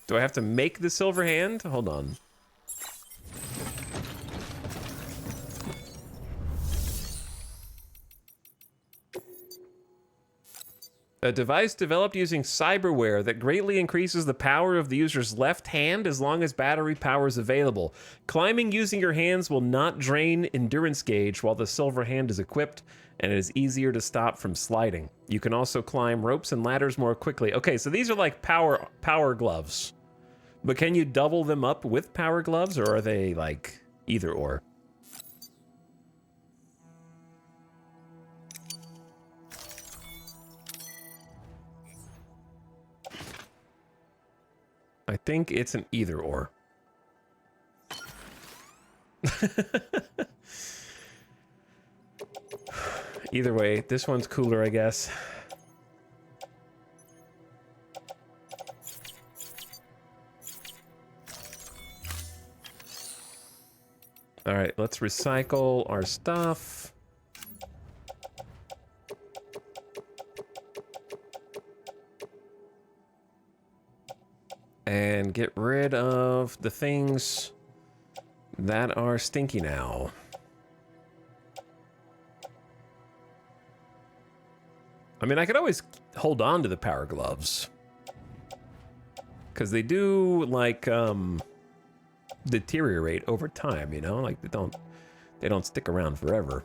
Do I have to make the silver hand? Hold on. A device developed using cyberware that greatly increases the power of the user's left hand as long as battery power is available. Climbing using your hands will not drain endurance gauge while the silver hand is equipped, and it is easier to stop from sliding. You can also climb ropes and ladders more quickly. Okay, so these are like power gloves. But can you double them up with power gloves, or are they like either or? I think it's an either or. Either way, this one's cooler, I guess. All right, let's recycle our stuff. And get rid of the things that are stinky now. I mean, I could always hold on to the power gloves. Because they do, like, deteriorate over time, you know? Like, they don't stick around forever.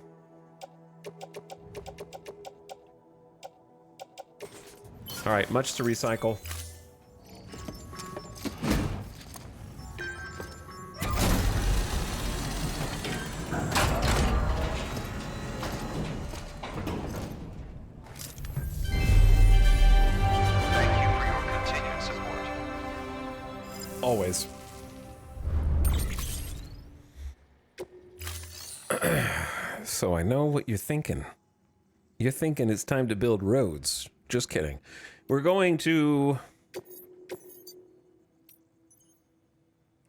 All right, much to recycle. Always. So I know what you're thinking. You're thinking it's time to build roads. Just kidding. We're going to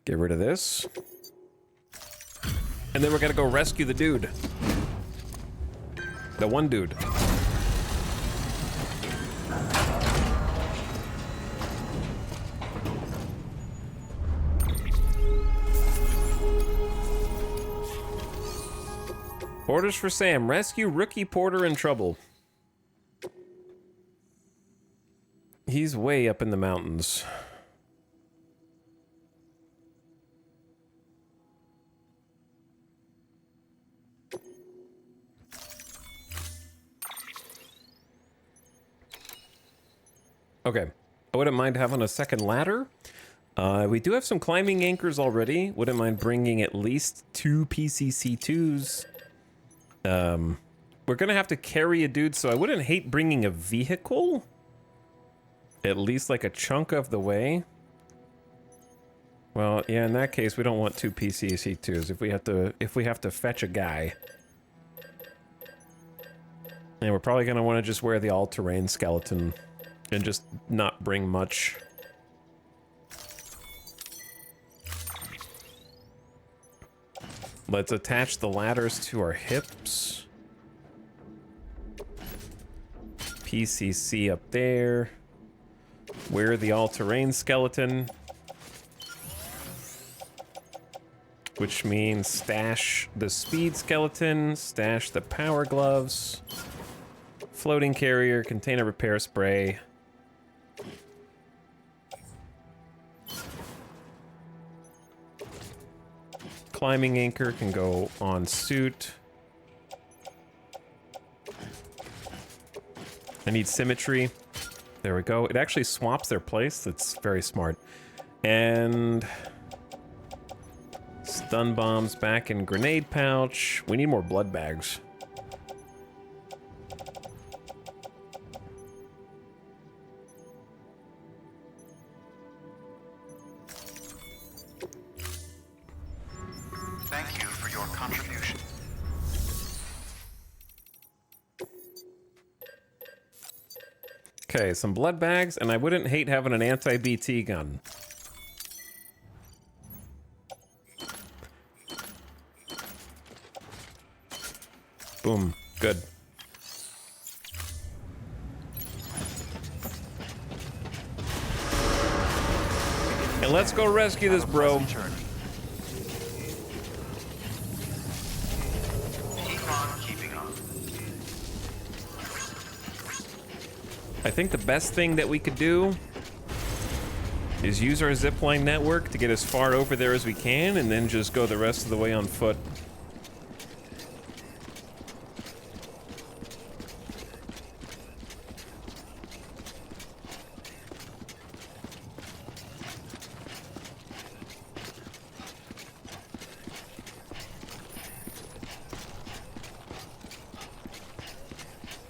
get rid of this. And then we're gonna go rescue the dude. The one dude. Orders for Sam. Rescue rookie porter in trouble. He's way up in the mountains. Okay. I wouldn't mind having a second ladder. We do have some climbing anchors already. Wouldn't mind bringing at least 2 PCC2s. We're gonna have to carry a dude, so I wouldn't hate bringing a vehicle. At least like a chunk of the way. Well, yeah, in that case, we don't want 2 PCC2s if we have to fetch a guy. And we're probably gonna want to just wear the all-terrain skeleton and just not bring much. Let's attach the ladders to our hips. PCC up there. Wear the all-terrain skeleton. Which means stash the speed skeleton, stash the power gloves, floating carrier, container repair spray. Climbing anchor can go on suit. I need symmetry. There we go. It actually swaps their place. That's very smart. And stun bombs back in grenade pouch. We need more blood bags. Thank you for your contribution. Okay, some blood bags, and I wouldn't hate having an anti-BT gun. Boom. Good. And let's go rescue this bro. Keep on keeping on. I think the best thing that we could do is use our zipline network to get as far over there as we can, and then just go the rest of the way on foot.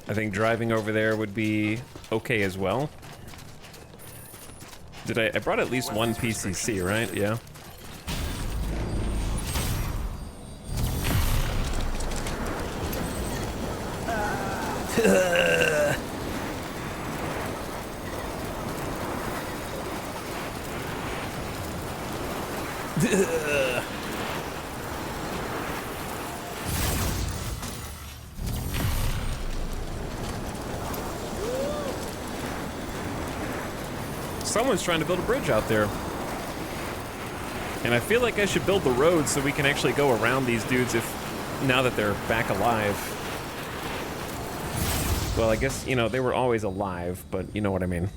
I think driving over there would be okay as well. I brought at least one PCC, right? Yeah. Someone's trying to build a bridge out there. And I feel like I should build the road so we can actually go around these dudes now that they're back alive. Well, I guess, you know, they were always alive, but you know what I mean.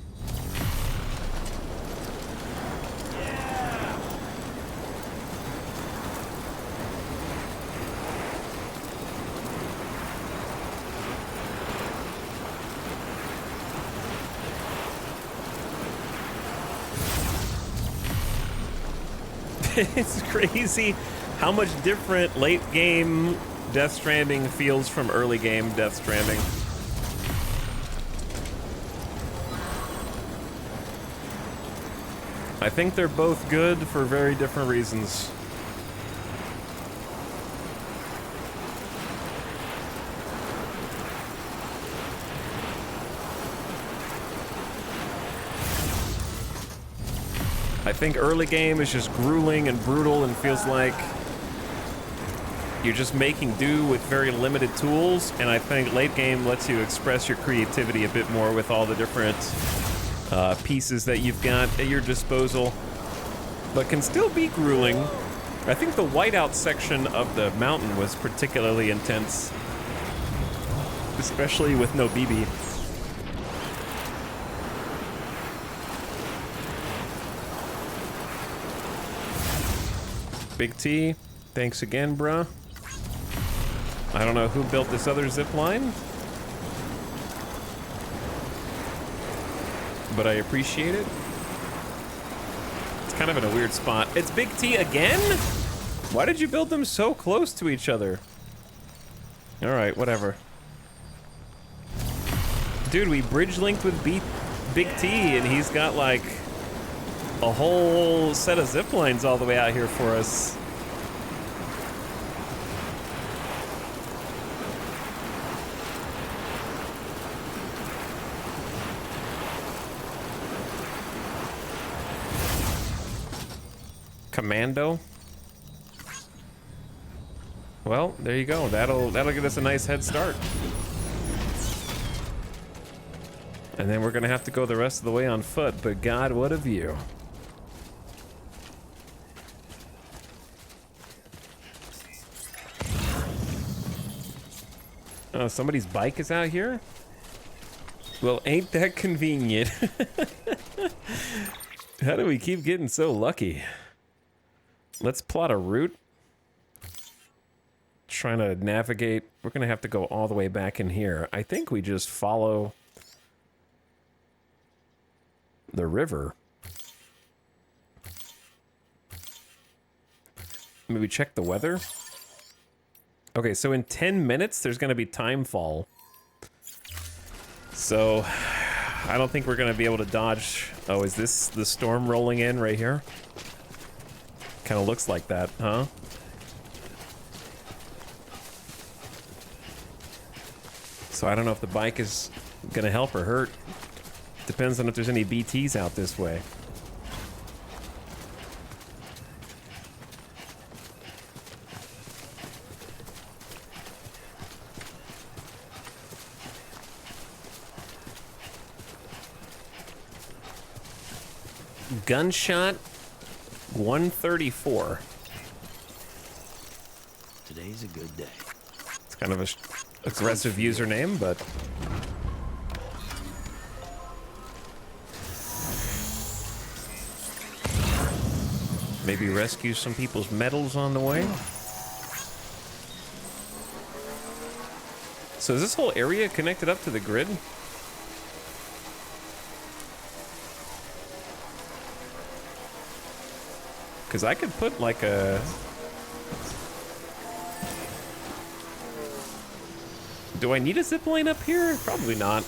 It's crazy how much different late game Death Stranding feels from early game Death Stranding. I think they're both good for very different reasons. I think early game is just grueling and brutal and feels like you're just making do with very limited tools, and I think late game lets you express your creativity a bit more with all the different pieces that you've got at your disposal, but can still be grueling. I think the whiteout section of the mountain was particularly intense, especially with no BB. Big T, thanks again, bruh. I don't know who built this other zip line, but I appreciate it. It's kind of in a weird spot. It's Big T again? Why did you build them so close to each other? All right, whatever. Dude, we bridge linked with Big T, and he's got like a whole set of zip lines all the way out here for us. Commando. Well, there you go. That'll give us a nice head start. And then we're gonna have to go the rest of the way on foot, but God, what a view. Oh, somebody's bike is out here? Well, ain't that convenient? How do we keep getting so lucky? Let's plot a route. Trying to navigate. We're gonna have to go all the way back in here. I think we just follow the river. Maybe check the weather. Okay, so in 10 minutes, there's gonna be time fall. So, I don't think we're gonna be able to dodge. Oh, is this the storm rolling in right here? Kind of looks like that, huh? So I don't know if the bike is gonna help or hurt. Depends on if there's any BTs out this way. Gunshot 134. Today's a good day. It's kind of a aggressive username, but Maybe rescue some people's medals on the way. So is this whole area connected up to the grid? Because I could put like a... Do I need a zip line up here? Probably not.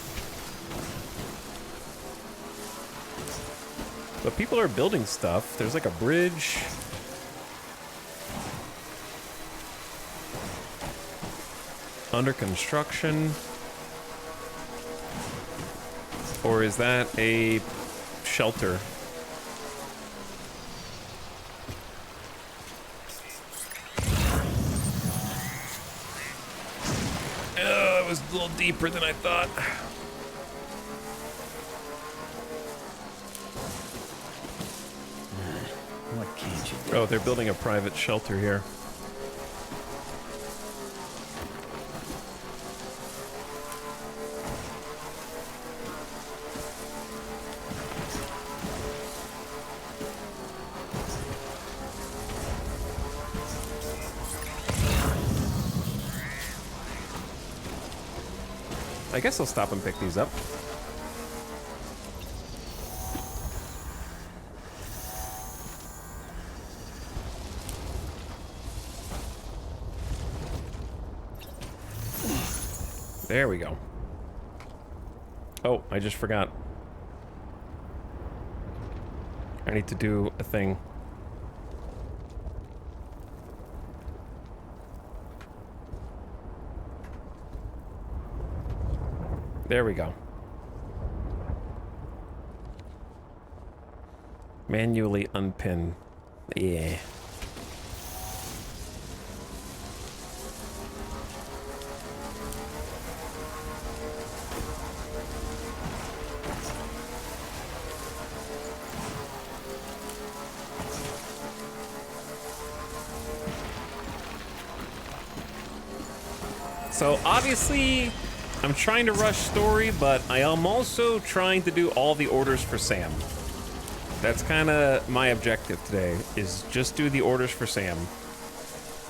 But people are building stuff. There's like a bridge. Under construction. Or is that a shelter? Oh, it was a little deeper than I thought. What can't you do? Oh, they're building a private shelter here. I guess I'll stop and pick these up. There we go. Oh, I just forgot. I need to do a thing. There we go. Manually unpin. Yeah. So obviously, I'm trying to rush story, but I am also trying to do all the orders for Sam. That's kind of my objective today, is just do the orders for Sam.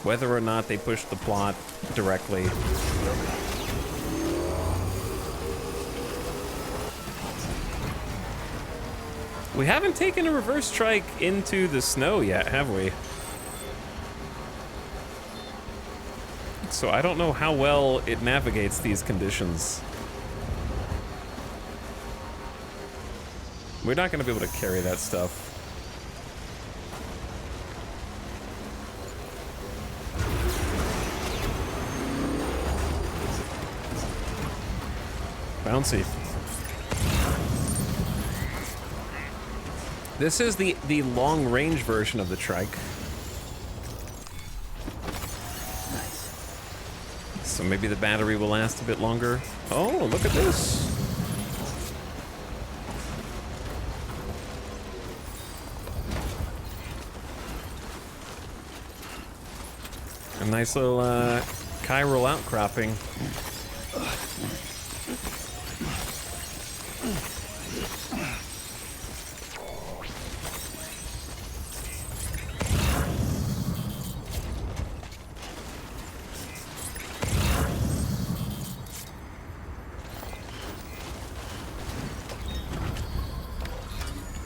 Whether or not they push the plot directly. We haven't taken a reverse strike into the snow yet, have we? So I don't know how well it navigates these conditions. We're not going to be able to carry that stuff. Bouncy. This is the long-range version of the trike. So maybe the battery will last a bit longer. Oh, look at this. A nice little chiral outcropping.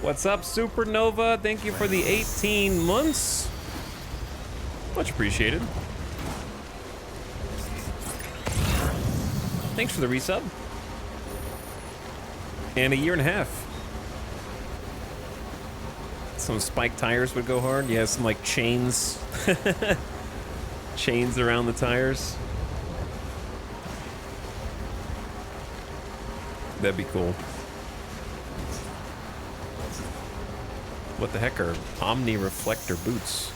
What's up, Supernova? Thank you for the 18 months. Much appreciated. Thanks for the resub. And a year and a half. Some spiked tires would go hard. Yeah, some like chains. Chains around the tires. That'd be cool. What the heck are Omni Reflector boots?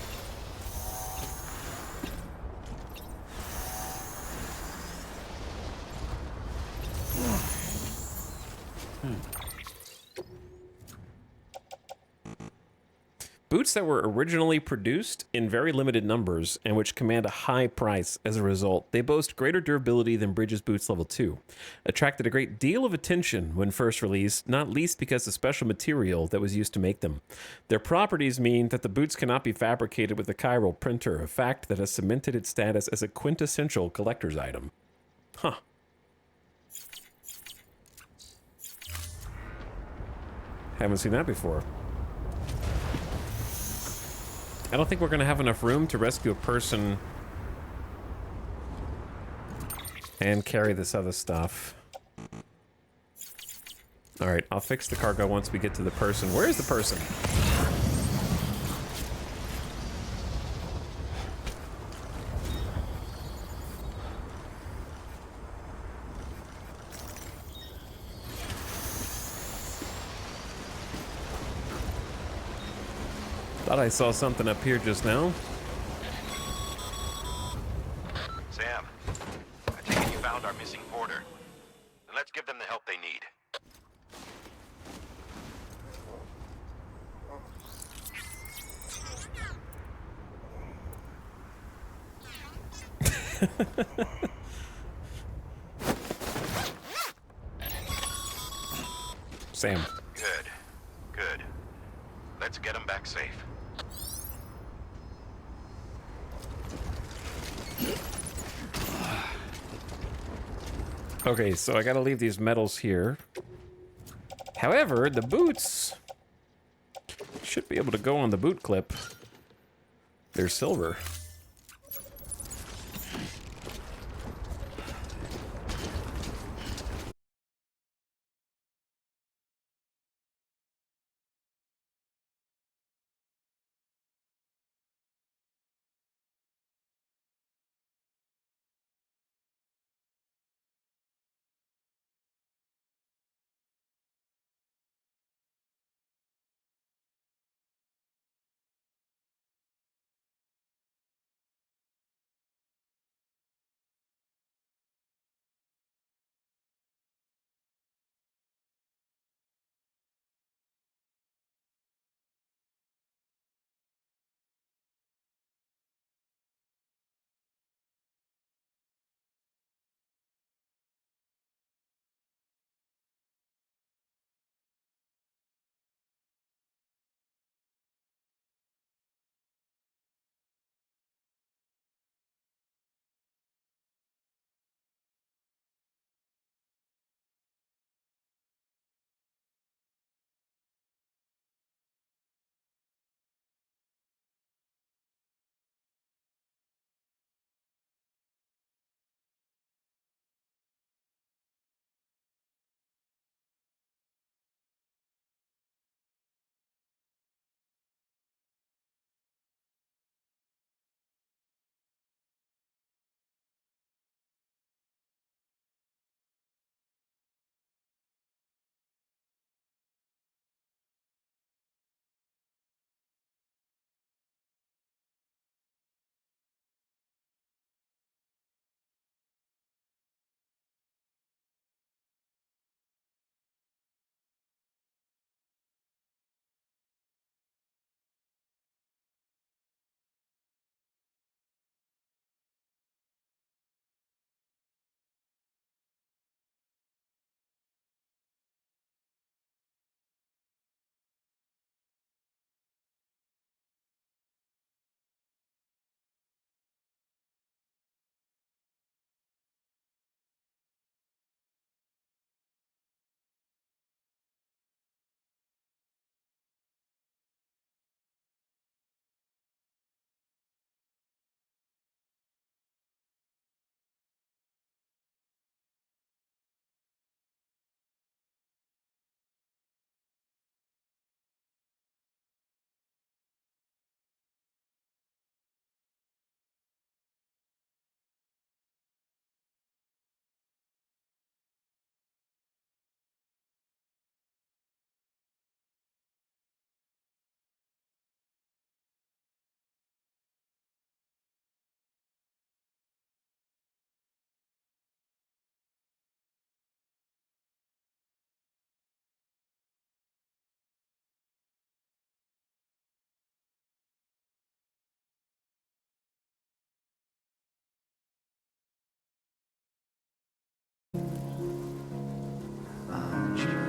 boots that were originally produced in very limited numbers and which command a high price as a result. They boast greater durability than Bridges Boots Level 2. Attracted a great deal of attention when first released, not least because of the special material that was used to make them. Their properties mean that the boots cannot be fabricated with a chiral printer, a fact that has cemented its status as a quintessential collector's item. Huh. Haven't seen that before. I don't think we're going to have enough room to rescue a person and carry this other stuff. Alright, I'll fix the cargo once we get to the person. Where is the person? Thought I saw something up here just now. Sam, I take it you found our missing porter. Then let's give them the help they need. Sam. Good. Good. Let's get them back safe. Okay, so I gotta leave these metals here. However, the boots should be able to go on the boot clip. They're silver.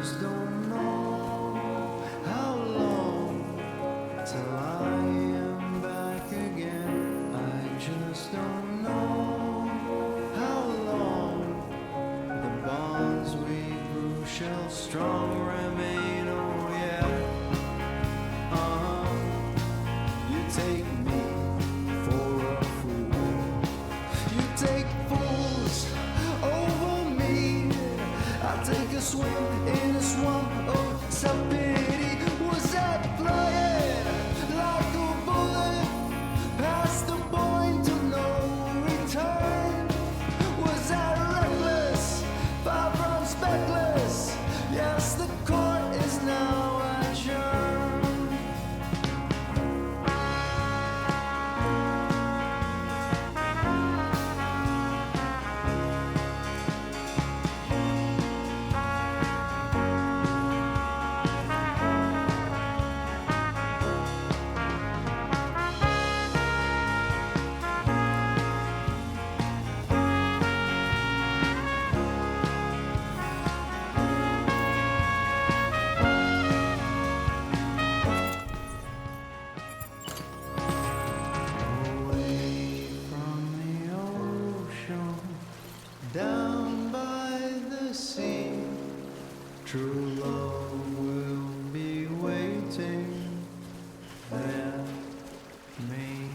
just don't know how long till I am back again. I just don't know how long the bonds we grew shall strong remain. Oh yeah, you take me for a fool. You take fools over me. I take a swim in a swamp of self-pity. Was that flying like a bullet past the point of no return? Was that reckless, far from speckless? Yes, the court is now adjourned. Away from the ocean, down by the sea, true love will be waiting there, maybe.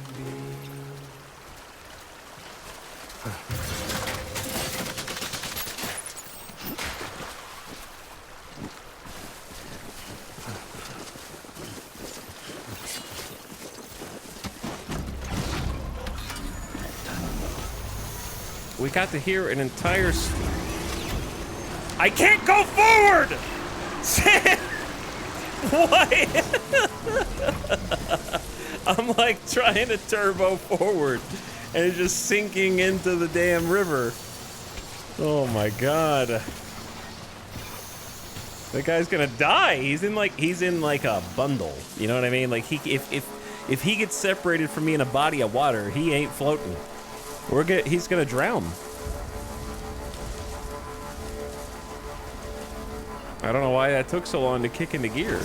We got to hear an entire. I can't go forward. What? I'm like trying to turbo forward, and it's just sinking into the damn river. Oh my god. That guy's gonna die. He's in like a bundle. You know what I mean? Like if he gets separated from me in a body of water, he ain't floating. He's gonna drown. I don't know why that took so long to kick into gear.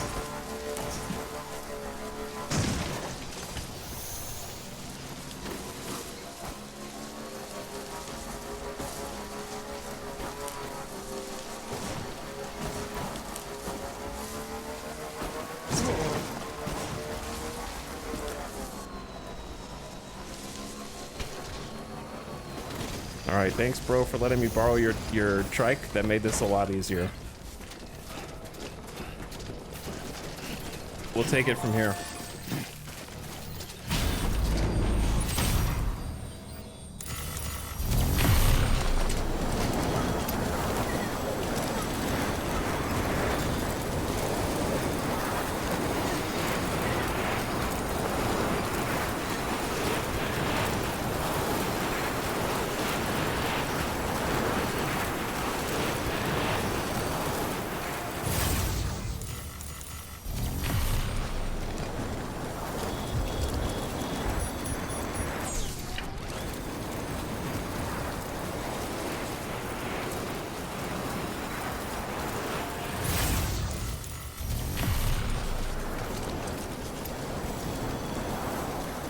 Alright, thanks bro for letting me borrow your trike. That made this a lot easier. We'll take it from here.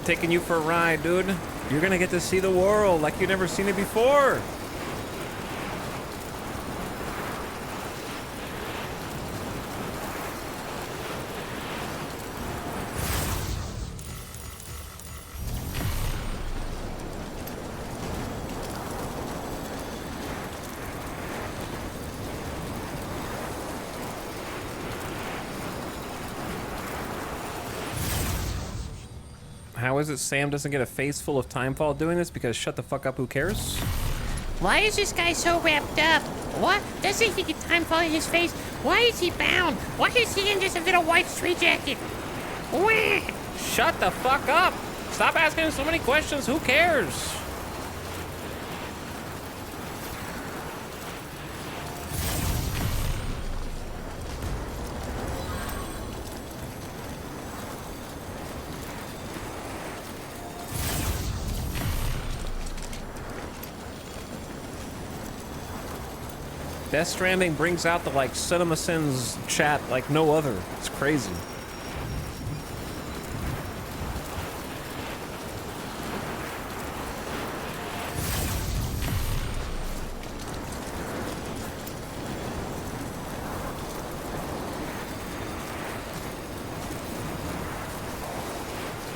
Taking you for a ride, dude. You're gonna get to see the world like you've never seen it before. How is it Sam doesn't get a face full of Timefall doing this? Because shut the fuck up, who cares? Why is this guy so wrapped up? What? Doesn't he get Timefall in his face? Why is he bound? Why is he in just a little white straitjacket? Wah! Shut the fuck up! Stop asking so many questions, who cares? Death Stranding brings out the, like, CinemaSins chat like no other. It's crazy.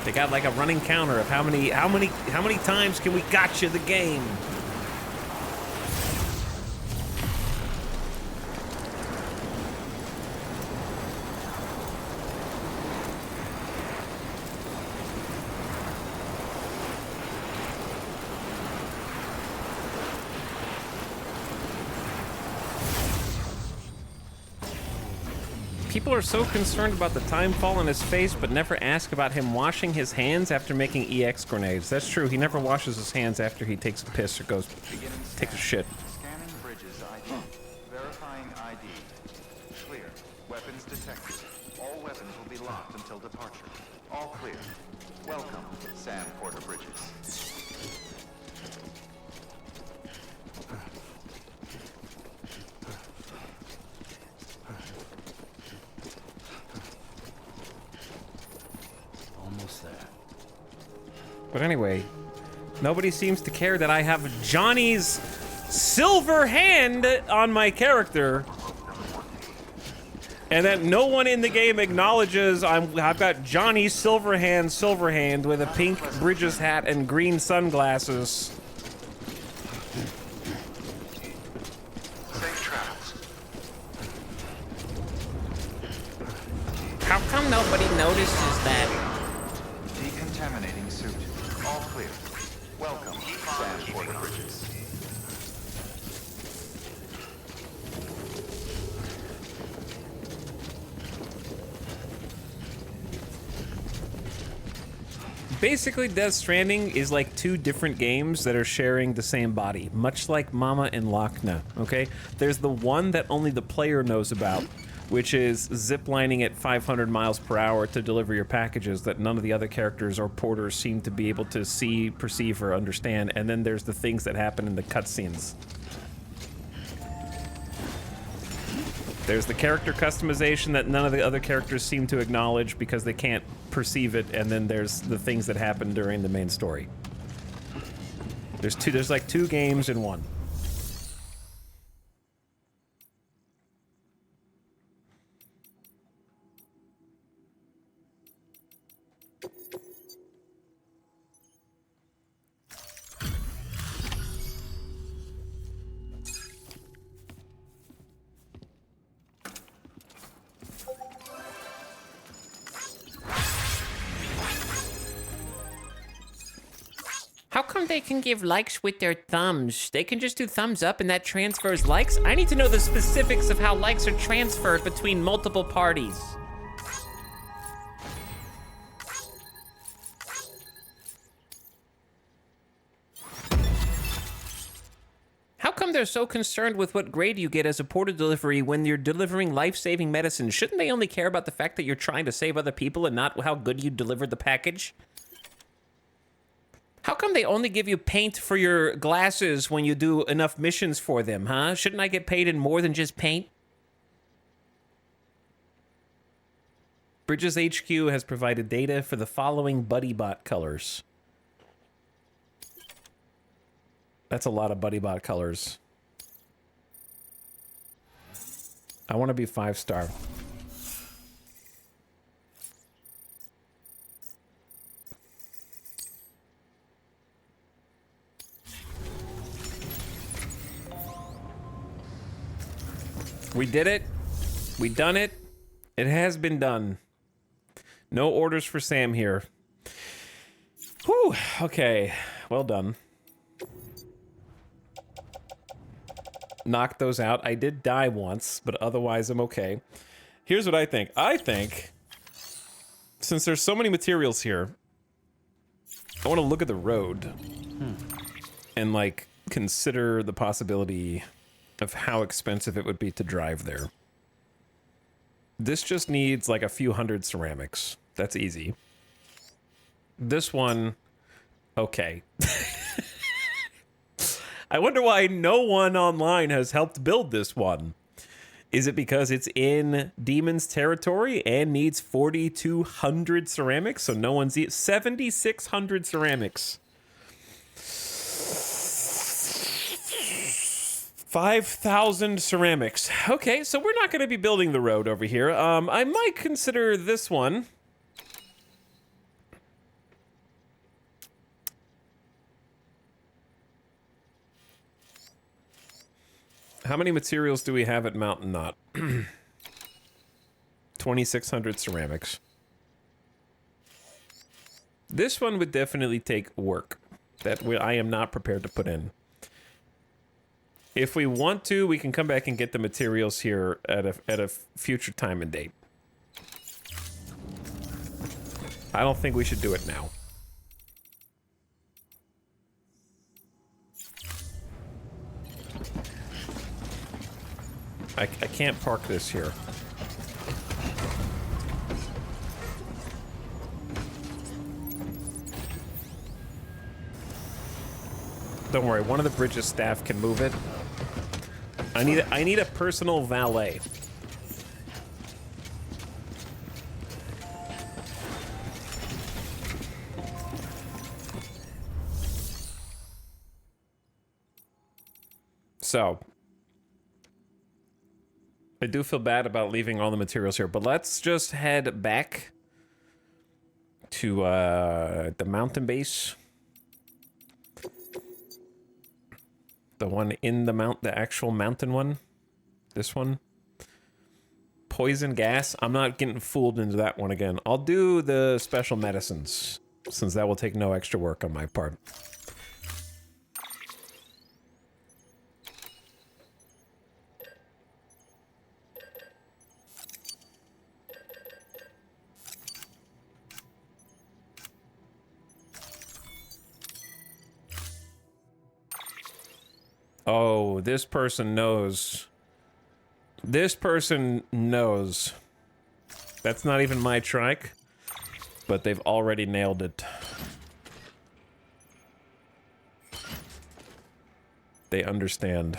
They got like a running counter of how many times can we gotcha the game? People are so concerned about the time fall on his face, but never ask about him washing his hands after making EX grenades. That's true. He never washes his hands after he takes a piss or goes takes a shit. Scanning bridges ID. Verifying ID. Clear. Weapons detected. All weapons will be locked until departure. All clear. Welcome, Sam Porter Bridges. But anyway, nobody seems to care that I have Johnny's silver hand on my character. And that no one in the game acknowledges I've got Johnny's silver hand with a pink Bridges hat and green sunglasses. Safe travels. How come nobody notices that? Decontaminating suit. All clear. Welcome, Sam Porter Bridges. Basically, Death Stranding is like two different games that are sharing the same body, much like Mama and Lochna, okay? There's the one that only the player knows about, which is ziplining at 500 miles per hour to deliver your packages that none of the other characters or porters seem to be able to see, perceive, or understand. And then there's the things that happen in the cutscenes. There's the character customization that none of the other characters seem to acknowledge because they can't perceive it, and then there's the things that happen during the main story. There's like two games in one. How come they can give likes with their thumbs? They can just do thumbs up and that transfers likes? I need to know the specifics of how likes are transferred between multiple parties. How come they're so concerned with what grade you get as a porter delivery when you're delivering life-saving medicine? Shouldn't they only care about the fact that you're trying to save other people and not how good you delivered the package? How come they only give you paint for your glasses when you do enough missions for them, huh? Shouldn't I get paid in more than just paint? Bridges HQ has provided data for the following BuddyBot colors. That's a lot of BuddyBot colors. I want to be 5-star. We did it. We done it. It has been done. No orders for Sam here. Whew. Okay. Well done. Knocked those out. I did die once, but otherwise I'm okay. Here's what I think. I think, since there's so many materials here, I want to look at the road and, like, consider the possibility of how expensive it would be to drive there. This just needs like a few hundred ceramics. That's easy. This one, okay. I wonder why no one online has helped build this one. Is it because it's in Demon's territory and needs 4,200 ceramics? So no one's 7,600 ceramics. 5,000 ceramics. Okay, so we're not going to be building the road over here. I might consider this one. How many materials do we have at Mountain Knot? 2,600 ceramics. This one would definitely take work that I am not prepared to put in. If we want to, we can come back and get the materials here at a future time and date. I don't think we should do it now. I can't park this here. Don't worry, one of the bridge's staff can move it. I need a personal valet. So, I do feel bad about leaving all the materials here, but let's just head back to the mountain base. The one in the actual mountain one. This one. Poison gas. I'm not getting fooled into that one again. I'll do the special medicines, since that will take no extra work on my part. Oh, this person knows. This person knows. That's not even my trike, but they've already nailed it. They understand.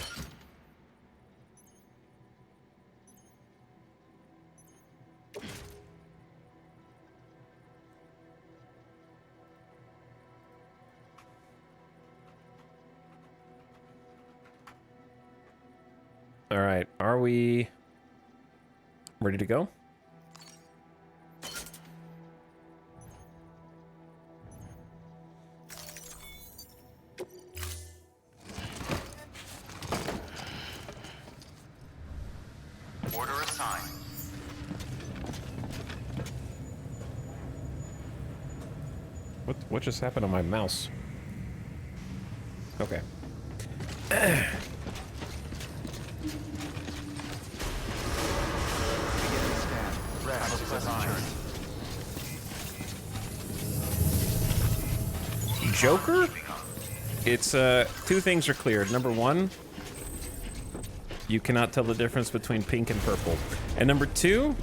All right, are we ready to go? Order assigned. What just happened on my mouse? Okay. Joker? It's, two things are cleared. Number one, you cannot tell the difference between pink and purple. And number two,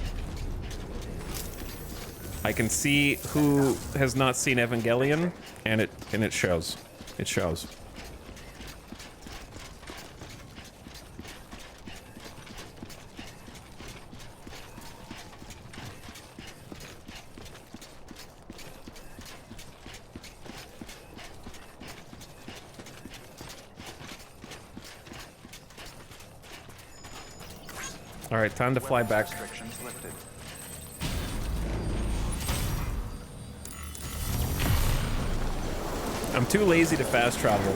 I can see who has not seen Evangelion, and it shows. It shows. All right, time to fly back. I'm too lazy to fast travel.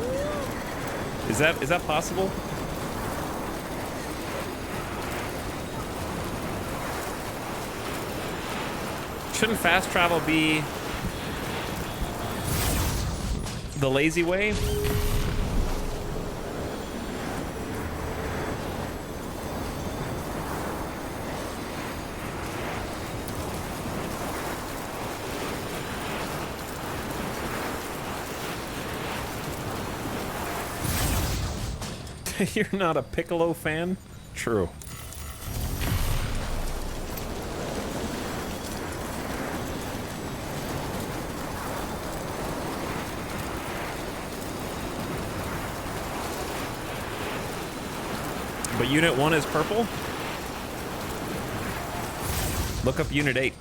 Is that possible? Shouldn't fast travel be the lazy way? You're not a Piccolo fan? True. But Unit 1 is purple? Look up Unit 8.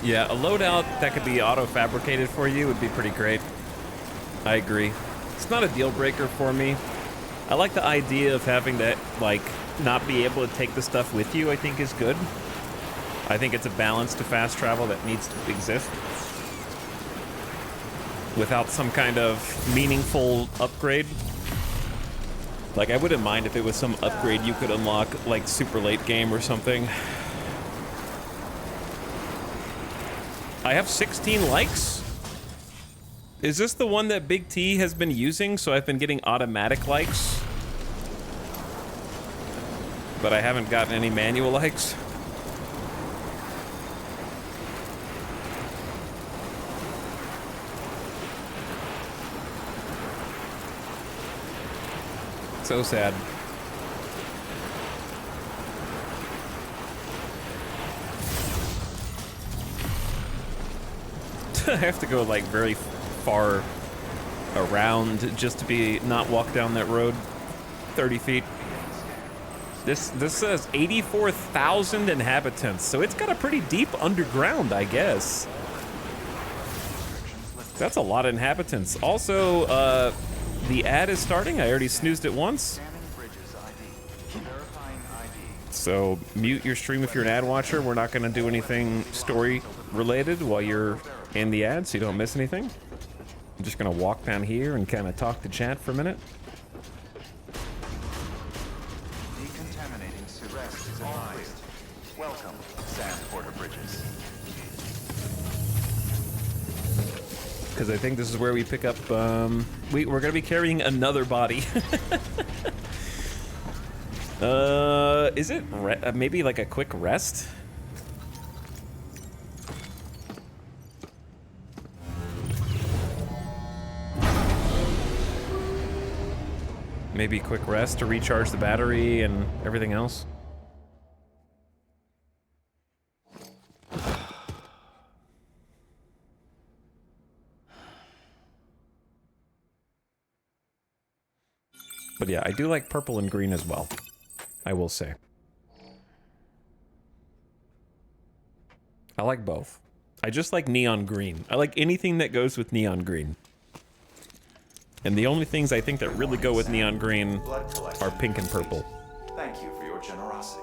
Yeah, a loadout that could be auto-fabricated for you would be pretty great. I agree. It's not a deal breaker for me. I like the idea of having to, like, not be able to take the stuff with you, I think is good. I think it's a balance to fast travel that needs to exist. Without some kind of meaningful upgrade. Like, I wouldn't mind if it was some upgrade you could unlock, like, super late game or something. I have 16 likes? Is this the one that Big T has been using, so I've been getting automatic likes? But I haven't gotten any manual likes? So sad. I have to go like very far around just to be not walk down that road 30 feet. This says 84,000 inhabitants, so it's got a pretty deep underground, I guess. That's a lot of inhabitants. Also, the ad is starting. I already snoozed it once. So mute your stream if you're an ad watcher. We're not going to do anything story related while you're in the ad, so you don't miss anything. I'm just going to walk down here and kind of talk to chat for a minute. Decontaminating Surrest is advised. Welcome, Sam Porter Bridges. Because I think this is where we pick up, we're going to be carrying another body. Is it maybe like a quick rest? Maybe quick rest to recharge the battery and everything else? But yeah, I do like purple and green as well, I will say. I like both. I just like neon green. I like anything that goes with neon green. And the only things I think that really go with neon green are pink and purple. Thank you for your generosity.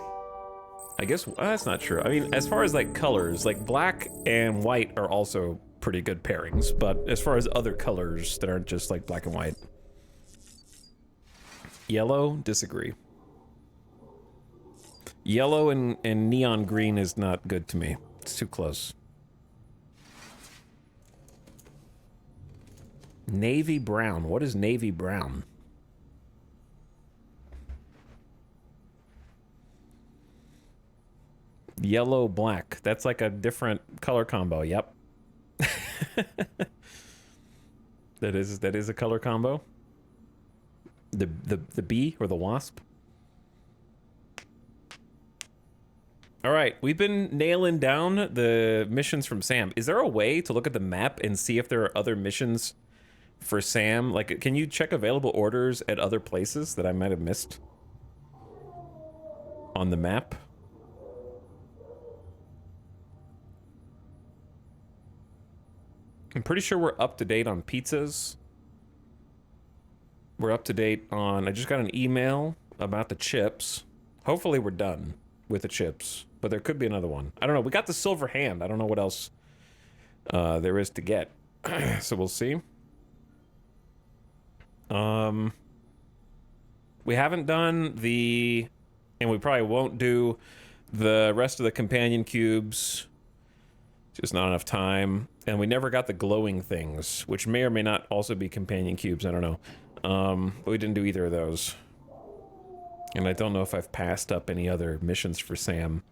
I guess that's not true. I mean, as far as like colors, like black and white are also pretty good pairings, but as far as other colors that aren't just like black and white. Yellow, disagree. Yellow and neon green is not good to me. It's too close. Navy brown. What is navy brown? Yellow black. That's like a different color combo. Yep. That is a color combo. The bee or the wasp. All right, we've been nailing down the missions from Sam. Is there a way to look at the map and see if there are other missions for Sam? Like, can you check available orders at other places that I might have missed on the map? I'm pretty sure we're up to date on pizzas. We're up to date on... I just got an email about the chips. Hopefully we're done with the chips, but there could be another one. I don't know. We got the silver hand. I don't know what else there is to get. So we'll see. We haven't done the... And we probably won't do the rest of the companion cubes. Just not enough time. And we never got the glowing things, which may or may not also be companion cubes. I don't know. But we didn't do either of those. And I don't know if I've passed up any other missions for Sam.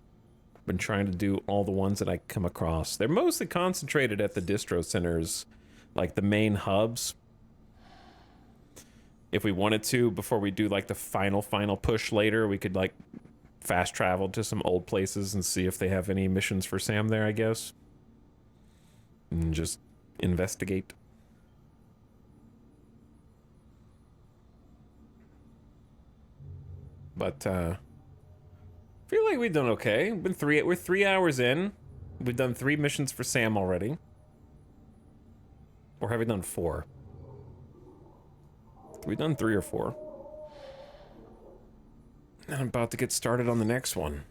I've been trying to do all the ones that I come across. They're mostly concentrated at the distro centers, like the main hubs. If we wanted to, before we do like the final push later, we could like fast travel to some old places and see if they have any missions for Sam there, I guess. And just investigate. But I feel like we've done okay. We're 3 hours in. We've done 3 missions for Sam already. Or have we done 4? We've done 3 or 4. And I'm about to get started on the next one.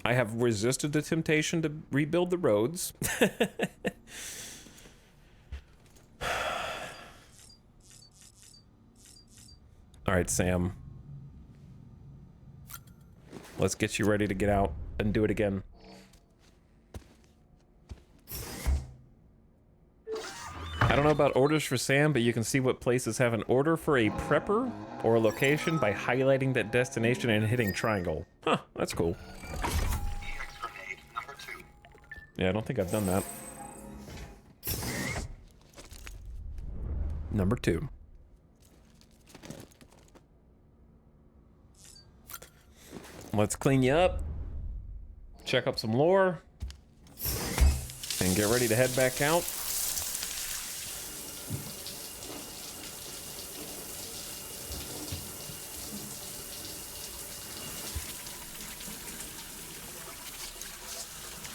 I have resisted the temptation to rebuild the roads. Alright, Sam. Let's get you ready to get out and do it again. I don't know about orders for Sam, but you can see what places have an order for a prepper or a location by highlighting that destination and hitting triangle. Huh, that's cool. Yeah, I don't think I've done that. Number 2. Let's clean you up, check up some lore, and get ready to head back out.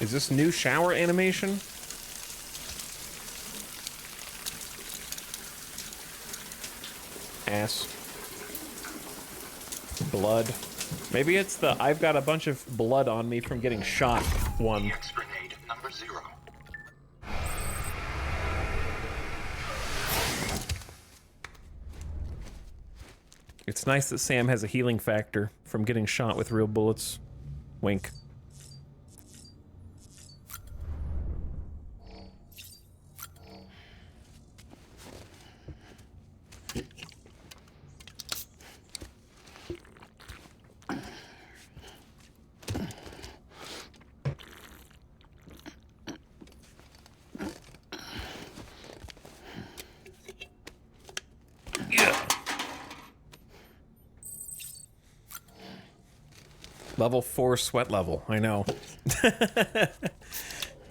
Is this new shower animation? Ass. Blood. Maybe it's the I've got a bunch of blood on me from getting shot one. Grenade number 0. It's nice that Sam has a healing factor from getting shot with real bullets. Wink. Level 4 sweat level, I know.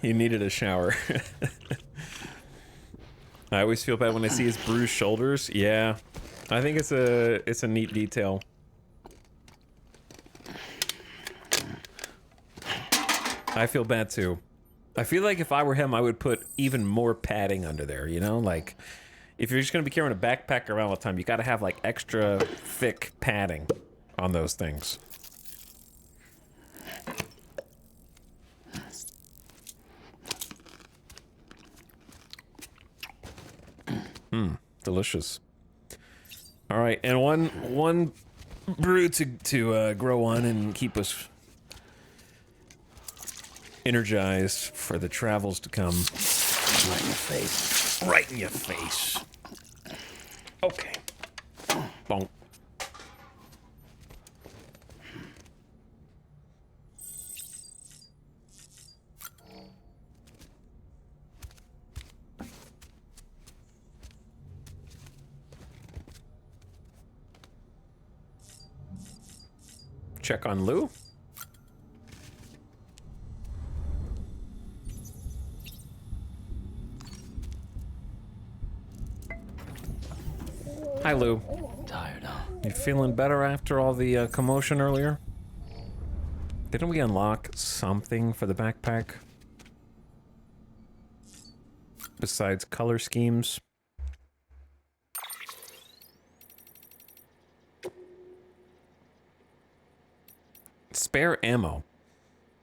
He needed a shower. I always feel bad when I see his bruised shoulders. Yeah, I think it's a neat detail. I feel bad too. I feel like if I were him, I would put even more padding under there, you know? Like, if you're just gonna be carrying a backpack around all the time, you gotta have like extra thick padding on those things. Delicious. All right, and one brew to grow on and keep us energized for the travels to come. Right in your face. Right in your face. Okay. Bonk. Check on Lou. Hi, Lou. Tired, huh? You feeling better after all the commotion earlier? Didn't we unlock something for the backpack? Besides color schemes? Spare ammo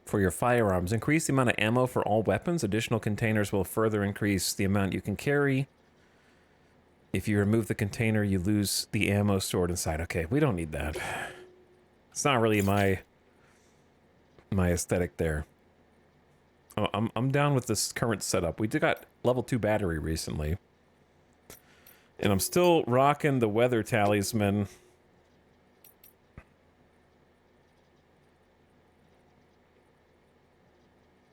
for your firearms. Increase the amount of ammo for all weapons. Additional containers will further increase the amount you can carry. If you remove the container, you lose the ammo stored inside. Okay, we don't need that. It's not really my aesthetic there. Oh, I'm down with this current setup. We got level 2 battery recently. And I'm still rocking the weather talisman.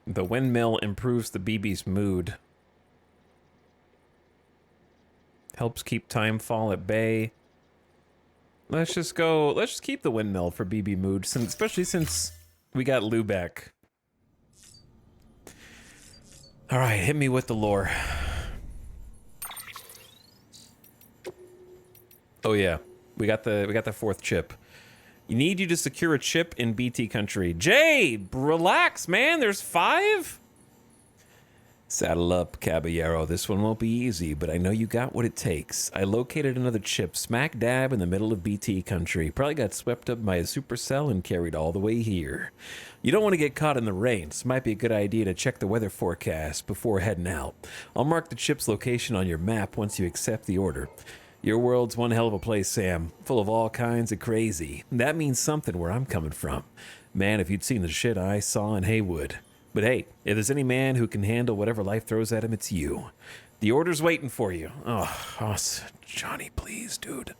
The windmill improves the BB's mood. Helps keep timefall at bay. Let's just keep the windmill for BB mood, especially since we got Lou back. All right, hit me with the lore. Oh yeah, we got the 4th chip. You need you to secure a chip in BT country. Jay, relax, man. There's 5. Saddle up, caballero. This one won't be easy, but I know you got what it takes. I located another chip smack dab in the middle of BT country. Probably got swept up by a supercell and carried all the way here. You don't want to get caught in the rain, so it might be a good idea to check the weather forecast before heading out. I'll mark the chip's location on your map once you accept the order. Your world's one hell of a place, Sam. Full of all kinds of crazy. That means something where I'm coming from. Man, if you'd seen the shit I saw in Haywood. But hey, if there's any man who can handle whatever life throws at him, it's you. The order's waiting for you. Oh, Johnny, please, dude.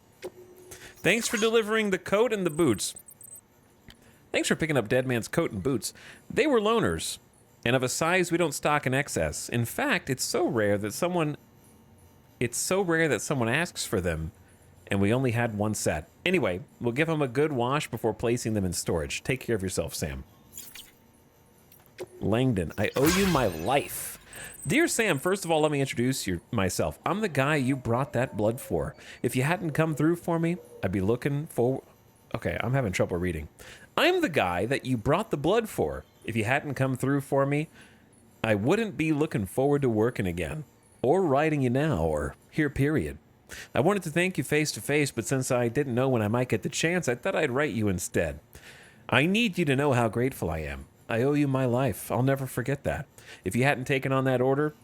Thanks for delivering the coat and the boots. Thanks for picking up Deadman's coat and boots. They were loaners, and of a size we don't stock in excess. In fact, it's so rare that someone asks for them, and we only had one set. Anyway, we'll give them a good wash before placing them in storage. Take care of yourself, Sam. Langdon, I owe you my life. Dear Sam, first of all, let me introduce myself. I'm the guy you brought that blood for. If you hadn't come through for me, I'd be looking for... Okay, I'm having trouble reading. I'm the guy that you brought the blood for. If you hadn't come through for me, I wouldn't be looking forward to working again. Or writing you now, or here, period. I wanted to thank you face to face, but since I didn't know when I might get the chance, I thought I'd write you instead. I need you to know how grateful I am. I owe you my life. I'll never forget that. If you hadn't taken on that order,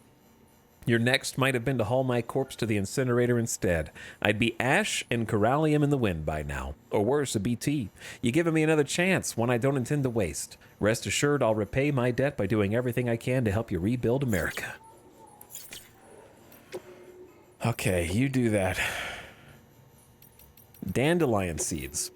your next might have been to haul my corpse to the incinerator instead. I'd be ash and corallium in the wind by now. Or worse, a BT. You're giving me another chance, one I don't intend to waste. Rest assured, I'll repay my debt by doing everything I can to help you rebuild America. Okay, you do that. Dandelion seeds.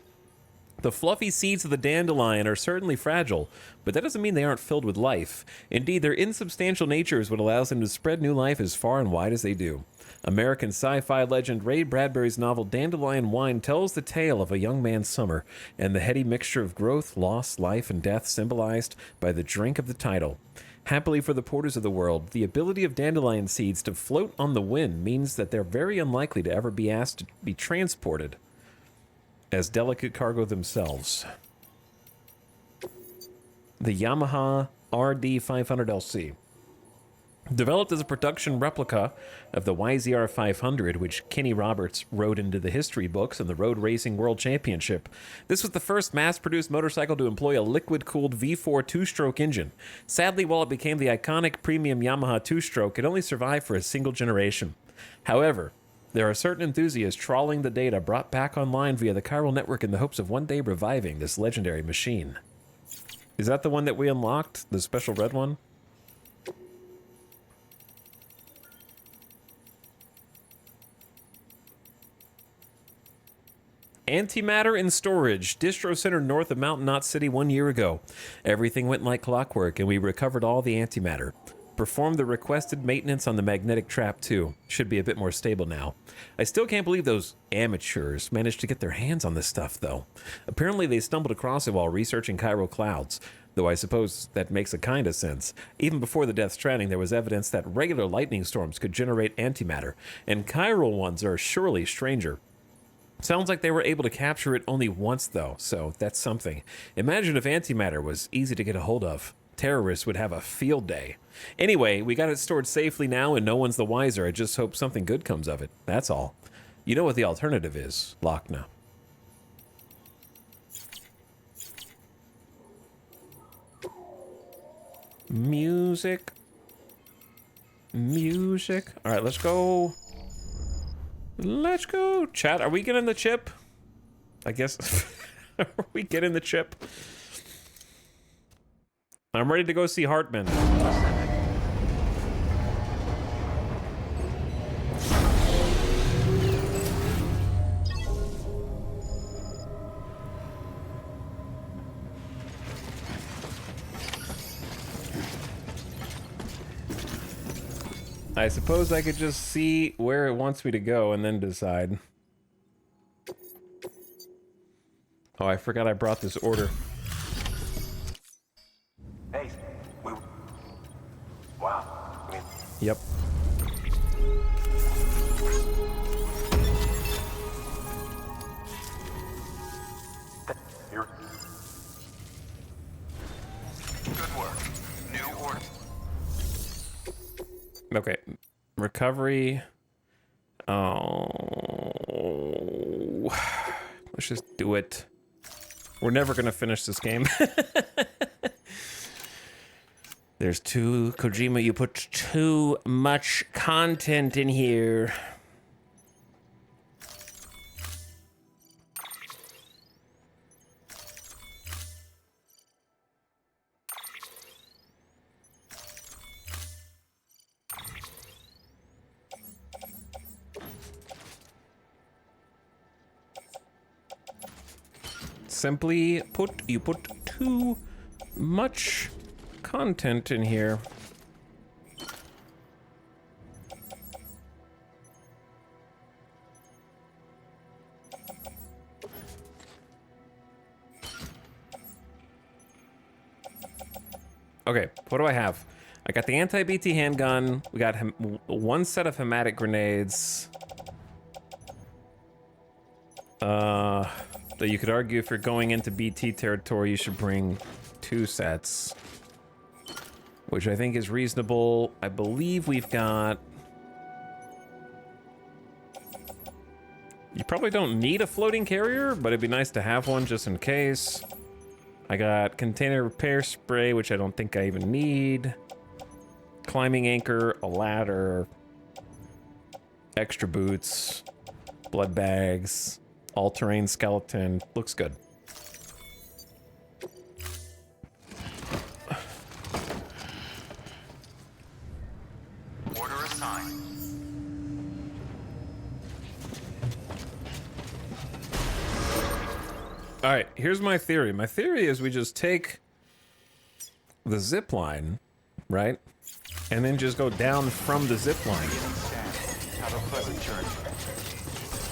The fluffy seeds of the dandelion are certainly fragile, but that doesn't mean they aren't filled with life. Indeed, their insubstantial nature is what allows them to spread new life as far and wide as they do. American sci-fi legend Ray Bradbury's novel Dandelion Wine tells the tale of a young man's summer and the heady mixture of growth, loss, life, and death symbolized by the drink of the title. Happily for the porters of the world, the ability of dandelion seeds to float on the wind means that they're very unlikely to ever be asked to be transported as delicate cargo themselves. The Yamaha RD500LC. Developed as a production replica of the YZR 500, which Kenny Roberts rode into the history books in the Road Racing World Championship, this was the first mass-produced motorcycle to employ a liquid-cooled V4 two-stroke engine. Sadly, while it became the iconic premium Yamaha two-stroke, it only survived for a single generation. However, there are certain enthusiasts trawling the data brought back online via the chiral network in the hopes of one day reviving this legendary machine. Is that the one that we unlocked? The special red one? Antimatter in storage. Distro Center north of Mountain Knot City 1 year ago. Everything went like clockwork and we recovered all the antimatter. Performed the requested maintenance on the magnetic trap too. Should be a bit more stable now. I still can't believe those amateurs managed to get their hands on this stuff though. Apparently they stumbled across it while researching chiral clouds. Though I suppose that makes a kind of sense. Even before the Death Stranding, there was evidence that regular lightning storms could generate antimatter, and chiral ones are surely stranger. Sounds like they were able to capture it only once though, so that's something. Imagine if antimatter was easy to get a hold of. Terrorists would have a field day. Anyway, we got it stored safely now and no one's the wiser. I just hope something good comes of it. That's all. You know what the alternative is, Lochna. Music. Music. All right, let's go. Let's go. Chat, are we getting the chip? I guess. Are we getting the chip? I'm ready to go see Hartman. I suppose I could just see where it wants me to go and then decide. Oh, I forgot I brought this order. Hey, wow. I mean, Yep. you're... Good work. New order. Okay. Recovery. Oh. Let's just do it. We're never gonna finish this game. There's too... Kojima, you put too much content in here. Simply put, you put too much content in here. Okay, what do I have? I got the anti-BT handgun. We got one set of hematic grenades. Though you could argue if you're going into BT territory, you should bring 2 sets. Which I think is reasonable. I believe we've got... You probably don't need a floating carrier, but it'd be nice to have one just in case. I got container repair spray, which I don't think I even need. Climbing anchor, a ladder. Extra boots. Blood bags. All-terrain skeleton. Looks good. Order assigned. All right, here's my theory. My theory is we just take the zip line, right? And then just go down from the zip line. Have a pleasant journey.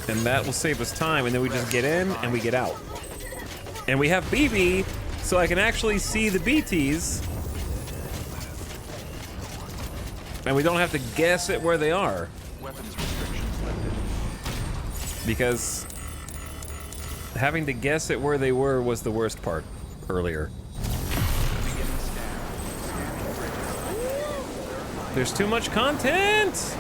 And that will save us time, and then we just get in and we get out. And we have BB, so I can actually see the BTs. And we don't have to guess at where they are. Weapons restrictions lifted. Because having to guess at where they were was the worst part earlier. There's too much content!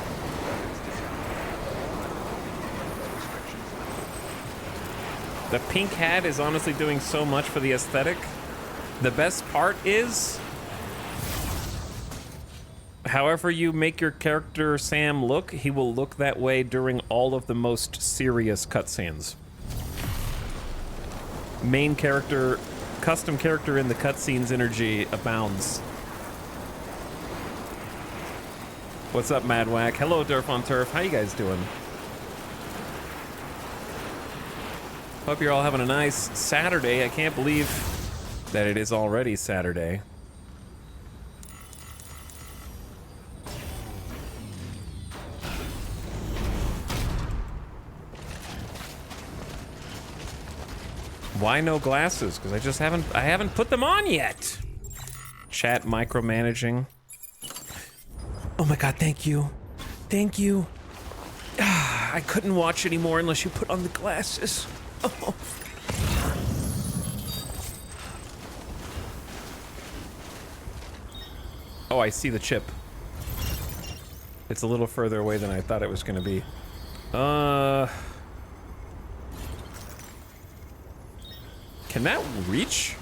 The pink hat is honestly doing so much for the aesthetic. The best part is, however you make your character Sam look, he will look that way during all of the most serious cutscenes. Main character, custom character in the cutscenes energy abounds. What's up, Madwack? Hello, Durf on Turf. How you guys doing? Hope you're all having a nice Saturday. I can't believe that it is already Saturday. Why no glasses? Because I haven't put them on yet. Chat micromanaging. Oh my god, thank you. Thank you. I couldn't watch anymore unless you put on the glasses. Oh. Oh, I see the chip. It's a little further away than I thought it was going to be. Can that reach?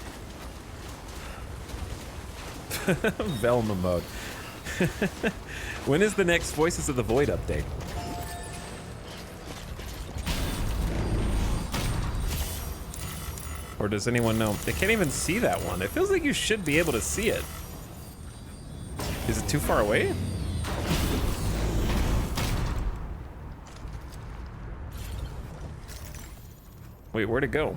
Velma mode. When is the next Voices of the Void update? Or does anyone know? They can't even see that one. It feels like you should be able to see it. Is it too far away? Wait, where'd it go?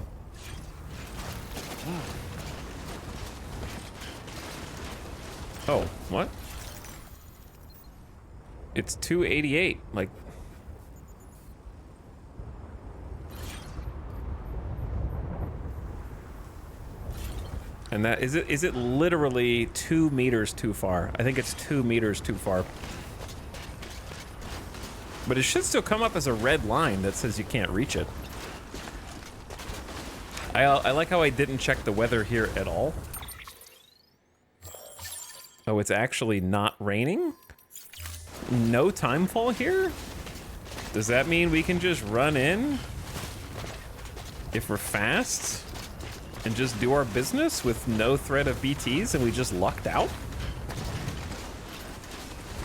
Oh, what? It's 288. Like, and that is it literally 2 meters too far? I think it's 2 meters too far. But it should still come up as a red line that says you can't reach it. I like how I didn't check the weather here at all. Oh, it's actually not raining? No timefall here? Does that mean we can just run in if we're fast and just do our business with no threat of BTs and we just lucked out?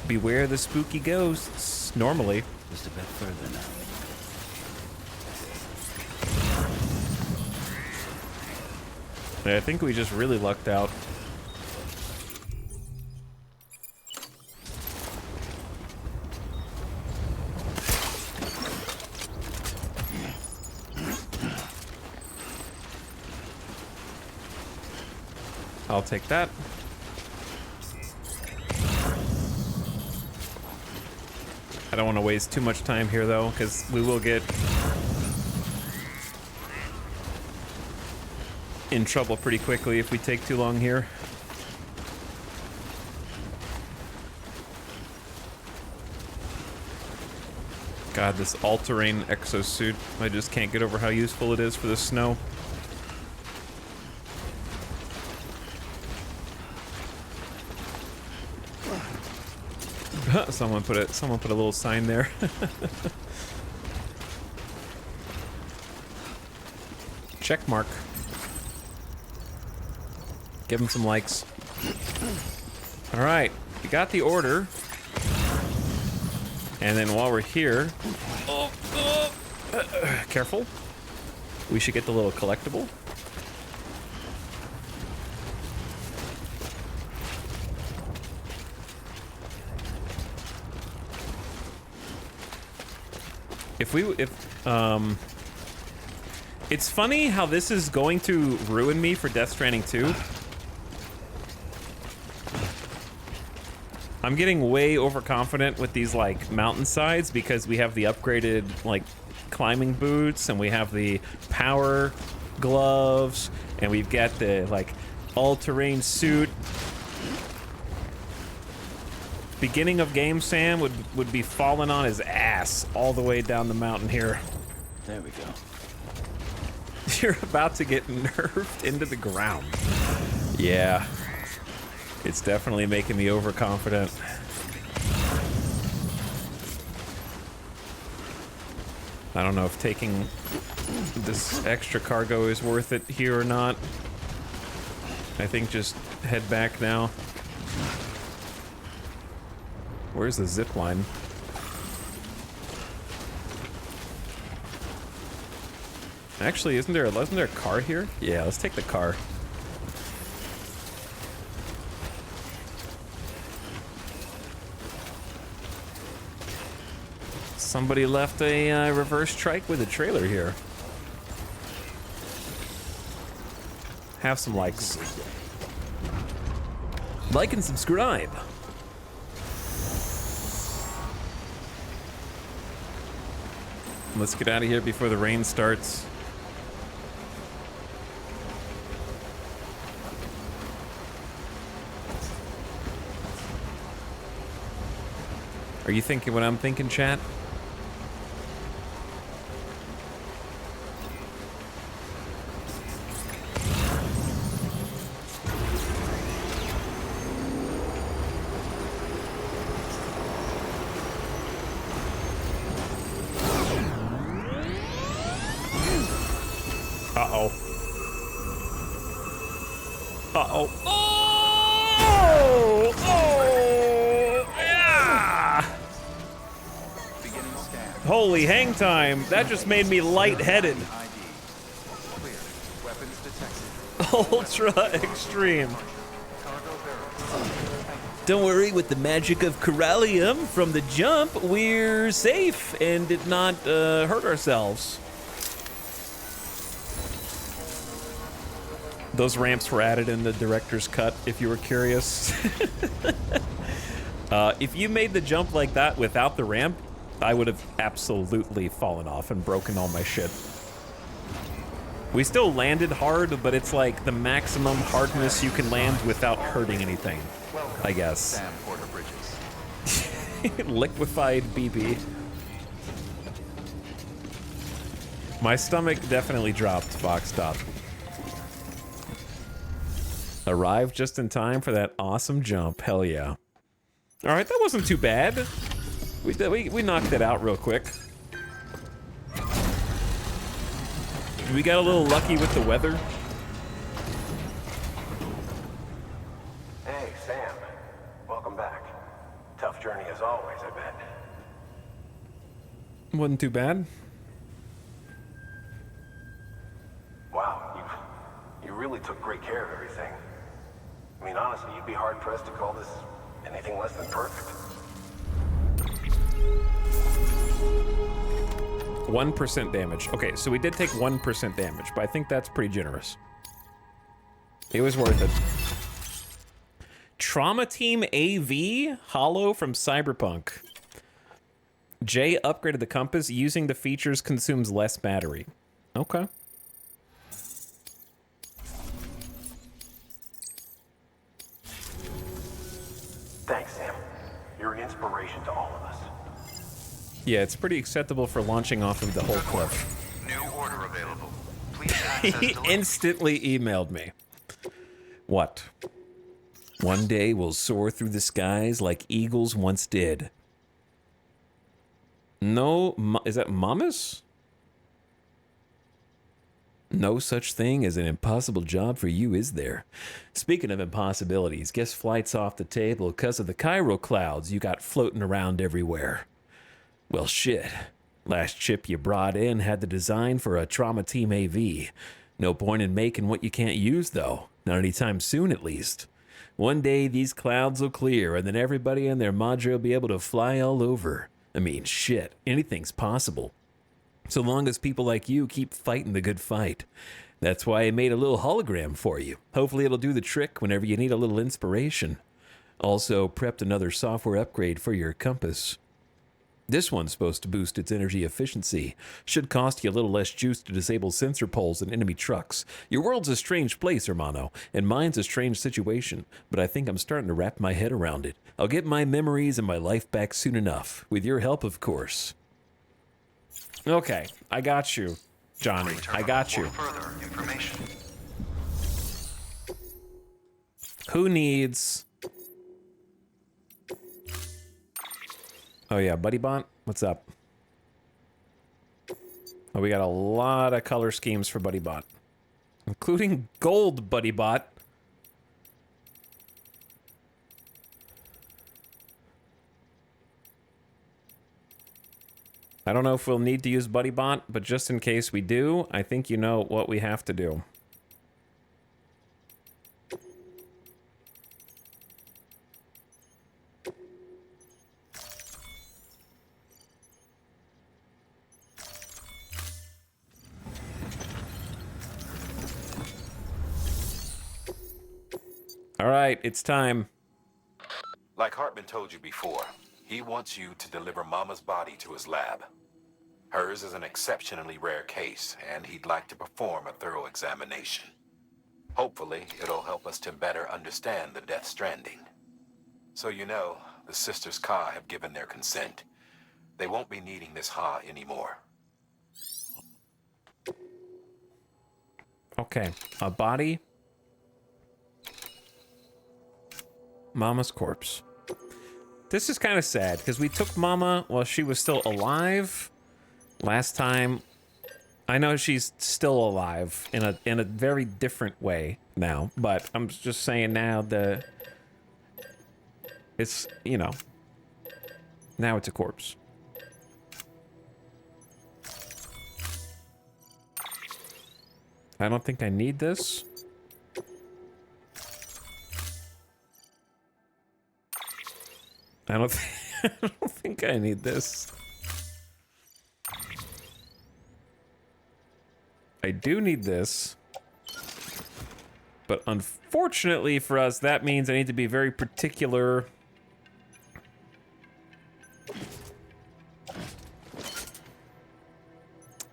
Beware the spooky ghosts, normally. Just a bit further now. I think we just really lucked out. I'll take that. I don't want to waste too much time here though, because we will get in trouble pretty quickly if we take too long here. God, this all-terrain exosuit, I just can't get over how useful it is for the snow. Someone put a little sign there. Check mark. Give him some likes. All right, we got the order. And then while we're here, careful. We should get the little collectible. It's funny how this is going to ruin me for Death Stranding 2. I'm getting way overconfident with these like mountainsides because we have the upgraded like climbing boots and we have the power gloves and we've got the like all-terrain suit. Beginning of game Sam would be falling on his ass all the way down the mountain here. There we go. You're about to get nerfed into the ground. Yeah. It's definitely making me overconfident. I don't know if taking this extra cargo is worth it here or not. I think just head back now. Where's the zip line? Actually, wasn't there a car here? Yeah, let's take the car. Somebody left a reverse trike with a trailer here. Have some likes. Like and subscribe. Let's get out of here before the rain starts. Are you thinking what I'm thinking, chat? Uh-oh. Uh-oh. Oh! Oh! Yeah! Holy hang time. That just made me lightheaded. Ultra extreme. Don't worry, with the magic of Corallium from the jump, we're safe and did not hurt ourselves. Those ramps were added in the director's cut, if you were curious. If you made the jump like that without the ramp, I would have absolutely fallen off and broken all my shit. We still landed hard, but it's like the maximum hardness you can land without hurting anything, I guess. Sam Porter Bridges. Liquefied BB. My stomach definitely dropped, Fox Top. Arrived just in time for that awesome jump. Hell yeah. All right, that wasn't too bad. We knocked it out real quick. We got a little lucky with the weather. Hey, Sam. Welcome back. Tough journey as always, I bet. Wasn't too bad. Wow, you really took great care of everything. I mean, honestly, you'd be hard-pressed to call this anything less than perfect. 1% damage. Okay, so we did take 1% damage, but I think that's pretty generous. It was worth it. Trauma Team AV? Hollow from Cyberpunk. Jay upgraded the compass. Using the features consumes less battery. Okay. Thanks, Sam. You're an inspiration to all of us. Yeah, it's pretty acceptable for launching off of the whole cliff. New order available. Please access He delivery. instantly emailed me. What? One day we'll soar through the skies like eagles once did. No, is that Mamas? No such thing as an impossible job for you, is there? Speaking of impossibilities, guess flight's off the table because of the Cairo clouds you got floating around everywhere. Well, shit. Last chip you brought in had the design for a Trauma Team AV. No point in making what you can't use, though. Not anytime soon, at least. One day, these clouds will clear, and then everybody and their madre will be able to fly all over. I mean, shit, anything's possible. So long as people like you keep fighting the good fight. That's why I made a little hologram for you. Hopefully it'll do the trick whenever you need a little inspiration. Also, prepped another software upgrade for your compass. This one's supposed to boost its energy efficiency. Should cost you a little less juice to disable sensor poles in enemy trucks. Your world's a strange place, hermano, and mine's a strange situation, but I think I'm starting to wrap my head around it. I'll get my memories and my life back soon enough. With your help, of course. Okay, I got you, Johnny. I got you. Further information. Who needs... Oh yeah, Buddy Bot, what's up? Oh, we got a lot of color schemes for Buddy Bot, including gold Buddy Bot. I don't know if we'll need to use Buddy Bot, but just in case we do, I think you know what we have to do. All right, it's time. Like Hartman told you before, he wants you to deliver Mama's body to his lab. Hers is an exceptionally rare case, and he'd like to perform a thorough examination. Hopefully, it'll help us to better understand the Death Stranding. So you know, the sisters Ka have given their consent. They won't be needing this Ha anymore. Okay, a body. Mama's corpse. This is kind of sad because we took Mama while she was still alive last time. I know she's still alive in a very different way now, but I'm just saying now it's, you know, now it's a corpse. I don't think I need this. I don't think I need this. I do need this. But unfortunately for us, that means I need to be very particular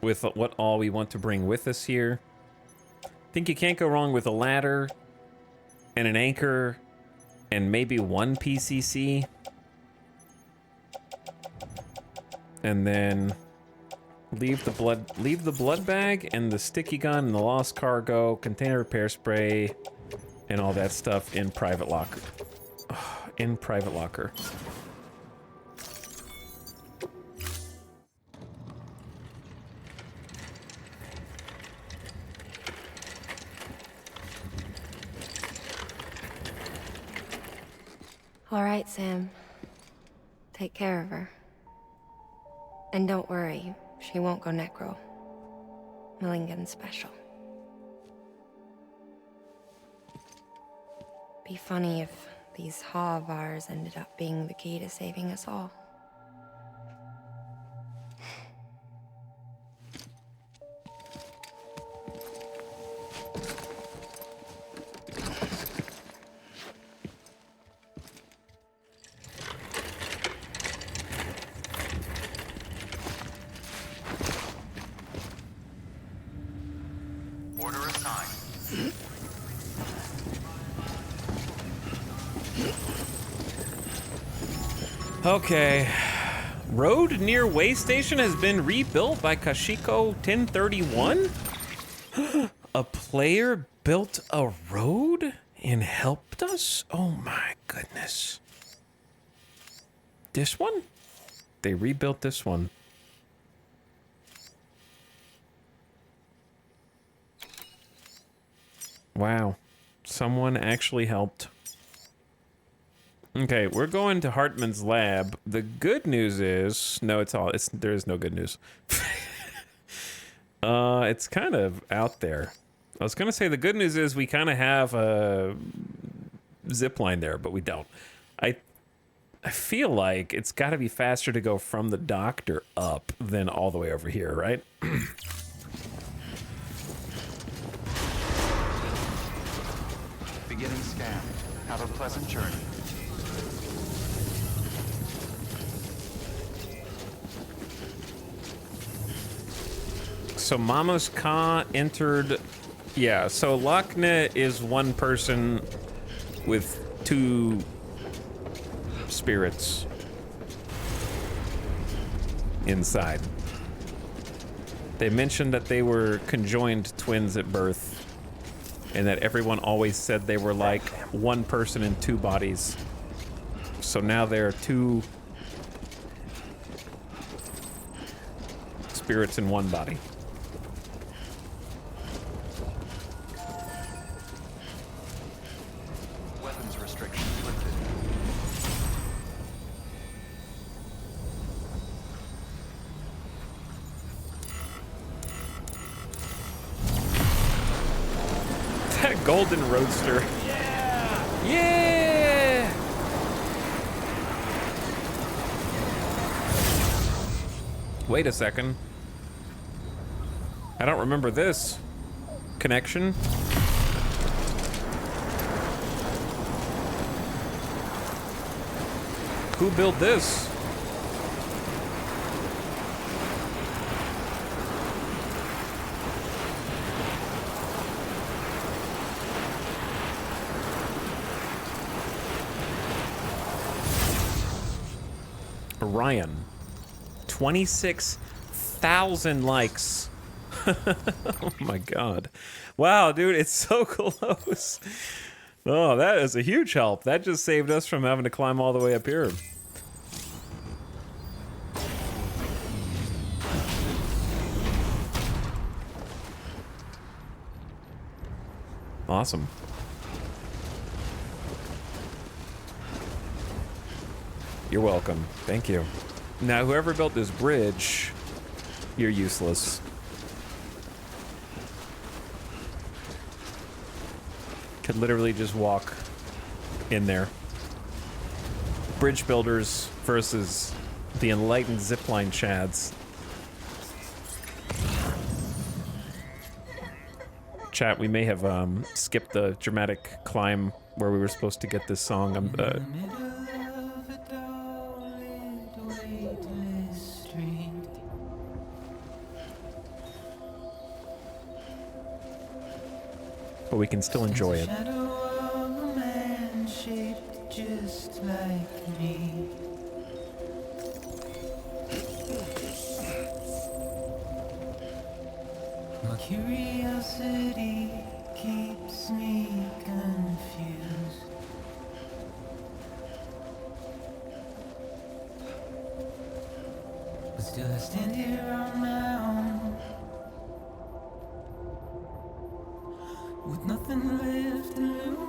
with what all we want to bring with us here. Think you can't go wrong with a ladder and an anchor and maybe one PCC. And then leave the blood bag and the sticky gun and the lost cargo, container repair spray, and all that stuff in private locker. In private locker. All right, Sam. Take care of her. And don't worry, she won't go necro. Millingen's special. Be funny if these Ha of ours ended up being the key to saving us all. Order assigned. Okay. Road near way station has been rebuilt by Kashiko 1031? A player built a road and helped us? Oh my goodness. This one? They rebuilt this one. Wow. Someone actually helped. Okay, we're going to Hartman's lab. The good news is... No, there is no good news. It's kind of out there. I was going to say the good news is we kind of have a zip line there, but we don't. I feel like it's got to be faster to go from the doctor up than all the way over here, right? Beginning scan. Have a pleasant journey. So Mama's Ka entered... Yeah, so Lochna is one person with two spirits inside. They mentioned that they were conjoined twins at birth, and that everyone always said they were like one person in two bodies. So now there are two spirits in one body. Weapons restrictions lifted. That golden roadster. Yeah! Yeah! Wait a second. I don't remember this. Connection? Who built this? Orion. 26,000 likes. Oh my god. Wow, dude, it's so close. Oh, that is a huge help. That just saved us from having to climb all the way up here. Awesome. You're welcome. Thank you. Now, whoever built this bridge, you're useless. Could literally just walk in there. Bridge builders versus the enlightened zipline chads. Chat, we may have skipped the dramatic climb where we were supposed to get this song. but we can still enjoy it. Shadow of a man shaped just like me. My curiosity keeps me confused. But still I stand here on my own, with nothing left to lose.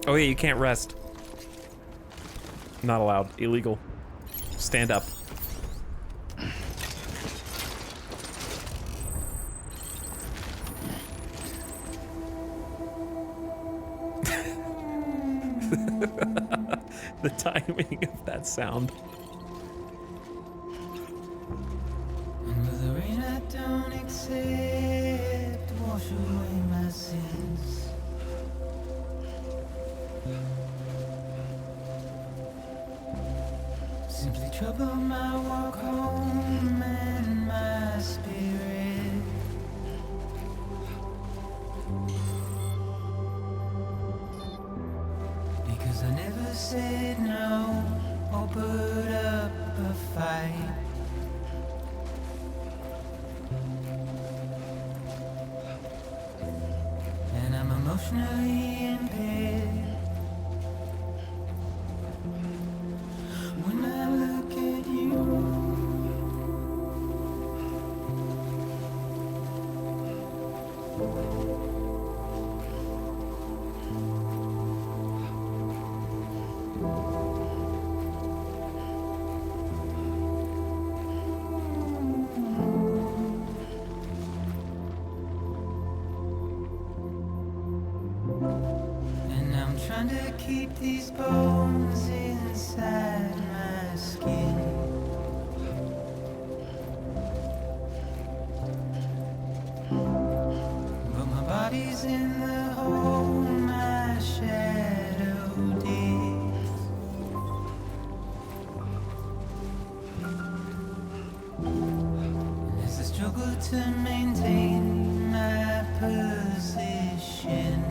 Oh yeah, you can't rest. Not allowed. Illegal. Stand up. The timing of that sound. And with the rain I don't accept, wash away my sins. Simply trouble my walk home and my spirit. Because I never said no or put up a fight. And I'm emotionally impaired. When I look at you, and I'm trying to keep these bones inside my skin. But my body's in the hole my shadow digs. And as I struggle to maintain my position,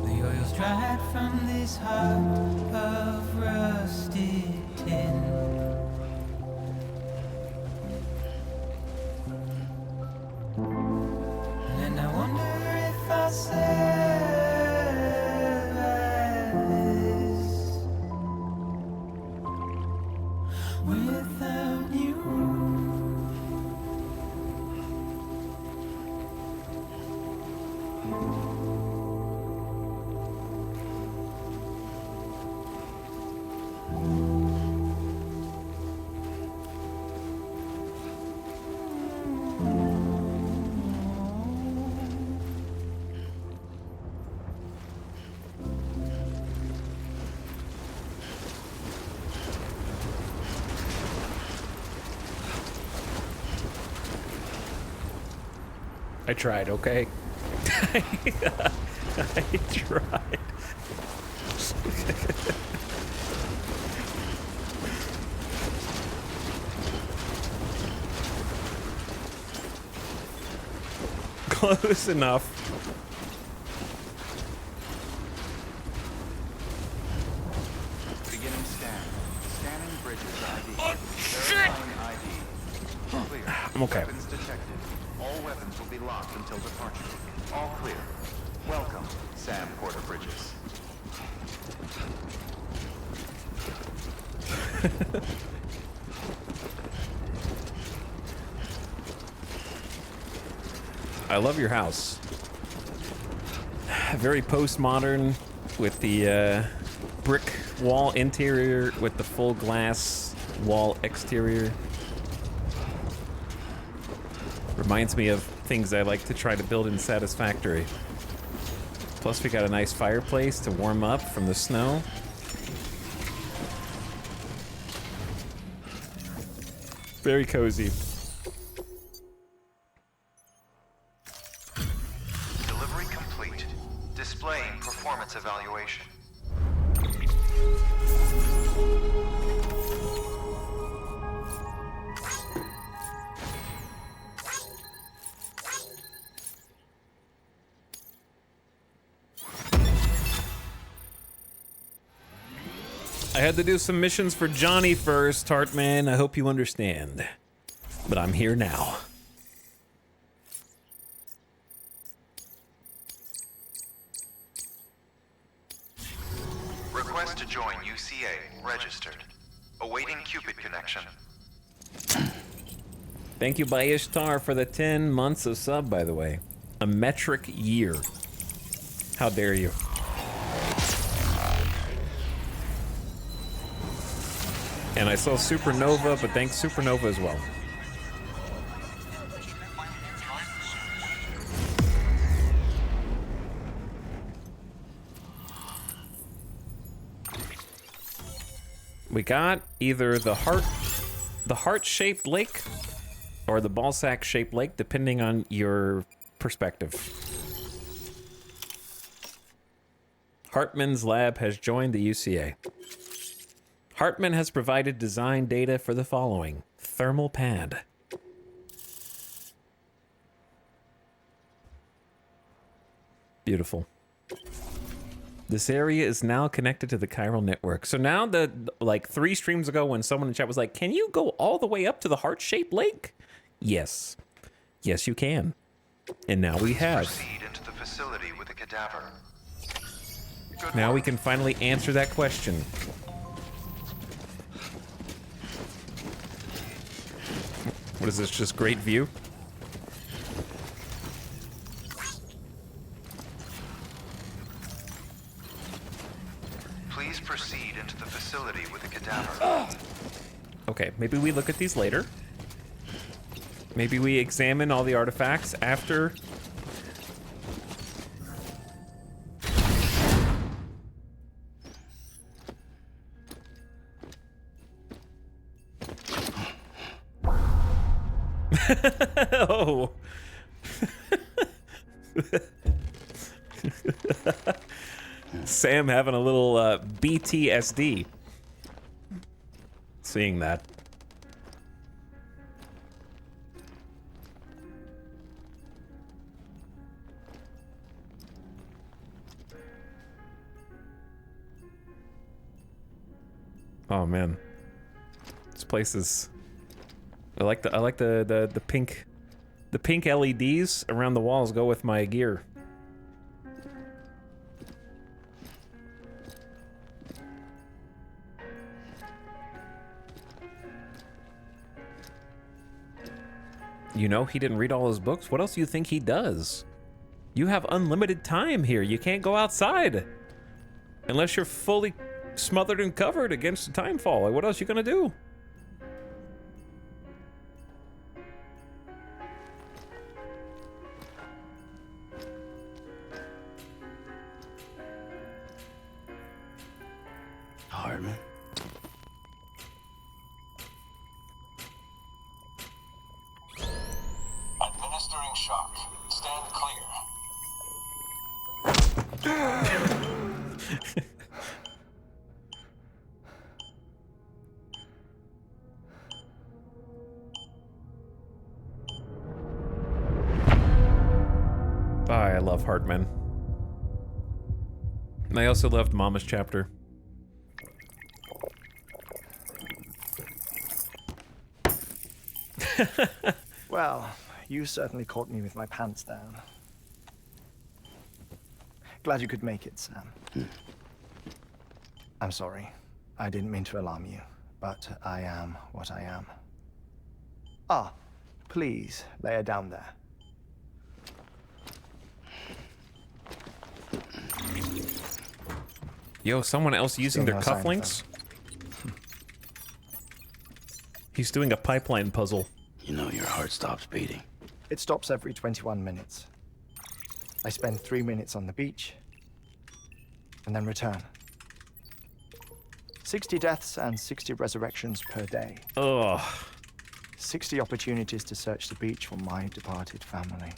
the oil's dried from this heart of rusted tin. And I wonder if I survive this without you. I tried, okay? I tried. Close enough. Beginning scan. Scanning bridges ID. Verifying ID. Clear. I'm okay. Weapons detected. All weapons will be locked until departure. All clear. Welcome, Sam Porter Bridges. I love your house. Very postmodern with the brick wall interior with the full glass wall exterior. Reminds me of things I like to try to build in Satisfactory. Plus we got a nice fireplace to warm up from the snow. Very cozy. Delivery complete. Displaying performance evaluation. I had to do some missions for Johnny first, Hartman. I hope you understand. But I'm here now. Request to join UCA. Registered. Awaiting Cupid connection. Thank you, by Ishtar, for the 10 months of sub, by the way. A metric year. How dare you? And I saw Supernova, but thanks Supernova as well. We got either the heart-shaped lake or the ballsack-shaped lake, depending on your perspective. Hartman's lab has joined the UCA. Hartman has provided design data for the following. Thermal pad. Beautiful. This area is now connected to the chiral network. So now like 3 streams ago when someone in chat was like, can you go all the way up to the heart-shaped lake? Yes. Yes, you can. And now we have. Proceed into the facility with a cadaver. Now we can finally answer that question. What is this, just great view? Please proceed into the facility with a cadaver. Okay, maybe we look at these later. Maybe we examine all the artifacts after. Oh. Sam having a little BTSD. Seeing that. Oh man. This place is I like the pink LEDs around the walls go with my gear. You know, he didn't read all his books. What else do you think he does? You have unlimited time here. You can't go outside. Unless you're fully smothered and covered against the timefall. Like, what else you gonna do? Hartman. Administering shock. Stand clear. I love Hartman. And I also loved Mama's chapter. Well, you certainly caught me with my pants down. Glad you could make it, Sam. I'm sorry. I didn't mean to alarm you, but I am what I am. Ah, please, lay her down there. Yo, someone else using Still their no sign of cufflinks? He's doing a pipeline puzzle. You know your heart stops beating. It stops every 21 minutes. I spend 3 minutes on the beach, and then return. 60 deaths and 60 resurrections per day. Ugh. 60 opportunities to search the beach for my departed family.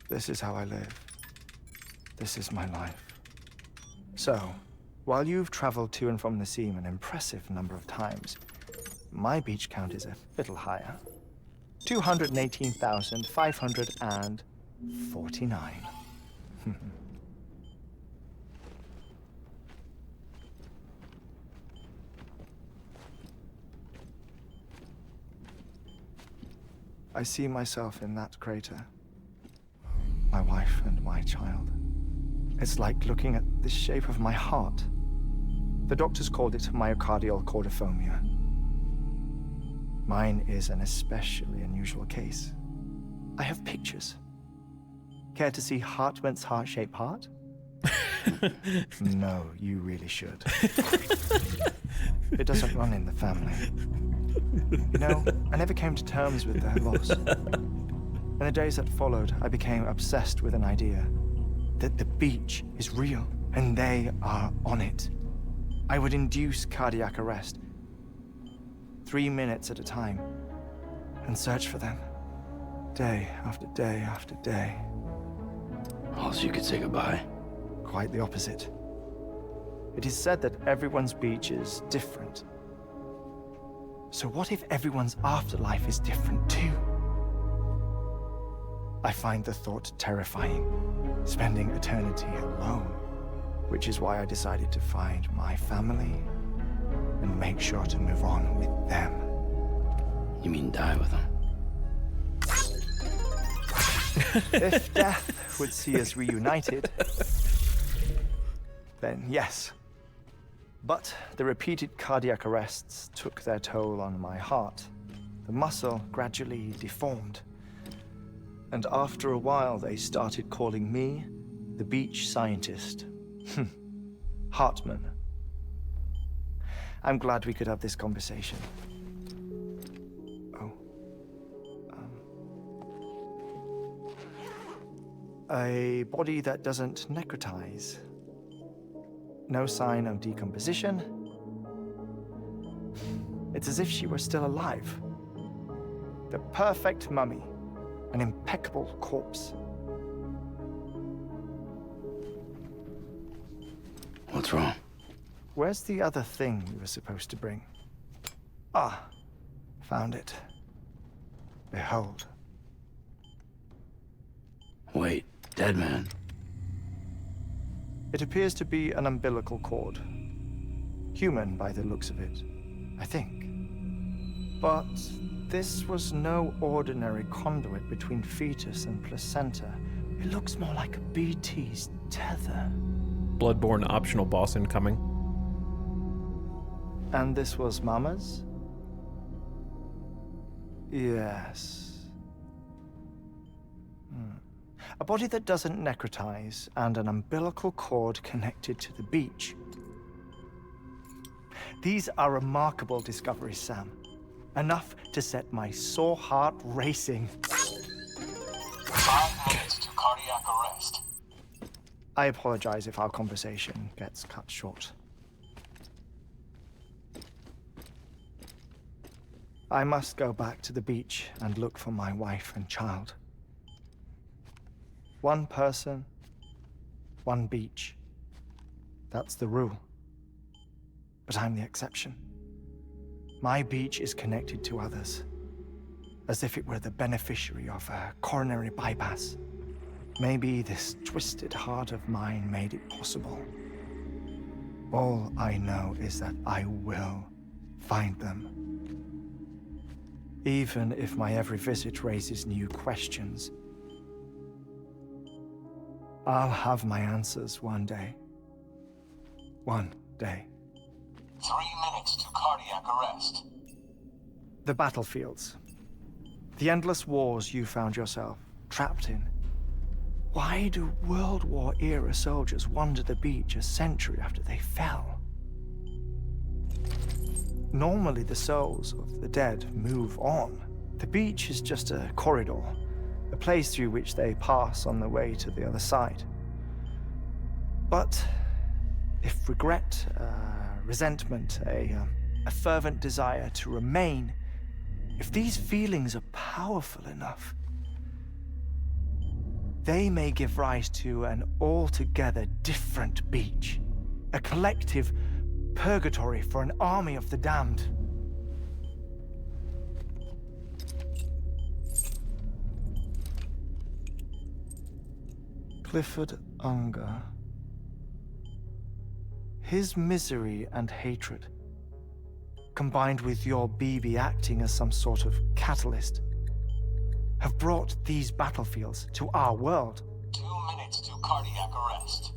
This is how I live. This is my life. So, While you've traveled to and from the scene an impressive number of times, my beach count is a little higher. 218,549. I see myself in that crater. My wife and my child. It's like looking at the shape of my heart. The doctors called it myocardial cordiformia. Mine is an especially unusual case. I have pictures. Care to see Hartmut's heart-shaped heart? No, you really should. It doesn't run in the family. You know, I never came to terms with their loss. In the days that followed, I became obsessed with an idea that the beach is real and they are on it. I would induce cardiac arrest, 3 minutes at a time, and search for them, day after day after day. Oh, so you could say goodbye? Quite the opposite. It is said that everyone's beach is different. So what if everyone's afterlife is different too? I find the thought terrifying, spending eternity alone, which is why I decided to find my family and make sure to move on with them. You mean die with them? If death would see us reunited, then yes. But the repeated cardiac arrests took their toll on my heart. The muscle gradually deformed. And after a while, they started calling me the beach scientist. Hartman. I'm glad we could have this conversation. Oh. A body that doesn't necrotize. No sign of decomposition. It's as if she were still alive. The perfect mummy. An impeccable corpse. What's wrong? Where's the other thing you were supposed to bring? Ah, found it. Behold. Wait, dead man? It appears to be an umbilical cord. Human by the looks of it, I think. But this was no ordinary conduit between fetus and placenta. It looks more like a BT's tether. Bloodborne optional boss incoming. And this was Mama's? Yes. A body that doesn't necrotize and an umbilical cord connected to the beach. These are remarkable discoveries, Sam. Enough to set my sore heart racing. 5 minutes to cardiac arrest. I apologize if our conversation gets cut short. I must go back to the beach and look for my wife and child. One person, one beach. That's the rule. But I'm the exception. My beach is connected to others, as if it were the beneficiary of a coronary bypass. Maybe this twisted heart of mine made it possible. All I know is that I will find them. Even if my every visit raises new questions, I'll have my answers one day. One day. 3 minutes to cardiac arrest. The battlefields. The endless wars you found yourself trapped in. Why do World War-era soldiers wander the beach a century after they fell? Normally the souls of the dead move on. The beach is just a corridor, a place through which they pass on the way to the other side. But if regret, resentment, a fervent desire to remain, if these feelings are powerful enough, they may give rise to an altogether different beach, A collective purgatory for an army of the damned. Clifford Unger. His misery and hatred, combined with your BB acting as some sort of catalyst, have brought these battlefields to our world. 2 minutes to cardiac arrest.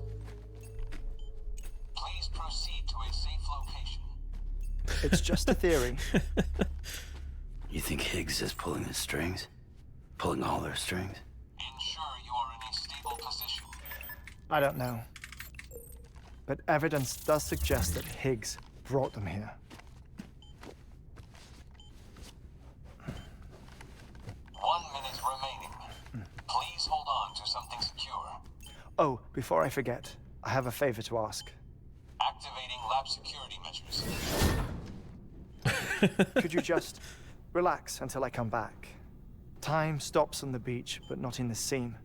Please proceed to a safe location. It's just a theory. You think Higgs is pulling his strings? Pulling all their strings? Ensure you are in a stable position. I don't know. But evidence does suggest that Higgs brought them here. 1 minute remaining. Please hold on to something secure. Oh, before I forget, I have a favor to ask. Activating lab security measures. Could you just relax until I come back? Time stops on the beach, but not in the scene.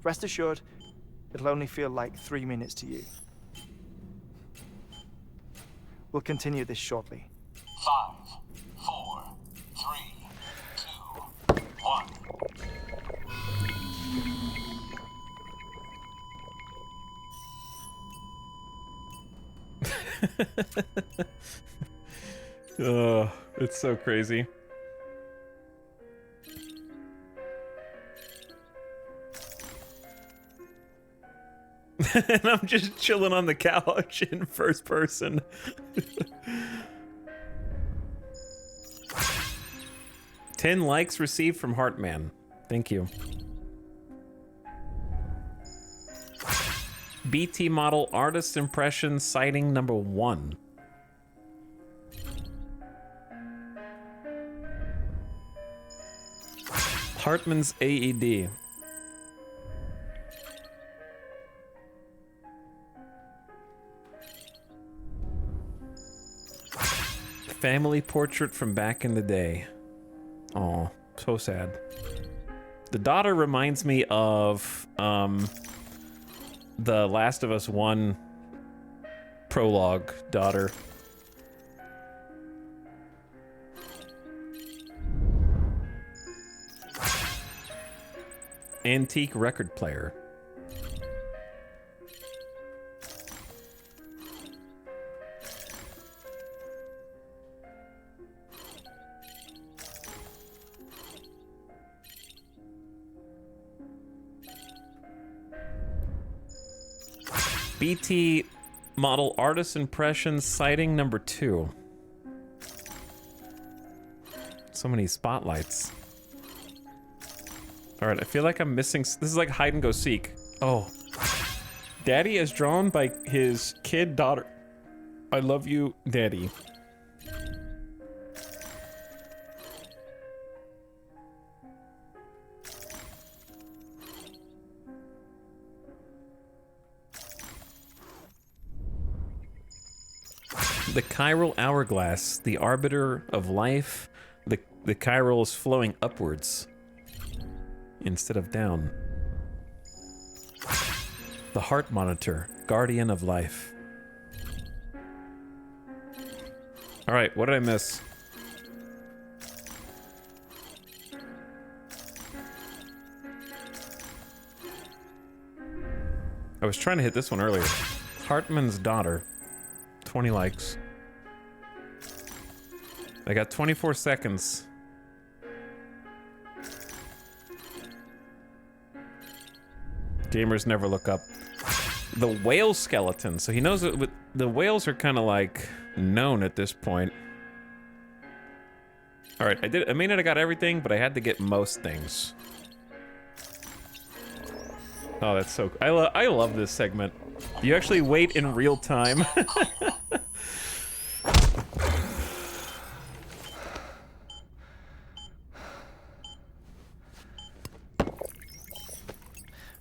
Rest assured, it'll only feel like 3 minutes to you. We'll continue this shortly. 5, 4, 3, 2, 1. Oh, it's so crazy. And I'm just chilling on the couch in first person. 10 likes received from Heartman. Thank you. BT model artist impression sighting number 1. Hartman's AED. Family portrait from back in the day. Oh, so sad. The daughter reminds me of the Last of Us 1 prologue daughter. Antique record player. BT model artist impressions sighting number 2. So many spotlights. All right, I feel like I'm missing. This is like hide and go seek. Oh, Daddy is drawn by his kid daughter. I love you, Daddy. The chiral hourglass, the arbiter of life. The chiral is flowing upwards instead of down. The heart monitor, guardian of life. All right, what did I miss? I was trying to hit this one earlier. Hartman's daughter. 20 likes. I got 24 seconds. Gamers never look up. The whale skeleton. So he knows that the whales are kind of like known at this point. All right, I may not have got everything, but I had to get most things. Oh, that's so. I love this segment. You actually wait in real time.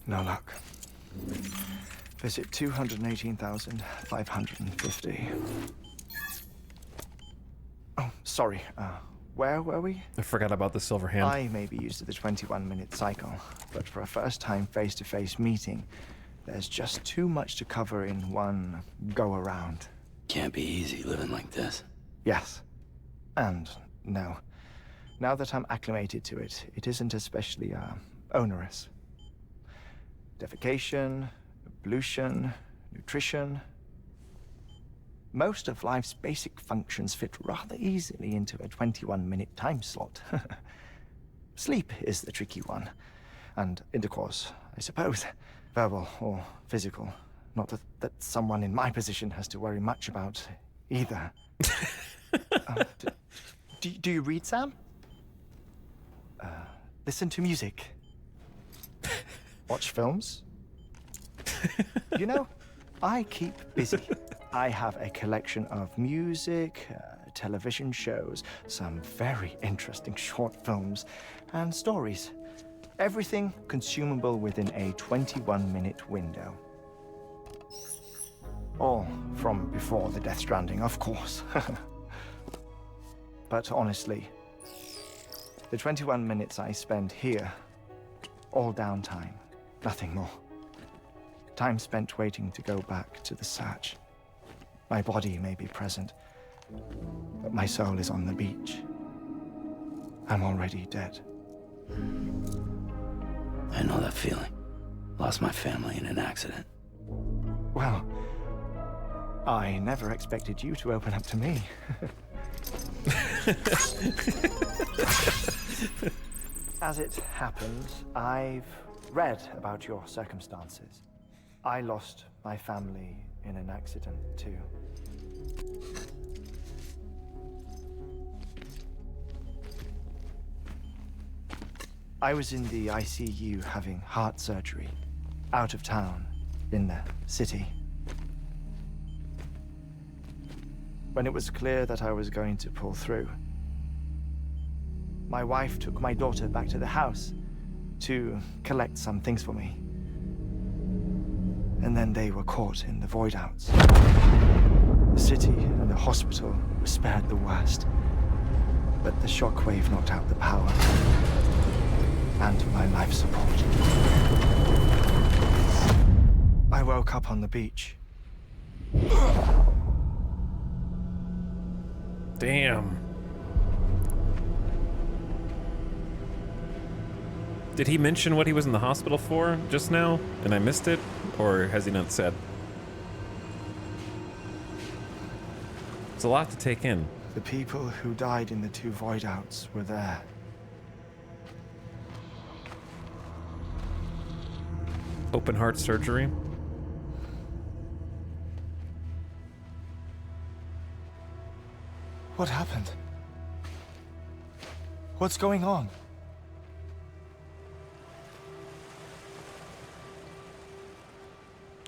No luck. Visit 218,550. Oh, sorry. Where were we? I forgot about the silver hand. I may be used to the 21-minute cycle, but for a first-time face-to-face meeting, There's just too much to cover in one go-around. Can't be easy living like this. Yes. And no. Now that I'm acclimated to it, it isn't especially, onerous. Defecation, ablution, nutrition. Most of life's basic functions fit rather easily into a 21-minute time slot. Sleep is the tricky one. And intercourse, I suppose. Verbal or physical. Not that someone in my position has to worry much about either. Do you read, Sam? Listen to music. Watch films. You know, I keep busy. I have a collection of music, television shows, some very interesting short films, and stories. Everything consumable within a 21-minute window. All from before the Death Stranding, of course. But honestly, the 21 minutes I spend here, all downtime, nothing more. Time spent waiting to go back to the Satch. My body may be present, but my soul is on the beach. I'm already dead. I know that feeling. Lost my family in an accident. Well, I never expected you to open up to me. As it happens, I've read about your circumstances. I lost my family in an accident, too. I was in the ICU having heart surgery, out of town, in the city. When it was clear that I was going to pull through, my wife took my daughter back to the house to collect some things for me. And then they were caught in the void outs. The city and the hospital were spared the worst, but the shockwave knocked out the power and my life support. I woke up on the beach. Damn. Did he mention what he was in the hospital for just now, and I missed it? Or has he not said? It's a lot to take in. The people who died in the 2 void outs were there. Open heart surgery. What happened? What's going on?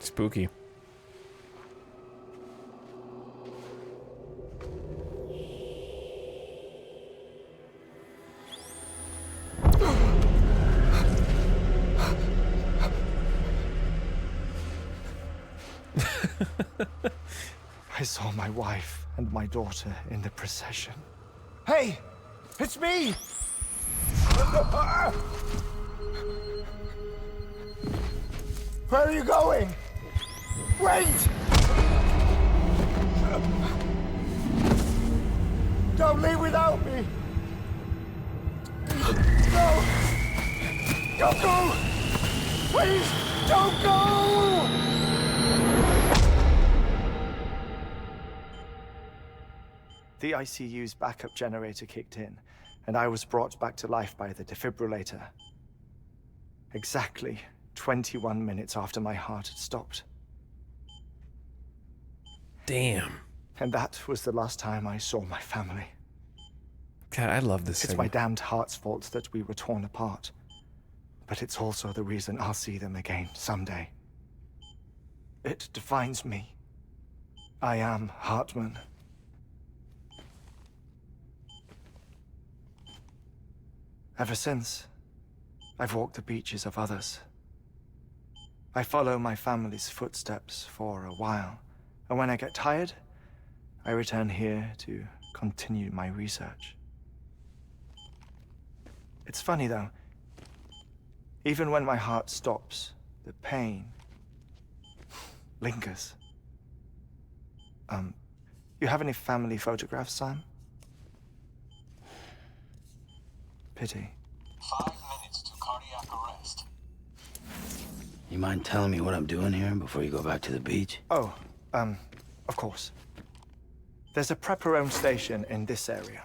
Spooky. I saw my wife and my daughter in the procession. Hey! It's me! Where are you going? Wait! Don't leave without me! No! Don't go! Please, don't go! The ICU's backup generator kicked in, and I was brought back to life by the defibrillator. Exactly 21 minutes after my heart had stopped. Damn. And that was the last time I saw my family. God, I love this It's thing. my damned heart's fault that we were torn apart. But it's also the reason I'll see them again someday. It defines me. I am Hartman. Ever since, I've walked the beaches of others. I follow my family's footsteps for a while, and when I get tired, I return here to continue my research. It's funny though, even when my heart stops, the pain lingers. You have any family photographs, Sam? Pity. 5 minutes to cardiac arrest. You mind telling me what I'm doing here before you go back to the beach? Oh, of course. There's a prepper-owned station in this area.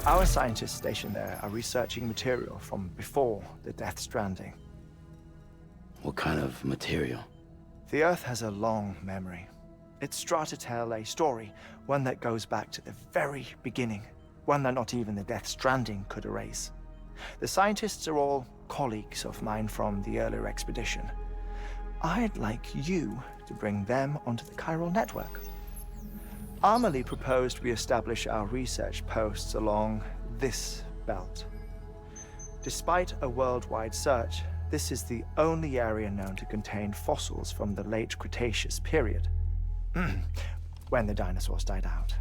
Our scientists stationed there are researching material from before the Death Stranding. What kind of material? The Earth has a long memory. It's trying to tell a story, one that goes back to the very beginning, one that not even the Death Stranding could erase. The scientists are all colleagues of mine from the earlier expedition. I'd like you to bring them onto the chiral network. Amelie proposed we establish our research posts along this belt. Despite a worldwide search, this is the only area known to contain fossils from the late Cretaceous period, when the dinosaurs died out.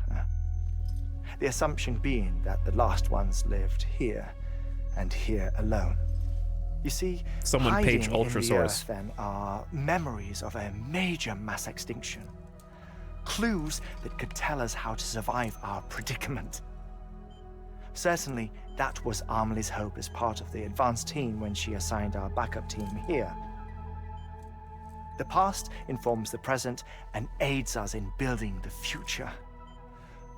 The assumption being that the last ones lived here, and here alone. You see, Someone hiding page in the Ultrasaurus. Earth, then, are memories of a major mass extinction. Clues that could tell us how to survive our predicament. Certainly, that was Amelie's hope as part of the advanced team when she assigned our backup team here. The past informs the present and aids us in building the future.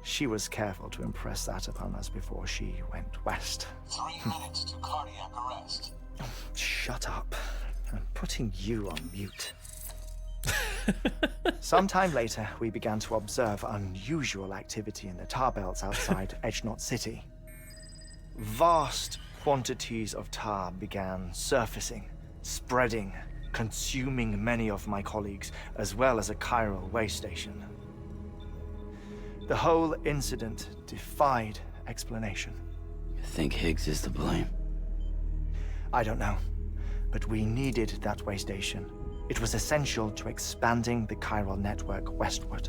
She was careful to impress that upon us before she went west. 3 minutes to cardiac arrest. Oh, shut up. I'm putting you on mute. Sometime later, we began to observe unusual activity in the tar belts outside Edgenot City. Vast quantities of tar began surfacing, spreading, consuming many of my colleagues, as well as a chiral way station. The whole incident defied explanation. You think Higgs is to blame? I don't know, but we needed that way station. It was essential to expanding the chiral network westward.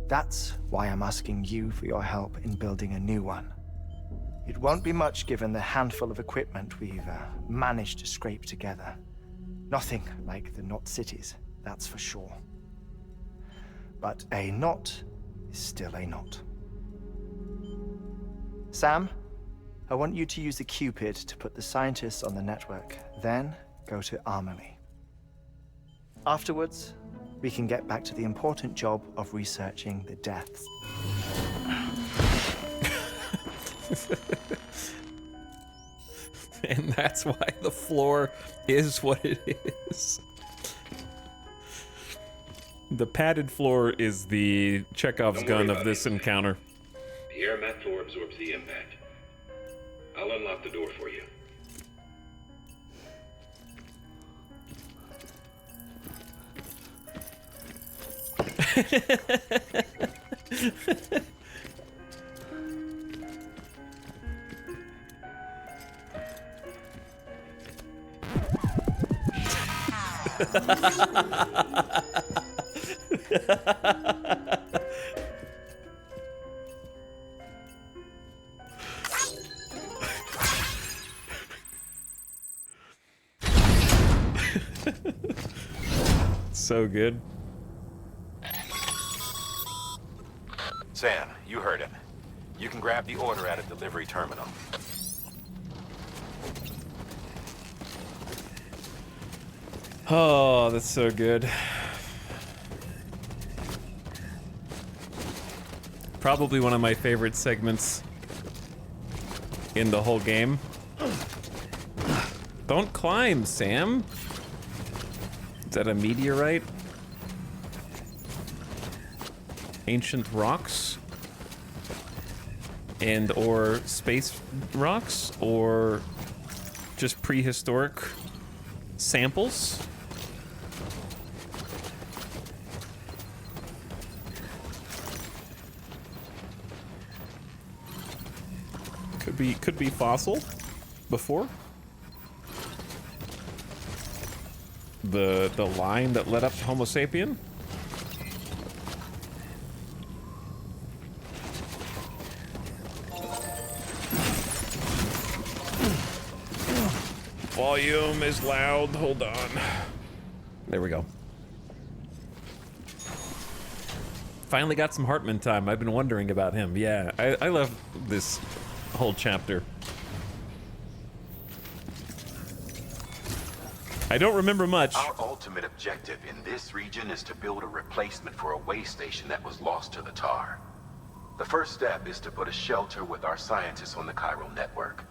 That's why I'm asking you for your help in building a new one. It won't be much given the handful of equipment we've managed to scrape together. Nothing like the knot cities, that's for sure. But a knot is still a knot. Sam, I want you to use the Cupid to put the scientists on the network, then go to Amelie. Afterwards, we can get back to the important job of researching the deaths. And that's why the floor is what it is. The padded floor is the Chekhov's gun of this encounter. The air mat floor absorbs the impact. I'll unlock the door for you. So good. Sam, you heard him. You can grab the order at a delivery terminal. Oh, that's so good. Probably one of my favorite segments in the whole game. Don't climb, Sam. Is that a meteorite? Ancient rocks? And or space rocks? Or just prehistoric samples? Could be fossil before. The line that led up to Homo sapien. Volume is loud. Hold on. There we go. Finally got some Hartman time. I've been wondering about him. Yeah, I love this whole chapter. I don't remember much. Our ultimate objective in this region is to build a replacement for a way station that was lost to the tar. The first step is to put a shelter with our scientists on the Cairo network.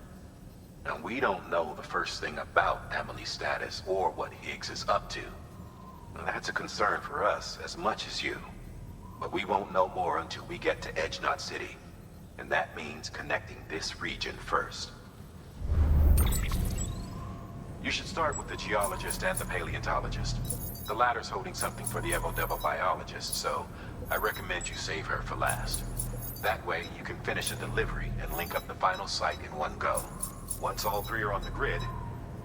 Now, we don't know the first thing about Emily's status or what Higgs is up to. Now, that's a concern for us as much as you. But we won't know more until we get to Edge Knot City. And that means connecting this region first. You should start with the geologist and the paleontologist. The latter's holding something for the Evo-Devo biologist, so I recommend you save her for last. That way, you can finish a delivery and link up the final site in one go. Once all three are on the grid,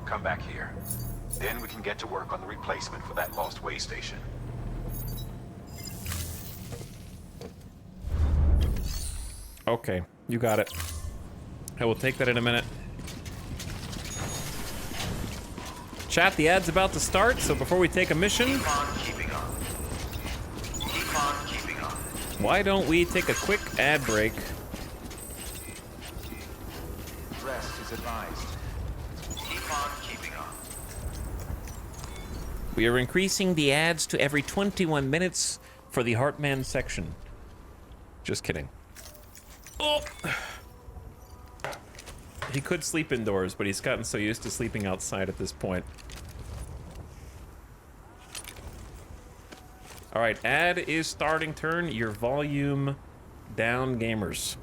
come back here. Then we can get to work on the replacement for that lost way station. Okay, you got it. I will take that in a minute. Chat, the ad's about to start, so before we take a mission, Keep on keeping on. Keep on keeping on. why don't we take a quick ad break? Rest is advised. Keep on keeping on. We are increasing the ads to every 21 minutes for the Heartman section. Just kidding. Oh. He could sleep indoors, but he's gotten so used to sleeping outside at this point. All right, ad is starting. Turn your volume down, gamers.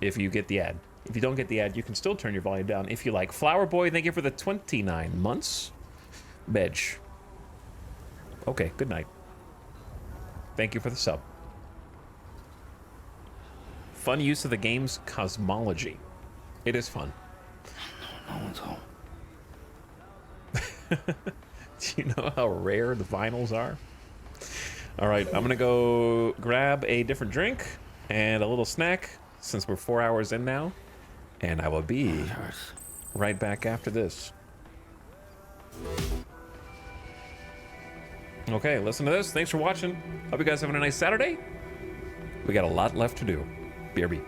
If you get the ad. If you don't get the ad, you can still turn your volume down if you like. Flower Boy, thank you for the 29 months. Bedge. Okay, good night. Thank you for the sub. Fun use of the game's cosmology. It is fun. No one's home. Do you know how rare the vinyls are? All right, I'm gonna go grab a different drink and a little snack since we're 4 hours in now, and I will be right back after this. Okay, listen to this. Thanks for watching. Hope you guys having a nice Saturday. We got a lot left to do. BRB.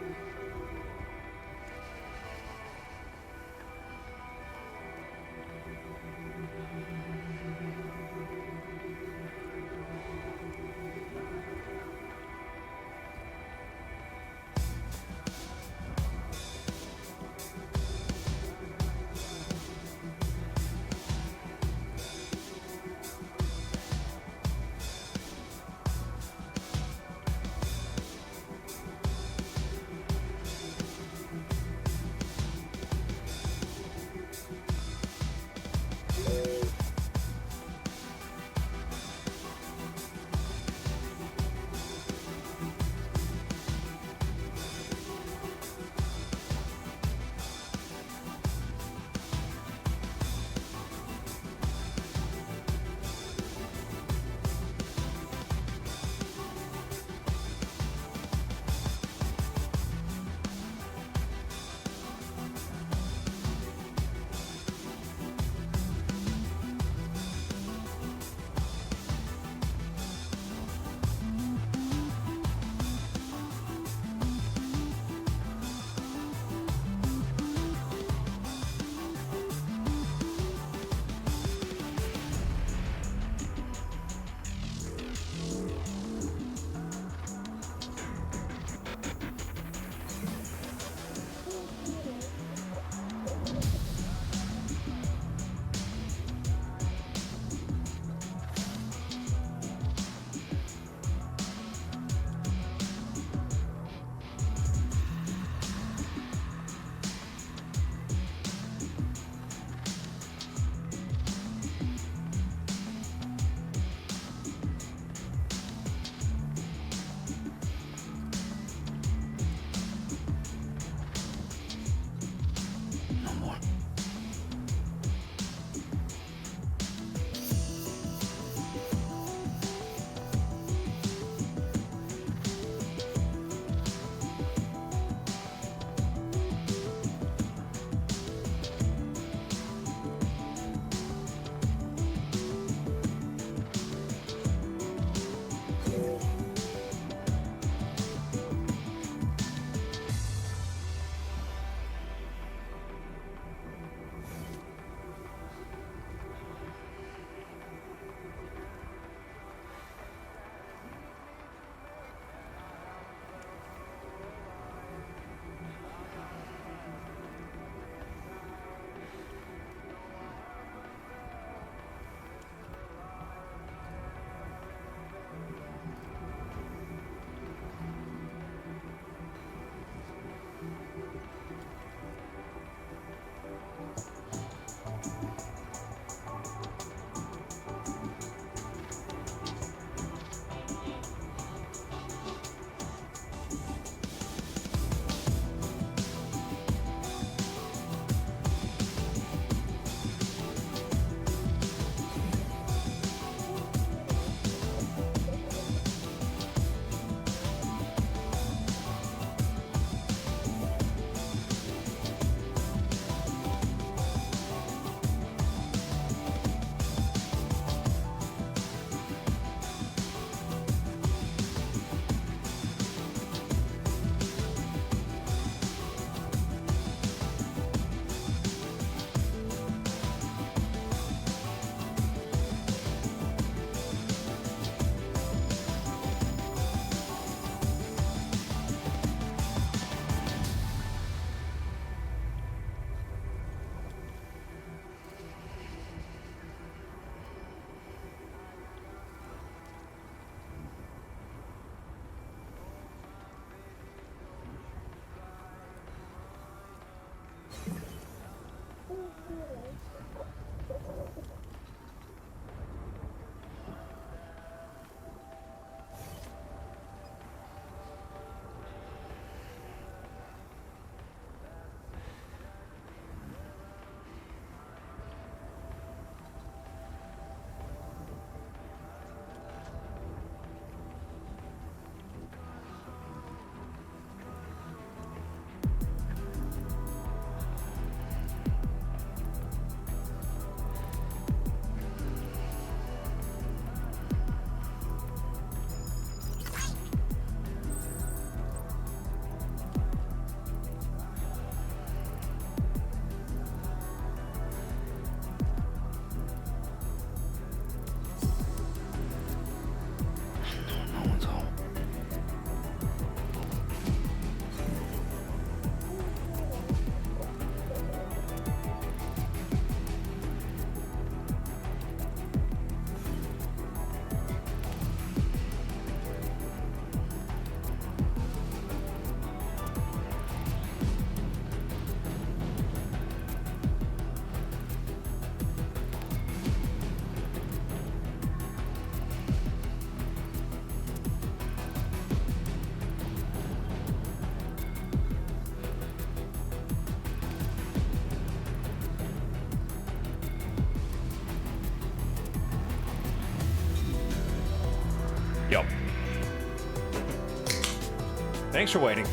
Thanks for waiting.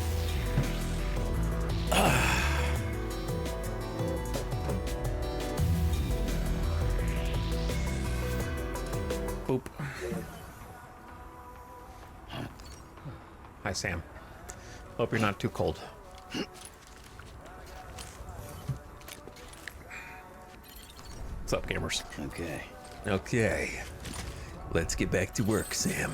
Boop. Hi, Sam. Hope you're not too cold. What's up, gamers? Okay. Okay. Let's get back to work, Sam.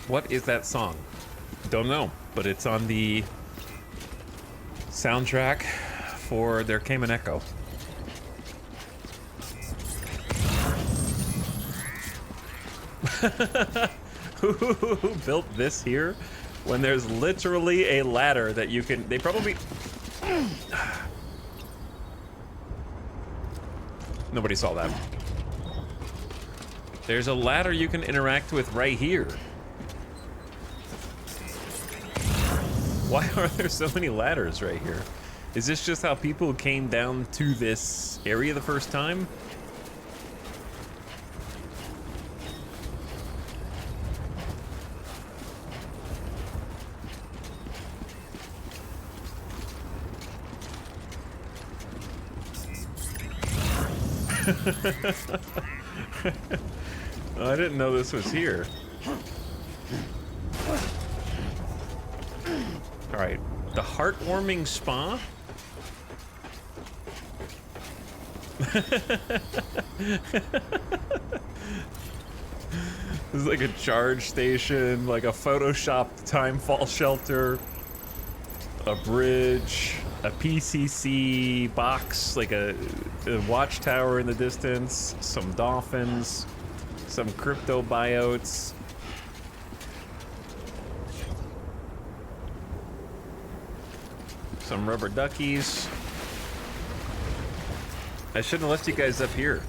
What is that song? Don't know, but it's on the soundtrack for There Came an Echo. Who built this here when there's literally a ladder that you can... They probably... Nobody saw that. There's a ladder you can interact with right here. Why are there so many ladders right here? Is this just how people came down to this area the first time? I didn't know this was here. All right, the heartwarming spa. This is like a charge station, like a photoshopped time fall shelter, a bridge, a PCC box, like a watchtower in the distance, some dolphins, some crypto biotes. Some rubber duckies. I shouldn't have left you guys up here.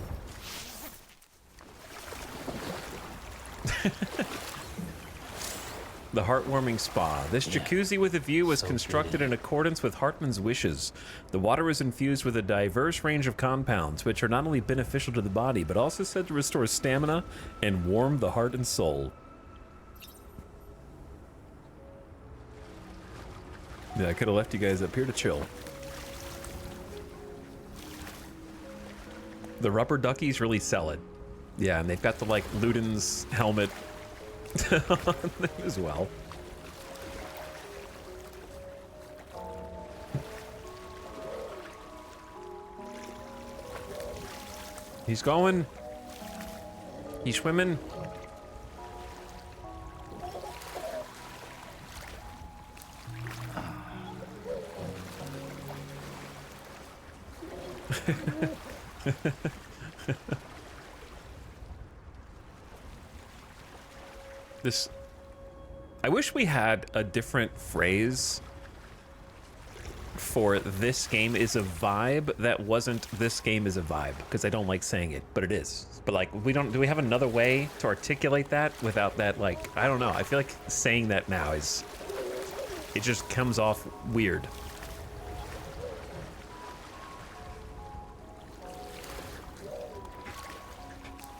The heartwarming spa. This jacuzzi with a view was constructed in accordance with Hartman's wishes. The water is infused with a diverse range of compounds, which are not only beneficial to the body, but also said to restore stamina and warm the heart and soul. Yeah, I could have left you guys up here to chill. The rubber duckies really sell it. Yeah, and they've got the, like, Luden's helmet on them as well. He's going. He's swimming. This... I wish we had a different phrase for this game is a vibe that wasn't this game is a vibe, because I don't like saying it, but it is. But like, we don't... Do we have another way to articulate that without that, like... I don't know. I feel like saying that now is... It just comes off weird.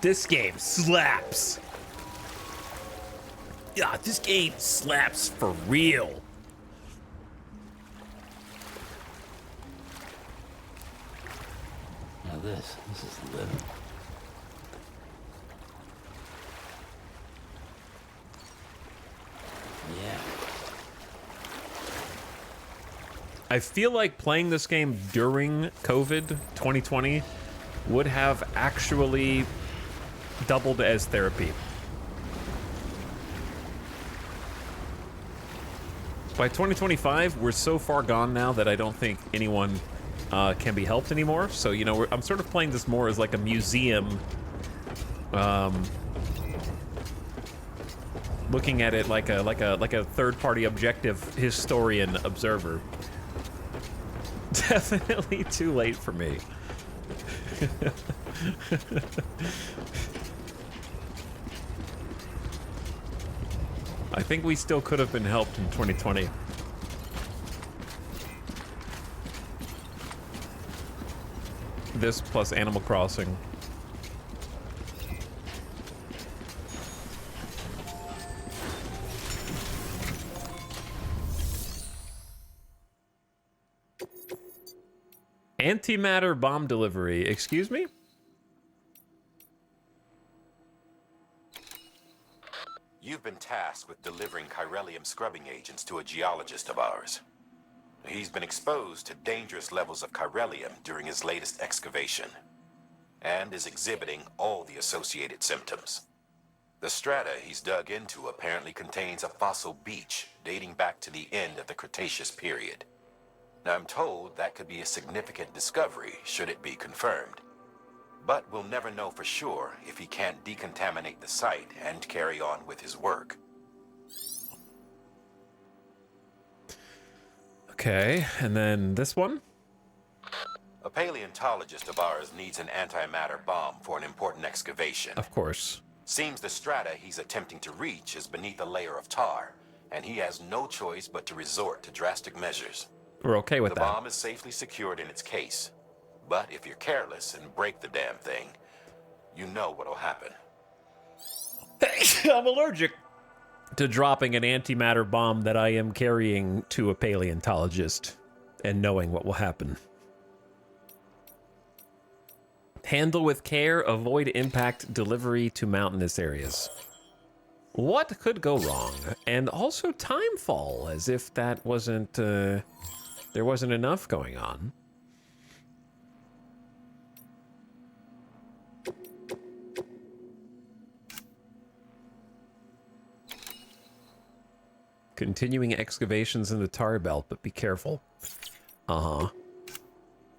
This game slaps. Yeah, this game slaps for real. Now this is living. Yeah. I feel like playing this game during COVID 2020 would have actually doubled as therapy. By 2025, we're so far gone now that I don't think anyone can be helped anymore. So, you know, I'm sort of playing this more as like a museum, looking at it like a third-party objective historian observer. Definitely too late for me. I think we still could have been helped in 2020. This plus Animal Crossing. Antimatter bomb delivery. Excuse me? You've been tasked with delivering chiralium scrubbing agents to a geologist of ours. He's been exposed to dangerous levels of chiralium during his latest excavation, and is exhibiting all the associated symptoms. The strata he's dug into apparently contains a fossil beach dating back to the end of the Cretaceous period. Now, I'm told that could be a significant discovery should it be confirmed. But we'll never know for sure if he can't decontaminate the site and carry on with his work. Okay, and then this one? A paleontologist of ours needs an antimatter bomb for an important excavation. Of course. Seems the strata he's attempting to reach is beneath a layer of tar, and he has no choice but to resort to drastic measures. We're okay with that. The bomb is safely secured in its case. But if you're careless and break the damn thing, you know what'll happen. I'm allergic to dropping an antimatter bomb that I am carrying to a paleontologist and knowing what will happen. Handle with care, avoid impact delivery to mountainous areas. What could go wrong? And also timefall, as if that wasn't, there wasn't enough going on. Continuing excavations in the tar belt, but be careful. Uh-huh.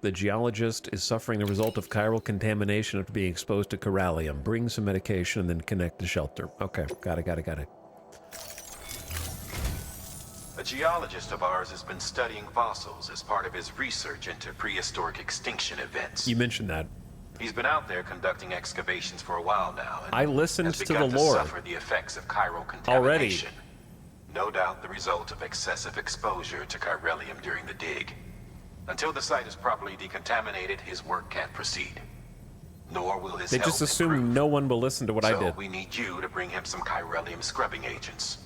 The geologist is suffering the result of chiral contamination after being exposed to chiralium. Bring some medication and then connect to shelter. Okay, got it. A geologist of ours has been studying fossils as part of his research into prehistoric extinction events. You mentioned that. He's been out there conducting excavations for a while now. And I listened to the has begun lore. to suffer the effects of chiral contamination. Already. No doubt the result of excessive exposure to chiralium during the dig. Until the site is properly decontaminated, his work can't proceed. Nor will his They health just assume improve. no one will listen to what I So did. we need you to bring him some chiralium scrubbing agents.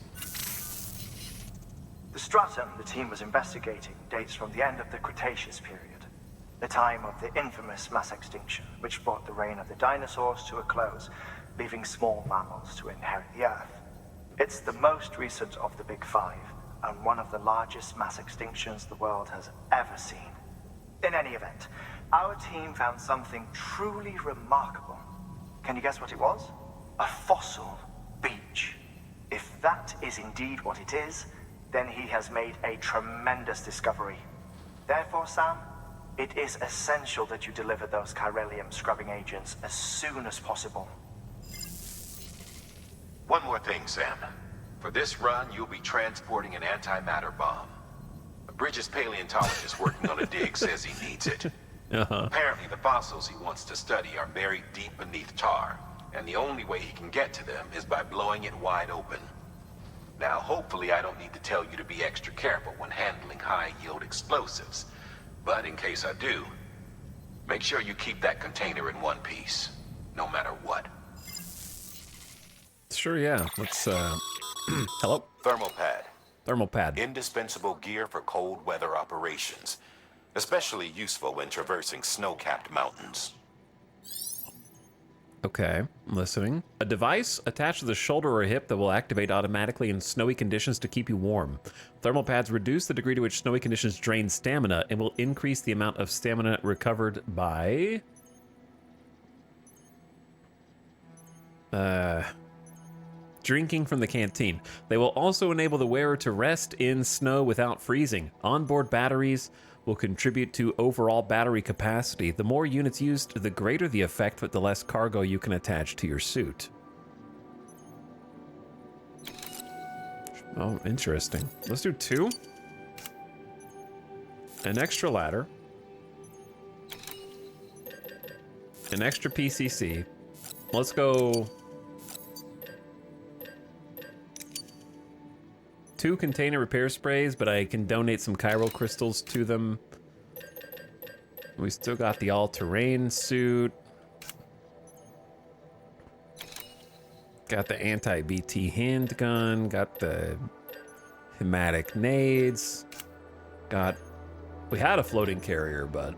The stratum the team was investigating dates from the end of the Cretaceous period, the time of the infamous mass extinction, which brought the reign of the dinosaurs to a close, leaving small mammals to inherit the Earth. It's the most recent of the Big Five, and one of the largest mass extinctions the world has ever seen. In any event, our team found something truly remarkable. Can you guess what it was? A fossil beach. If that is indeed what it is, then he has made a tremendous discovery. Therefore, Sam, it is essential that you deliver those chiralium scrubbing agents as soon as possible. One more thing, Sam. For this run, you'll be transporting an antimatter bomb. A Bridges paleontologist working on a dig says he needs it. Apparently, the fossils he wants to study are buried deep beneath tar, and the only way he can get to them is by blowing it wide open. Now, hopefully I don't need to tell you to be extra careful when handling high-yield explosives. But in case I do, make sure you keep that container in one piece, no matter what. Sure, yeah. Let's, hello? Thermal pad. Thermal pad. Indispensable gear for cold weather operations. Especially useful when traversing snow-capped mountains. Okay, I'm listening. A device attached to the shoulder or hip that will activate automatically in snowy conditions to keep you warm. Thermal pads reduce the degree to which snowy conditions drain stamina and will increase the amount of stamina recovered by... drinking from the canteen. They will also enable the wearer to rest in snow without freezing. Onboard batteries will contribute to overall battery capacity. The more units used, the greater the effect, but the less cargo you can attach to your suit. Oh, interesting. Let's do 2. An extra ladder. An extra PCC. Let's go... 2 container repair sprays, but I can donate some chiral crystals to them. We still got the all-terrain suit. Got the anti-BT handgun. Got the hematic nades. We had a floating carrier, but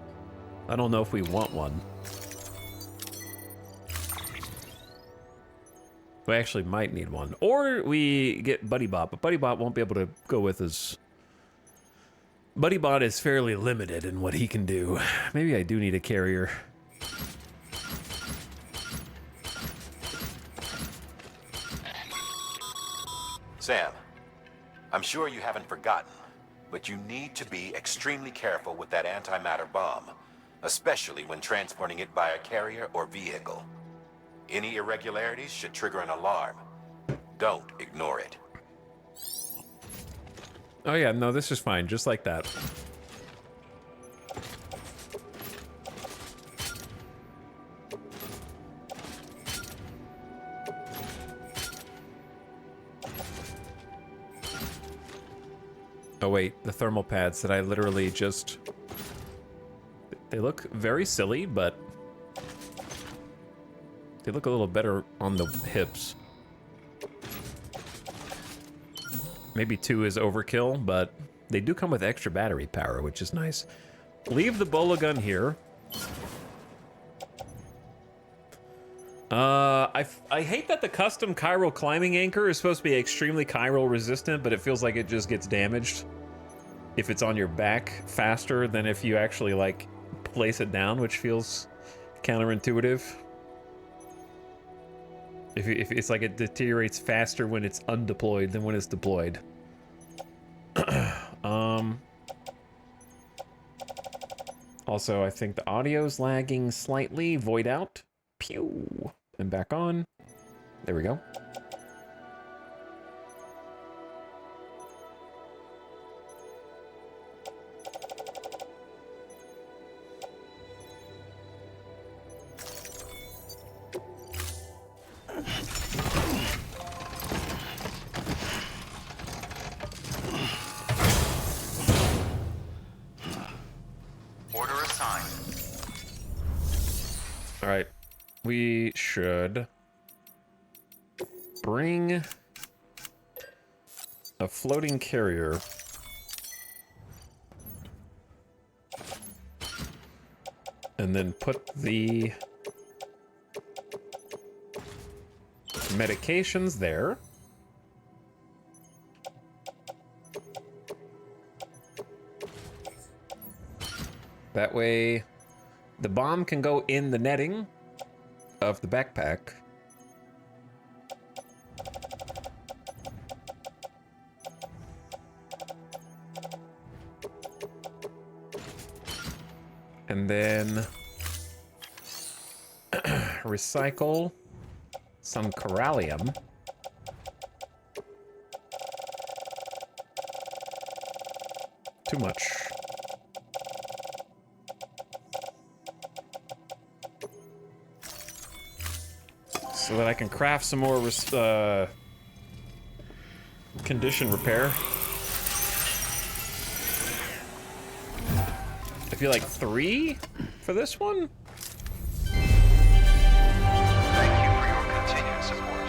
I don't know if we want one. We actually might need one. Or we get Buddy Bot, but Buddy Bot won't be able to go with us. Buddy Bot is fairly limited in what he can do. Maybe I do need a carrier. Sam, I'm sure you haven't forgotten, but you need to be extremely careful with that antimatter bomb, especially when transporting it by a carrier or vehicle. Any irregularities should trigger an alarm. Don't ignore it. Oh yeah, no, this is fine, just like that. Oh wait, the thermal pads that I literally just... They look very silly, but... They look a little better on the hips. Maybe 2 is overkill, but they do come with extra battery power, which is nice. Leave the bola gun here. I hate that the custom chiral climbing anchor is supposed to be extremely chiral resistant, but it feels like it just gets damaged if it's on your back faster than if you actually, like, place it down, which feels counterintuitive. If it's like it deteriorates faster when it's undeployed than when it's deployed. Also, I think the audio's lagging slightly. Void out. Pew. And back on. There we go. Order assigned. All right. We should bring a floating carrier and then put the medications there. That way the bomb can go in the netting of the backpack. And then recycle some corallium. Too much. So that I can craft some more condition repair. I feel like 3 for this one. Thank you for your continued support.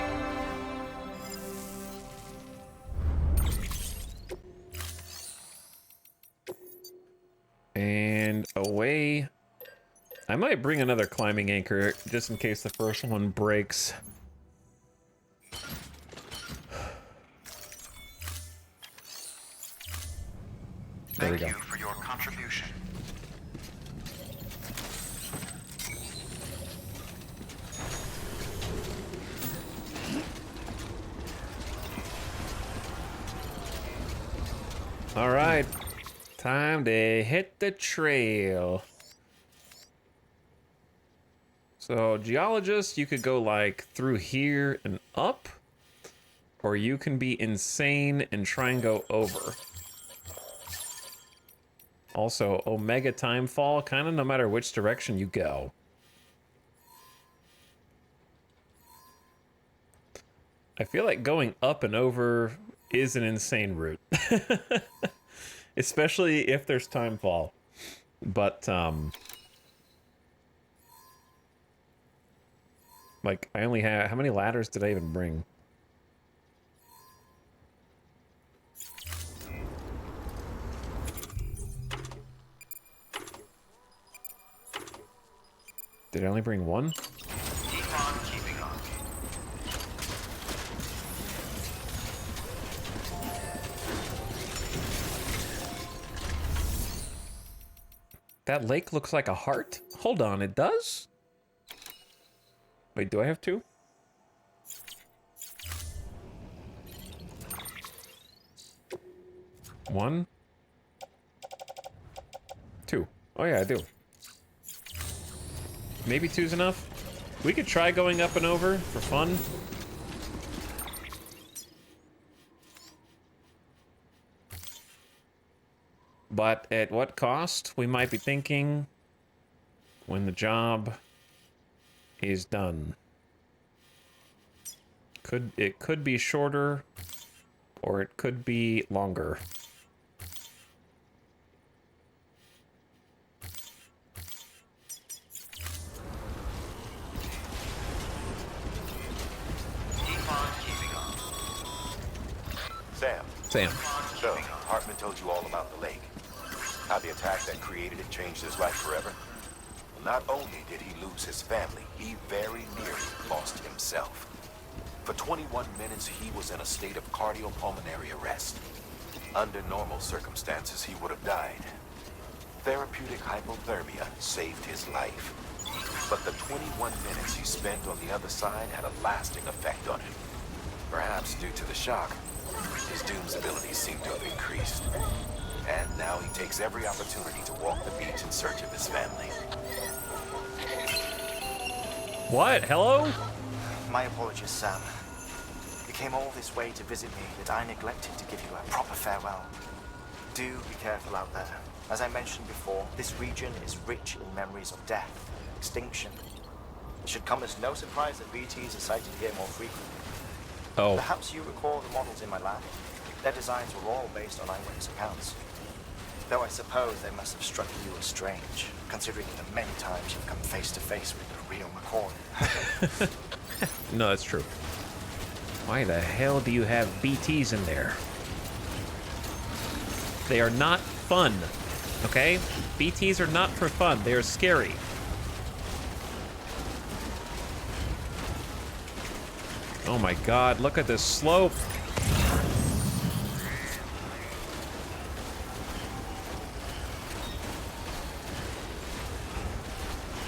And away. I might bring another climbing anchor just in case the first one breaks. There we go. Thank you for your contribution. All right, time to hit the trail. So, geologist, you could go like through here and up, or you can be insane and try and go over. Also, Omega Timefall, kind of no matter which direction you go. I feel like going up and over is an insane route. Especially if there's Timefall. But, like, I only have... How many ladders did I even bring? Did I only bring one? Keep on keeping on. That lake looks like a heart? Hold on, it does? Wait, do I have two? One. Two. Oh yeah, I do. Maybe two's enough? We could try going up and over for fun. But at what cost? We might be thinking when the job is done. It could be shorter, or it could be longer. Sam. Sam. So, Hartman told you all about the lake. How the attack that created it changed his life forever. Not only did he lose his family, he very nearly lost himself. For 21 minutes, he was in a state of cardiopulmonary arrest. Under normal circumstances, he would have died. Therapeutic hypothermia saved his life. But the 21 minutes he spent on the other side had a lasting effect on him. Perhaps due to the shock, his Doom's abilities seem to have increased. And now he takes every opportunity to walk the beach in search of his family. What? Hello? My apologies, Sam. You came all this way to visit me, but I neglected to give you a proper farewell. Do be careful out there. As I mentioned before, this region is rich in memories of death, extinction. It should come as no surprise that BTs are sighted here more frequently. Oh. Perhaps you recall the models in my lab. Their designs were all based on eyewitness accounts. Though I suppose they must have struck you as strange, considering the many times you've come face to face with the real McCoy. No, that's true. Why the hell do you have BTs in there? They are not fun, okay? BTs are not for fun. They are scary. Oh my god, look at this slope.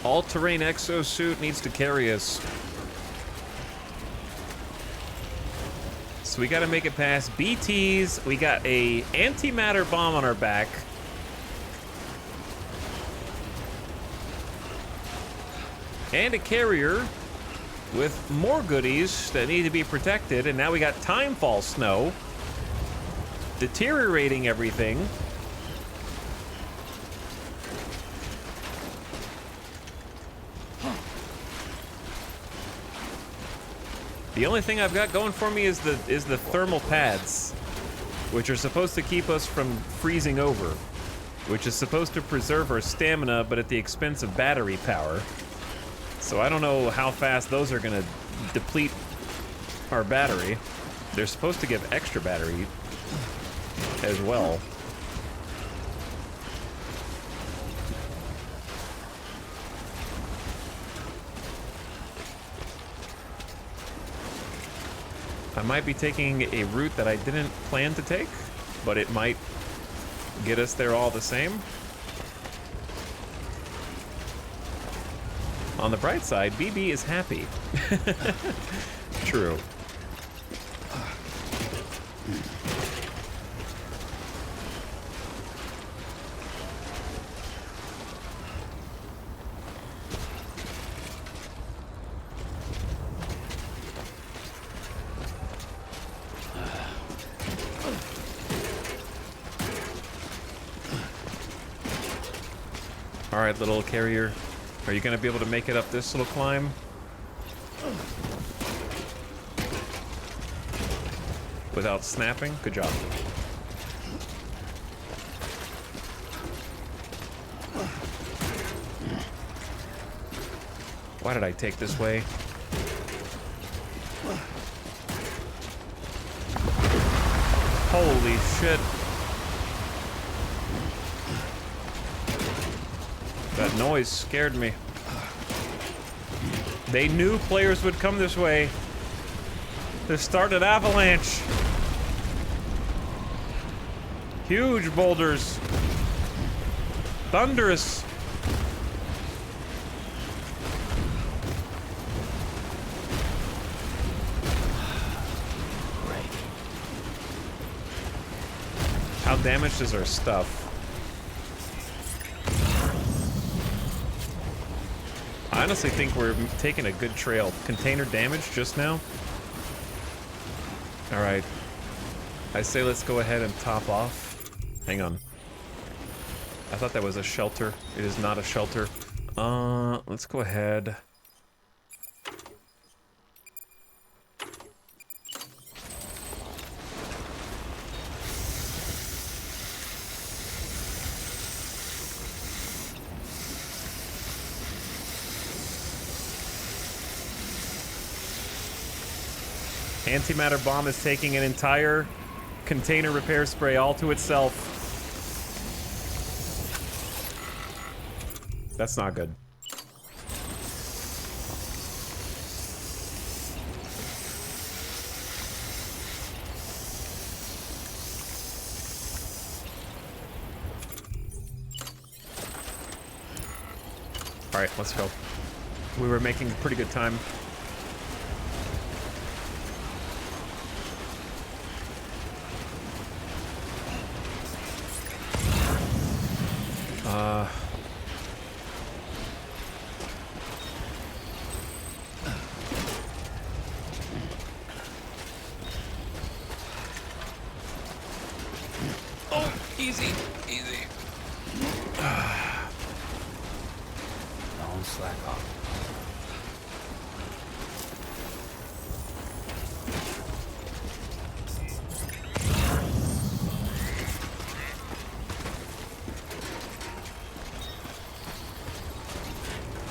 All-terrain exosuit needs to carry us. So we gotta make it past BTs. We got a antimatter bomb on our back. And a carrier with more goodies that need to be protected. And now we got timefall snow. Deteriorating everything. The only thing I've got going for me is the thermal pads, which are supposed to keep us from freezing over, which is supposed to preserve our stamina, but at the expense of battery power. So I don't know how fast those are gonna deplete our battery. They're supposed to give extra battery as well. I might be taking a route that I didn't plan to take, but it might get us there all the same. On the bright side, BB is happy. True. All right, little carrier. Are you gonna be able to make it up this little climb? Without snapping? Good job. Why did I take this way? Holy shit. That noise scared me. They knew players would come this way. They started avalanche. Huge boulders. Thunderous. Great. How damaged is our stuff? I honestly think we're taking a good trail. Container damage just now. All right. I say let's go ahead and top off. Hang on. I thought that was a shelter. It is not a shelter. Let's go ahead. Antimatter bomb is taking an entire container repair spray all to itself. That's not good. All right, let's go. We were making pretty good time. Oh, easy, easy. Don't slack off.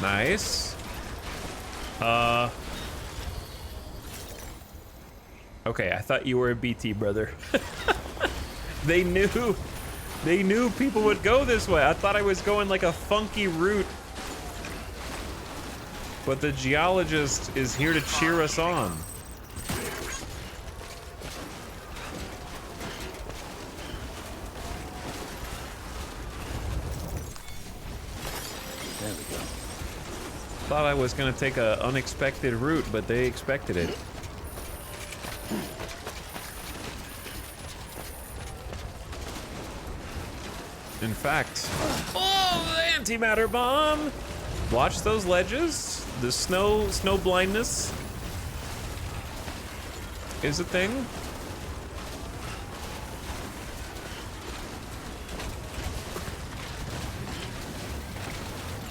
Nice. Okay, I thought you were a BT, brother. They knew people would go this way. I thought I was going like a funky route. But the geologist is here to cheer us on. There we go. Thought I was gonna take a unexpected route, but they expected it. In fact, oh, the antimatter bomb! Watch those ledges. The snow blindness is a thing.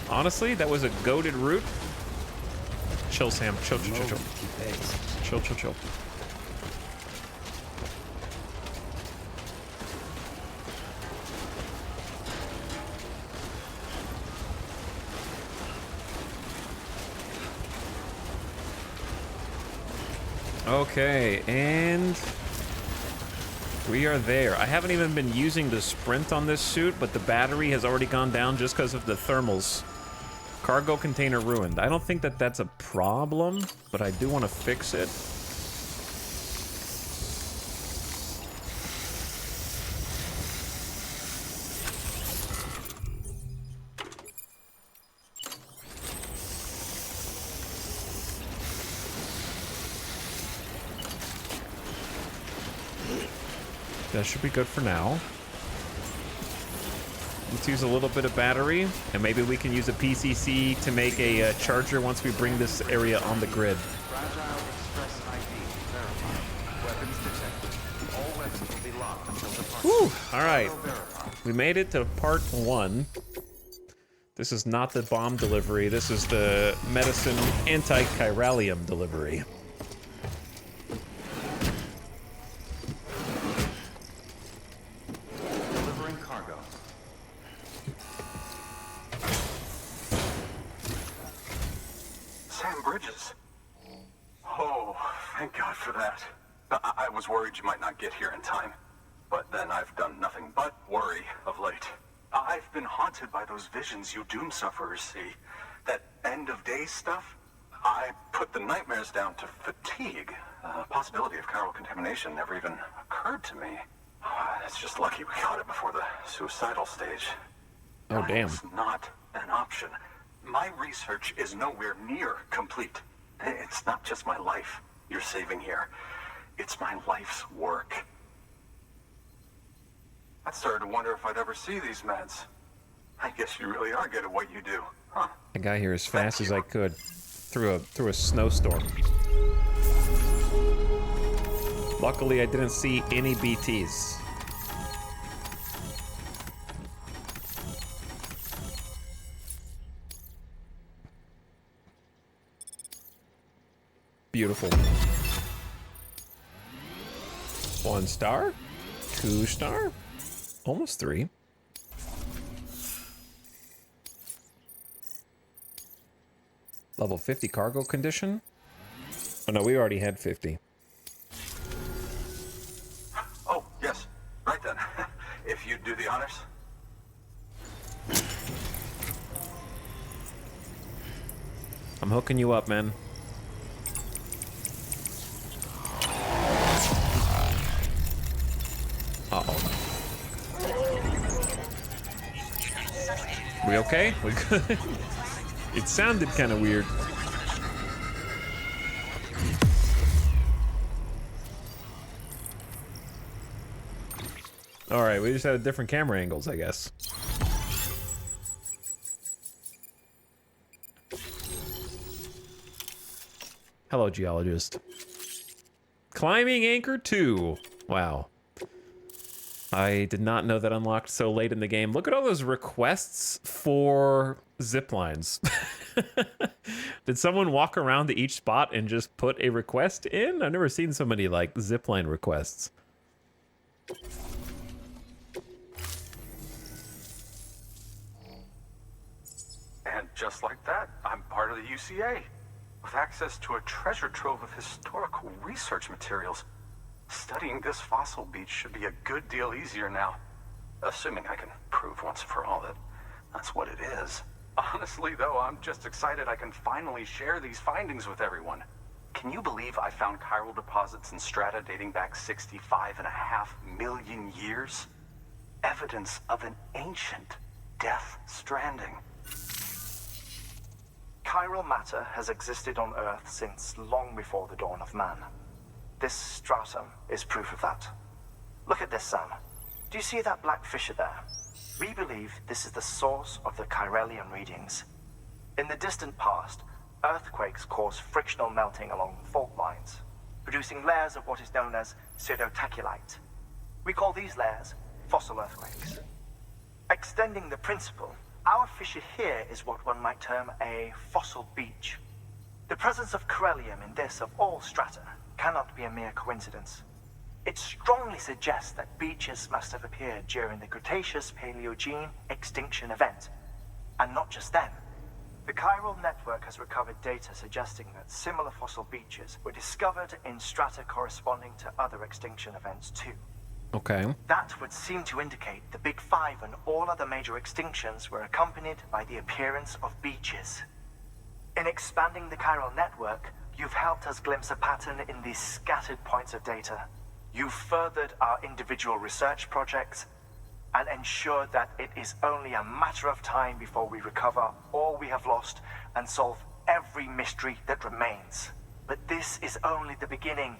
Honestly, that was a goated route. Chill, Sam. Chill, chill, chill, chill. Chill, chill, chill. Okay, and we are there. I haven't even been using the sprint on this suit, but the battery has already gone down just because of the thermals. Cargo container ruined. I don't think that that's a problem, but I do want to fix it. That should be good for now. Let's use a little bit of battery, and maybe we can use a PCC to make a charger once we bring this area on the grid. Fragile Express ID verified. Weapons detected. All weapons will be locked until departure. Whew! All right. Auto verified. We made it to part 1. This is not the bomb delivery. This is the medicine anti-chiralium delivery. Delivering cargo. Sam Bridges. Oh, thank God for that. I was worried you might not get here in time. But then I've done nothing but worry of late. I've been haunted by those visions you doom sufferers see. That end of days stuff. I put the nightmares down to fatigue. Possibility of chiral contamination never even occurred to me. It's just lucky we caught it before the suicidal stage. Oh, damn. It's not an option. My research is nowhere near complete. It's not just my life you're saving here. It's my life's work. I started to wonder if I'd ever see these meds. I guess you really are good at what you do, huh? I got here as fast as I could through a snowstorm. Luckily, I didn't see any BTs. Beautiful. 1 star, 2 star, almost 3. Level 50 cargo condition? Oh no, we already had 50. Oh, yes. Right then. If you'd do the honors. I'm hooking you up, man. Uh-oh. We okay? We good? It sounded kind of weird. All right, we just had different camera angles, I guess. Hello, geologist. Climbing anchor 2. Wow. I did not know that unlocked so late in the game. Look at all those requests for zip lines. Did someone walk around to each spot and just put a request in? I've never seen so many like zipline requests. And just like that, I'm part of the UCA, with access to a treasure trove of historical research materials. Studying this fossil beach should be a good deal easier now. Assuming I can prove once for all that that's what it is. Honestly, though, I'm just excited I can finally share these findings with everyone. Can you believe I found chiral deposits in strata dating back 65.5 million years? Evidence of an ancient death stranding. Chiral matter has existed on Earth since long before the dawn of man. This stratum is proof of that. Look at this, Sam. Do you see that black fissure there? We believe this is the source of the Chiralian readings. In the distant past, earthquakes cause frictional melting along fault lines, producing layers of what is known as pseudotachylite. We call these layers fossil earthquakes. Extending the principle, our fissure here is what one might term a fossil beach. The presence of chiralium in this of all strata cannot be a mere coincidence. It strongly suggests that beaches must have appeared during the Cretaceous-Paleogene extinction event. And not just then. The chiral network has recovered data suggesting that similar fossil beaches were discovered in strata corresponding to other extinction events too. Okay. That would seem to indicate the Big Five and all other major extinctions were accompanied by the appearance of beaches. In expanding the chiral network, you've helped us glimpse a pattern in these scattered points of data. You've furthered our individual research projects and ensured that it is only a matter of time before we recover all we have lost and solve every mystery that remains. But this is only the beginning.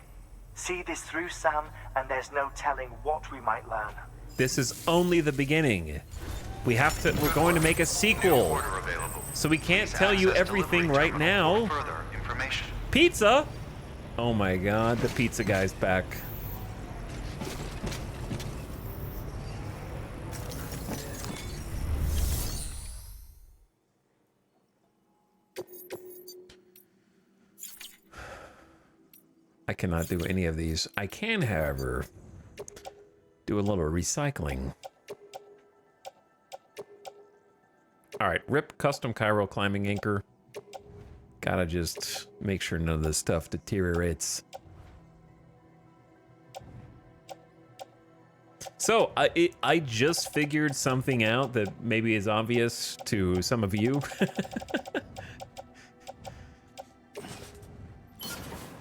See this through, Sam, and there's no telling what we might learn. This is only the beginning. We're going to make a sequel. So we can't tell you everything right now. Pizza? Oh my god, the pizza guy's back. I cannot do any of these. I can, however, do a little recycling. All right, rip custom chiral climbing anchor. Gotta just make sure none of this stuff deteriorates. So I just figured something out that maybe is obvious to some of you.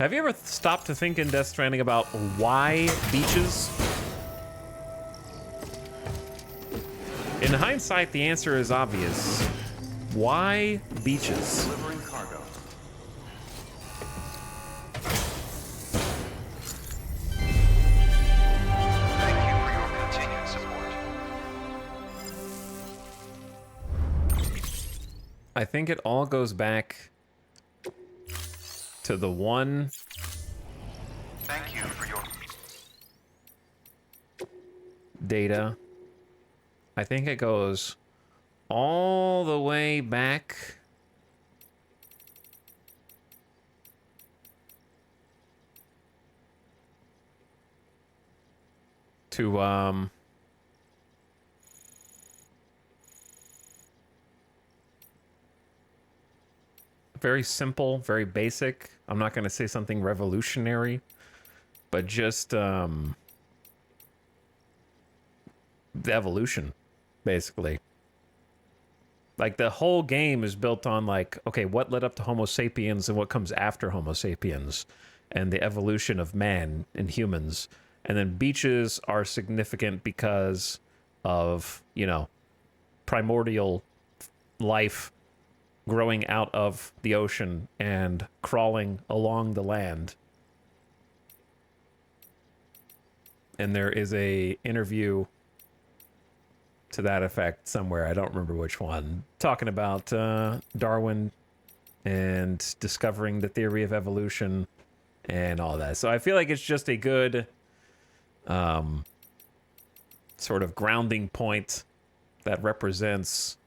Have you ever stopped to think in Death Stranding about why beaches? In hindsight, the answer is obvious. Why beaches? Delivering cargo. Thank you for your continued support. I think it all goes back to the one. Thank you for your Data. I think it goes all the way back to very simple, very basic. I'm not going to say something revolutionary, but just the evolution, basically. Like, the whole game is built on, like, okay, what led up to Homo sapiens and what comes after Homo sapiens, and the evolution of man and humans. And then beaches are significant because of, you know, primordial life growing out of the ocean and crawling along the land. And there is a interview to that effect somewhere, I don't remember which one, talking about Darwin and discovering the theory of evolution and all that. So I feel like it's just a good sort of grounding point that represents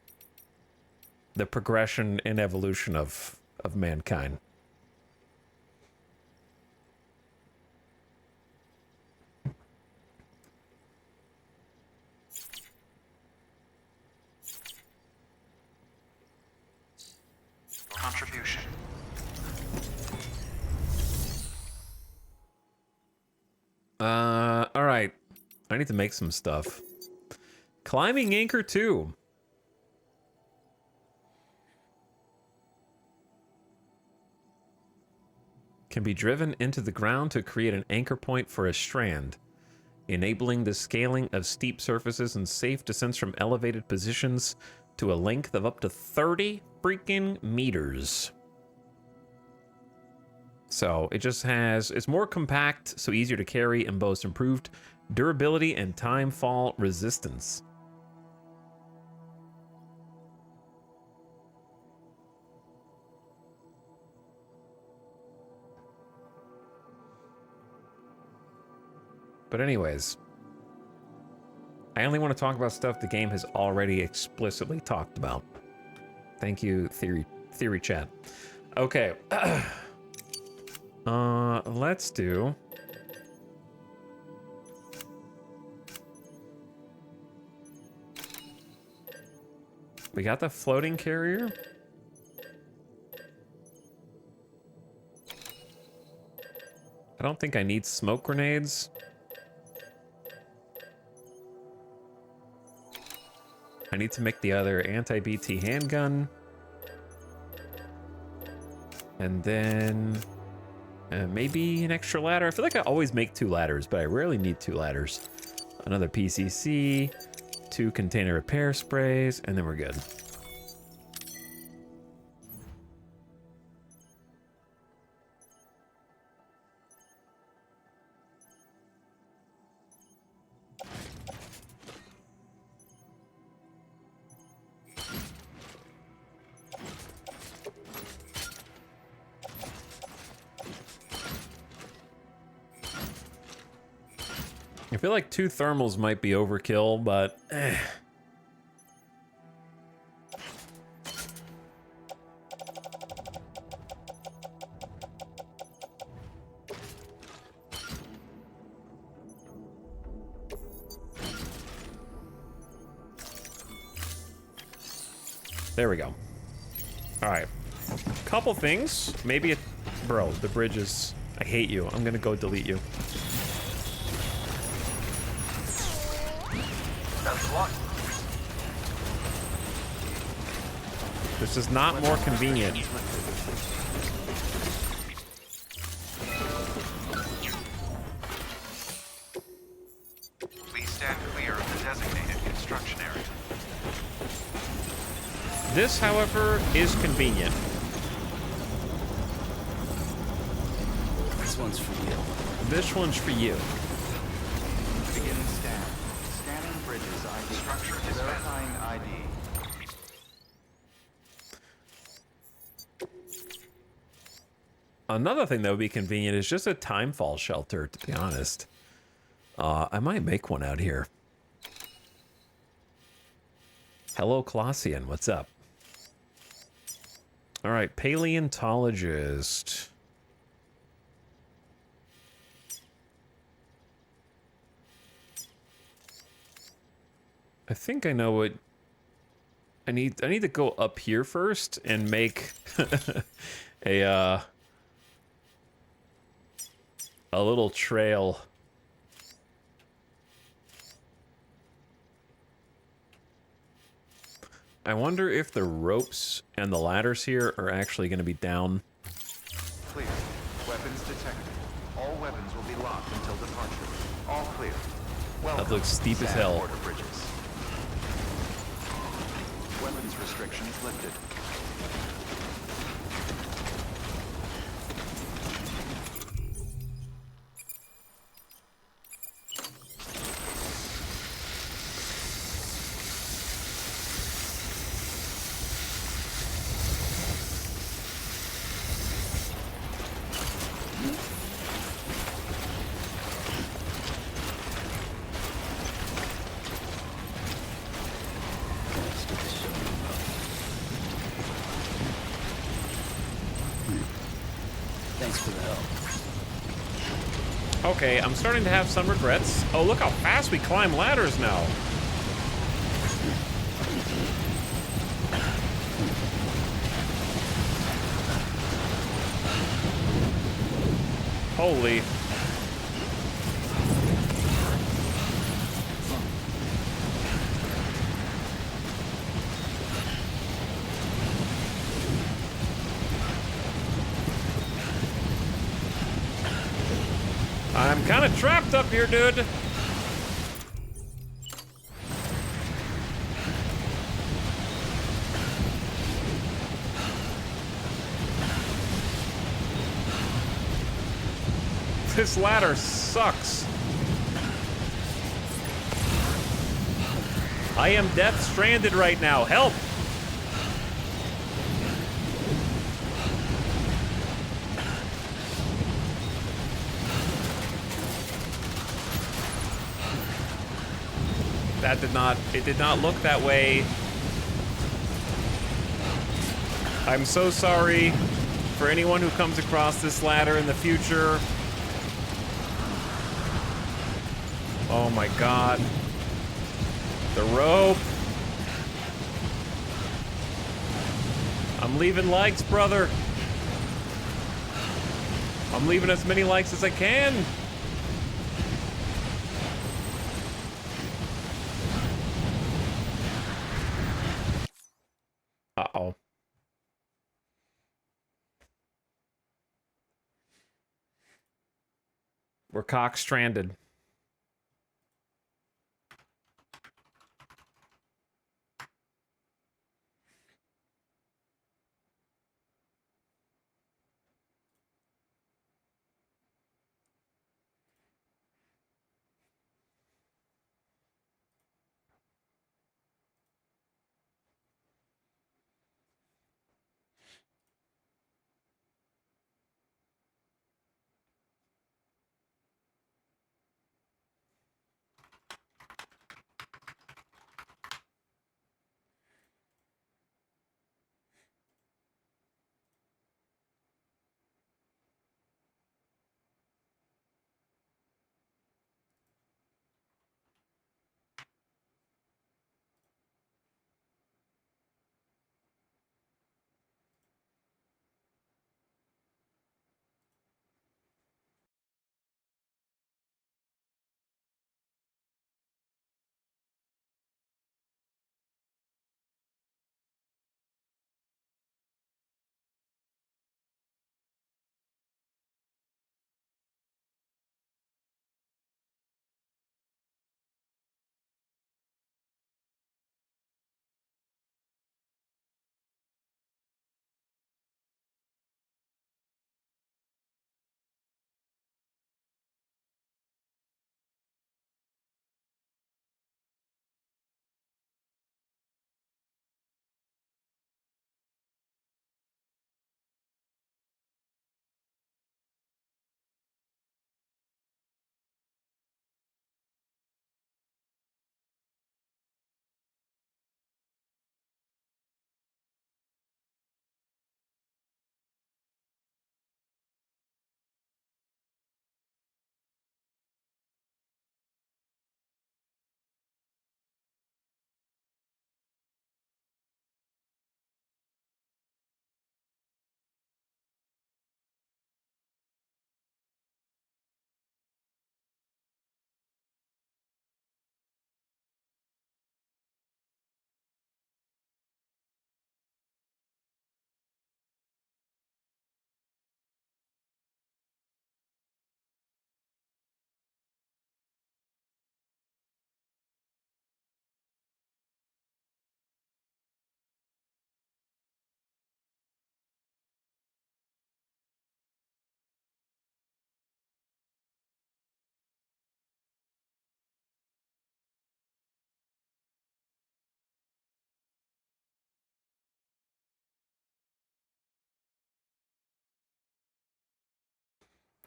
the progression and evolution of mankind. contribution. All right. I need to make some stuff. Climbing Anchor 2. Can be driven into the ground to create an anchor point for a strand, enabling the scaling of steep surfaces and safe descents from elevated positions to a length of up to 30 freaking meters. So it just has, it's more compact, so easier to carry, and boasts improved durability and time fall resistance. But anyways, I only want to talk about stuff the game has already explicitly talked about. Thank you, Theory Chat. Okay. Let's do... We got the floating carrier. I don't think I need smoke grenades. I need to make the other anti-BT handgun. And then maybe an extra ladder. I feel like I always make 2 ladders, but I rarely need 2 ladders. Another PCC, 2 container repair sprays, and then we're good. I feel like 2 thermals might be overkill, but there we go. All right. Couple things. Maybe it... Bro, the bridge is... I hate you. I'm gonna go delete you. This is not more convenient. This, however, is convenient. This one's for you. This one's for you. Beginning scan. Scanning bridges ID. Structure verifying ID. Another thing that would be convenient is just a timefall shelter, to be honest. I might make one out here. Hello, Colossian. What's up? All right, paleontologist. I think I know what I need. I need to go up here first and make a little trail. I wonder if the ropes and the ladders here are actually going to be down. Clear. Weapons detected. All weapons will be locked until departure. All clear. Welcome. That looks steep as hell. Border bridges. Weapons restrictions lifted. Thanks for the help. Okay, I'm starting to have some regrets. Oh, look how fast we climb ladders now. Holy. I'm kind of trapped up here, dude. This ladder sucks. I am death stranded right now. Help! That did not, it did not look that way. I'm so sorry for anyone who comes across this ladder in the future. Oh my God. The rope. I'm leaving likes, brother. I'm leaving as many likes as I can. Uh-oh. We're cock stranded.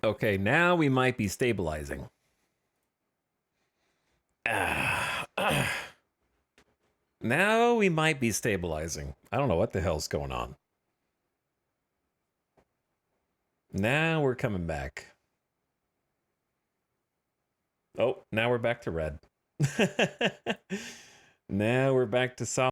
Okay, now we might be stabilizing. Now we might be stabilizing. I don't know what the hell's going on. Now we're coming back. Oh, now we're back to red. Now we're back to solid.